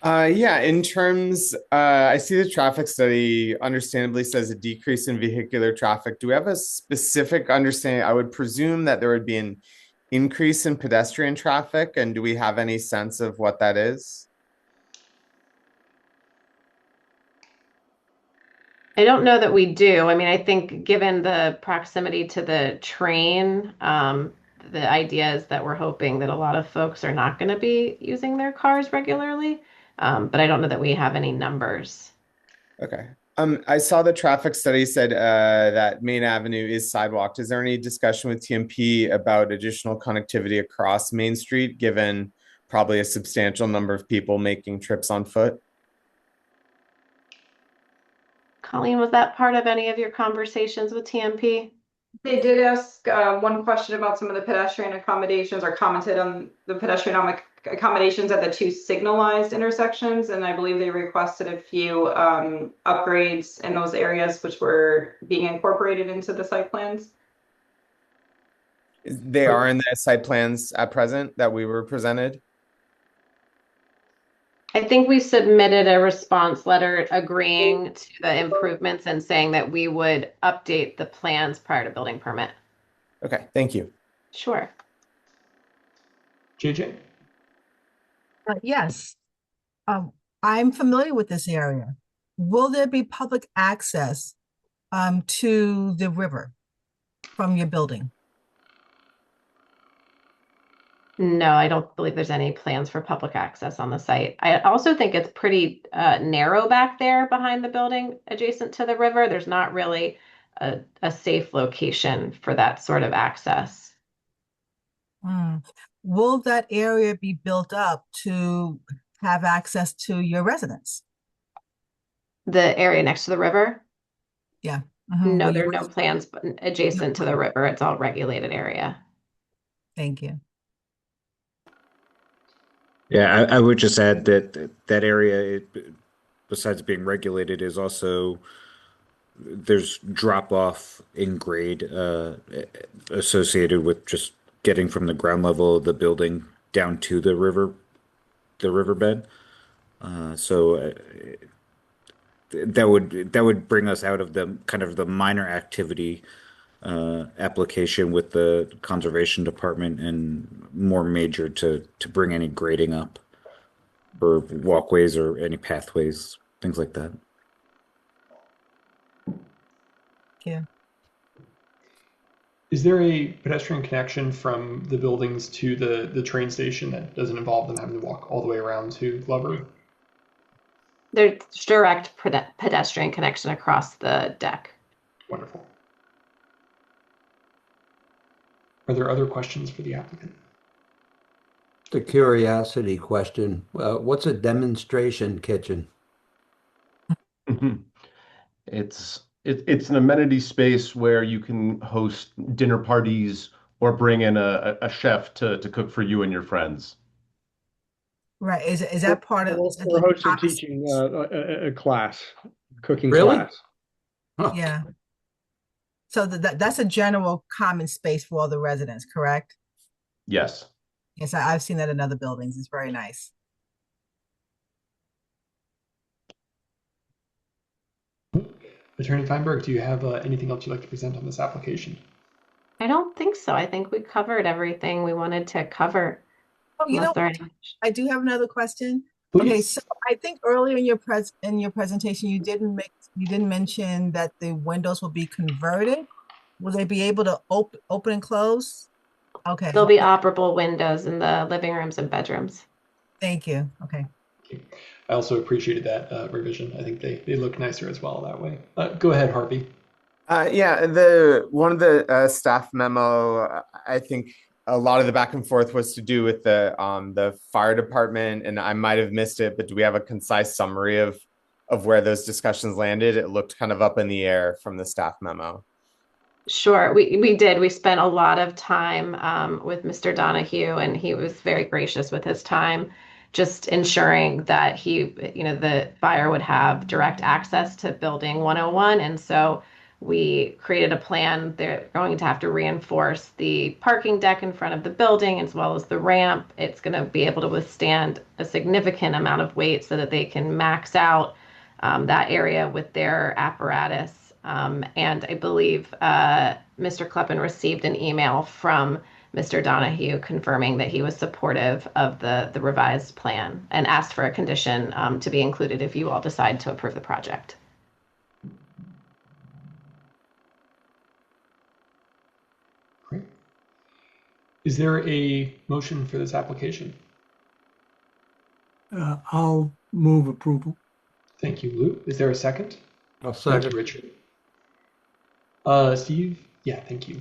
Yeah, in terms, I see the traffic study understandably says a decrease in vehicular traffic. Do we have a specific understanding? I would presume that there would be an increase in pedestrian traffic, and do we have any sense of what that is? I don't know that we do. I mean, I think given the proximity to the train, the idea is that we're hoping that a lot of folks are not going to be using their cars regularly. But I don't know that we have any numbers. Okay. I saw the traffic study said that Main Avenue is sidewalked. Is there any discussion with TMP about additional connectivity across Main Street, given probably a substantial number of people making trips on foot? Colleen, was that part of any of your conversations with TMP? They did ask one question about some of the pedestrian accommodations, or commented on the pedestrian accommodations at the 2 signalized intersections, and I believe they requested a few upgrades in those areas, which were being incorporated into the site plans. They are in the site plans at present that we were presented? I think we submitted a response letter agreeing to the improvements and saying that we would update the plans prior to building permit. Okay, thank you. Sure. JJ? Yes. I'm familiar with this area. Will there be public access to the river from your building? No, I don't believe there's any plans for public access on the site. I also think it's pretty narrow back there behind the building adjacent to the river. There's not really a safe location for that sort of access. Will that area be built up to have access to your residents? The area next to the river? Yeah. No, there are no plans adjacent to the river. It's all regulated area. Thank you. Yeah, I would just add that area, besides being regulated, is also there's drop off in grade associated with just getting from the ground level of the building down to the riverbed. So that would bring us out of the kind of the minor activity application with the conservation department and more major to bring any grading up or walkways or any pathways, things like that. Yeah. Is there a pedestrian connection from the buildings to the train station that doesn't involve them having to walk all the way around to Glover? There's direct pedestrian connection across the deck. Wonderful. Are there other questions for the applicant? The curiosity question, what's a demonstration kitchen? It's an amenity space where you can host dinner parties or bring in a chef to cook for you and your friends. Right. Is that part of We're hosting teaching a class, cooking Really? class. Yeah. So that's a general common space for all the residents, correct? Yes. Yes, I've seen that in other buildings. It's very nice. Attorney Feinberg, do you have anything else you'd like to present on this application? I don't think so. I think we covered everything we wanted to cover. Oh, you know, Unless there are any- I do have another question. Please. Okay, so I think earlier in your presentation you didn't mention that the windows will be converted. Will they be able to open and close? Okay. There'll be operable windows in the living rooms and bedrooms. Thank you. Okay. I also appreciated that revision. I think they look nicer as well that way. Go ahead, Harvey. Yeah, one of the staff memo, I think a lot of the back and forth was to do with the fire department, and I might have missed it, but do we have a concise summary of where those discussions landed? It looked kind of up in the air from the staff memo. Sure, we did. We spent a lot of time with Mr. Donahue, and he was very gracious with his time, just ensuring that the buyer would have direct access to building 101. And so we created a plan. They're going to have to reinforce the parking deck in front of the building as well as the ramp. It's going to be able to withstand a significant amount of weight so that they can max out that area with their apparatus. And I believe Mr. Kleppen received an email from Mr. Donahue confirming that he was supportive of the revised plan and asked for a condition to be included if you all decide to approve the project. Great. Is there a motion for this application? I'll move approval. Thank you, Lou. Is there a second? I'll Thank second. you, Richard. Steve? Yeah, thank you.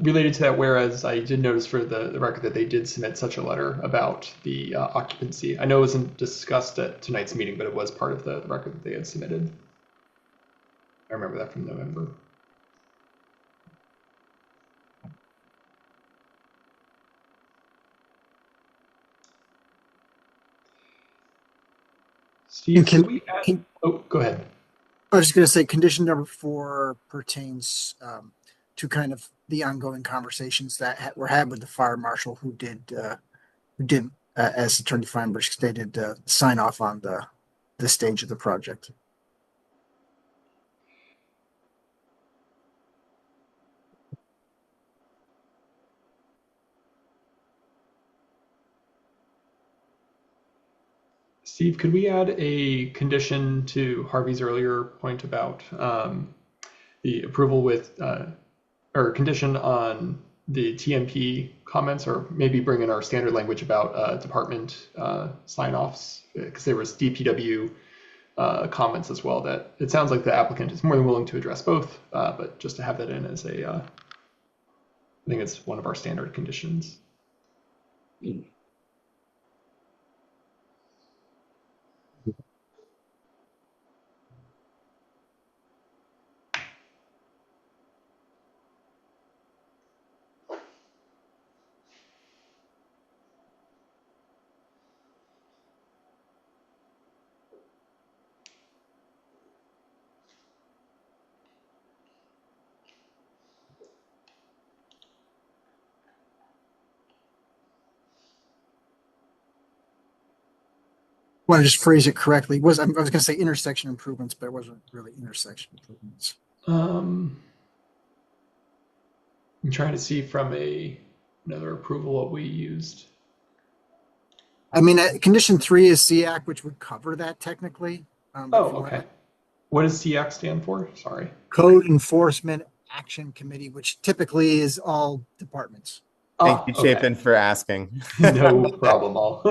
Related to that, whereas I did notice for the record that they did submit such a letter about the occupancy. I know it wasn't discussed at tonight's meeting, but it was part of the record that they had submitted. I remember that from November. Steve, Can- can we add, oh, go ahead. I was just going to say, condition number 4 pertains to kind of the ongoing conversations that were had with the fire marshal, who did, as Attorney Feinberg stated, sign off on the stage of the project. Steve, could we add a condition to Harvey's earlier point about the approval with, or condition on the TMP comments, or maybe bring in our standard language about department sign-offs, because there was DPW comments as well, that it sounds like the applicant is more than willing to address both, but just to have that in as a, I think it's one of our standard conditions. Want to just phrase it correctly. I was going to say intersection improvements, but it wasn't really intersection improvements. I'm trying to see from another approval what we used. I mean, condition 3 is SEAC, which would cover that technically. Oh, okay. What does SEAC stand for? Sorry. Code Enforcement Action Committee, which typically is all departments. Thank you, Chapin, for asking. No problem all.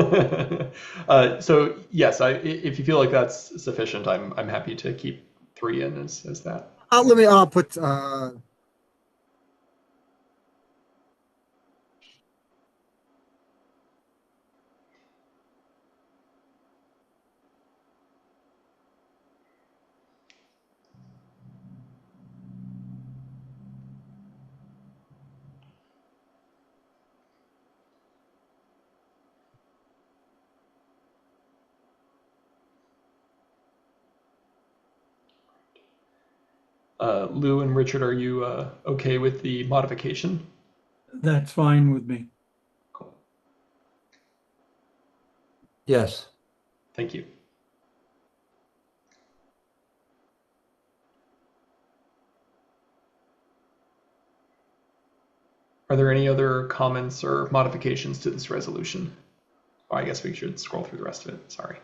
So yes, if you feel like that's sufficient, I'm happy to keep 3 in as that. I'll put Lou and Richard, are you okay with the modification? That's fine with me. Yes. Thank you. Are there any other comments or modifications to this resolution? Oh, I guess we should scroll through the rest of it. Sorry.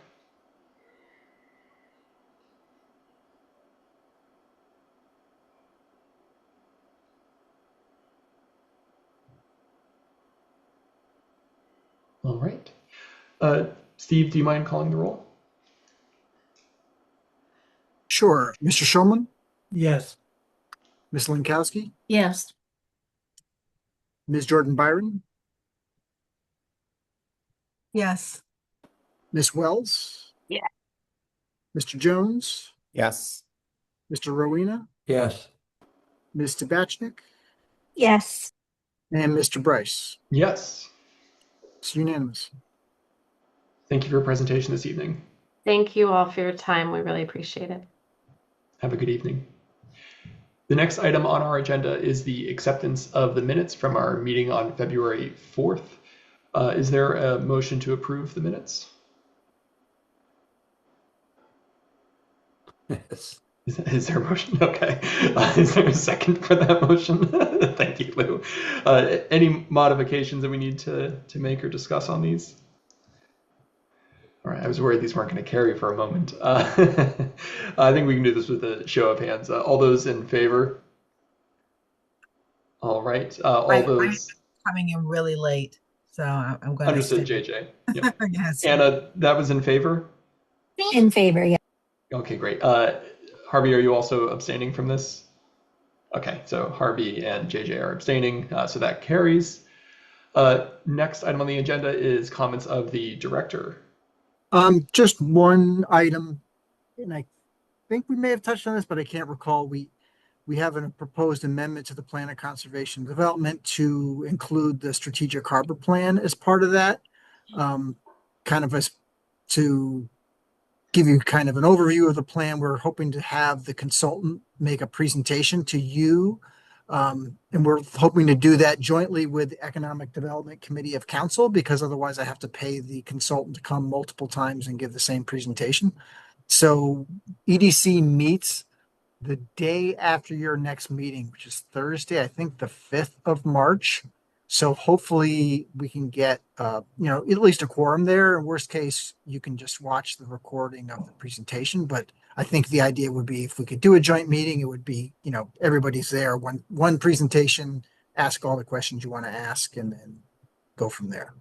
All right. Steve, do you mind calling the roll? Sure. Mr. Schulman? Yes. Ms. Linkowski? Yes. Ms. Jordan Byron? Yes. Ms. Wells? Yeah. Mr. Jones? Yes. Mr. Rowena? Yes. Ms. Tabachnik? Yes. And Mr. Bryce? Yes. It's unanimous. Thank you for your presentation this evening. Thank you all for your time. We really appreciate it. Have a good evening. The next item on our agenda is the acceptance of the minutes from our meeting on February 4th. Is there a motion to approve the minutes? Yes. Is there a motion? Okay. Is there a second for that motion? Thank you, Lou. Any modifications that we need to make or discuss on these? All right, I was worried these weren't going to carry for a moment. I think we can do this with a show of hands. All those in favor? All right. I'm coming in really late, so I'm going Understood, to JJ. Yep. Yes. Anna, that was in favor? In favor, yeah. Okay, great. Harvey, are you also abstaining from this? Okay, so Harvey and JJ are abstaining, so that carries. Next item on the agenda is comments of the director. Just one item, and I think we may have touched on this, but I can't recall. We have a proposed amendment to the Plan of Conservation Development to include the Strategic Harbor Plan as part of that. Kind of as to give you kind of an overview of the plan, we're hoping to have the consultant make a presentation to you. And we're hoping to do that jointly with the Economic Development Committee of Council, because otherwise I have to pay the consultant to come multiple times and give the same presentation. So EDC meets the day after your next meeting, which is Thursday, I think the 5th of March. So hopefully we can get, at least a quorum there. In worst case, you can just watch the recording of the presentation. But I think the idea would be if we could do a joint meeting, it would be, everybody's there, one presentation, ask all the questions you want to ask, and then go from there.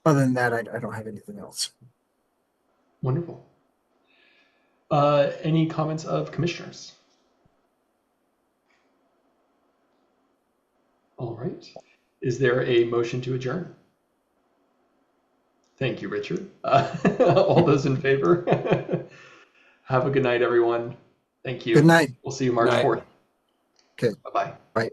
Other than that, I don't have anything else. Wonderful. Any comments of commissioners? All right. Is there a motion to adjourn? Thank you, Richard. All those in favor? Have a good night, everyone. Thank you. Good night. We'll see you March 4th. Okay. Bye-bye. Bye.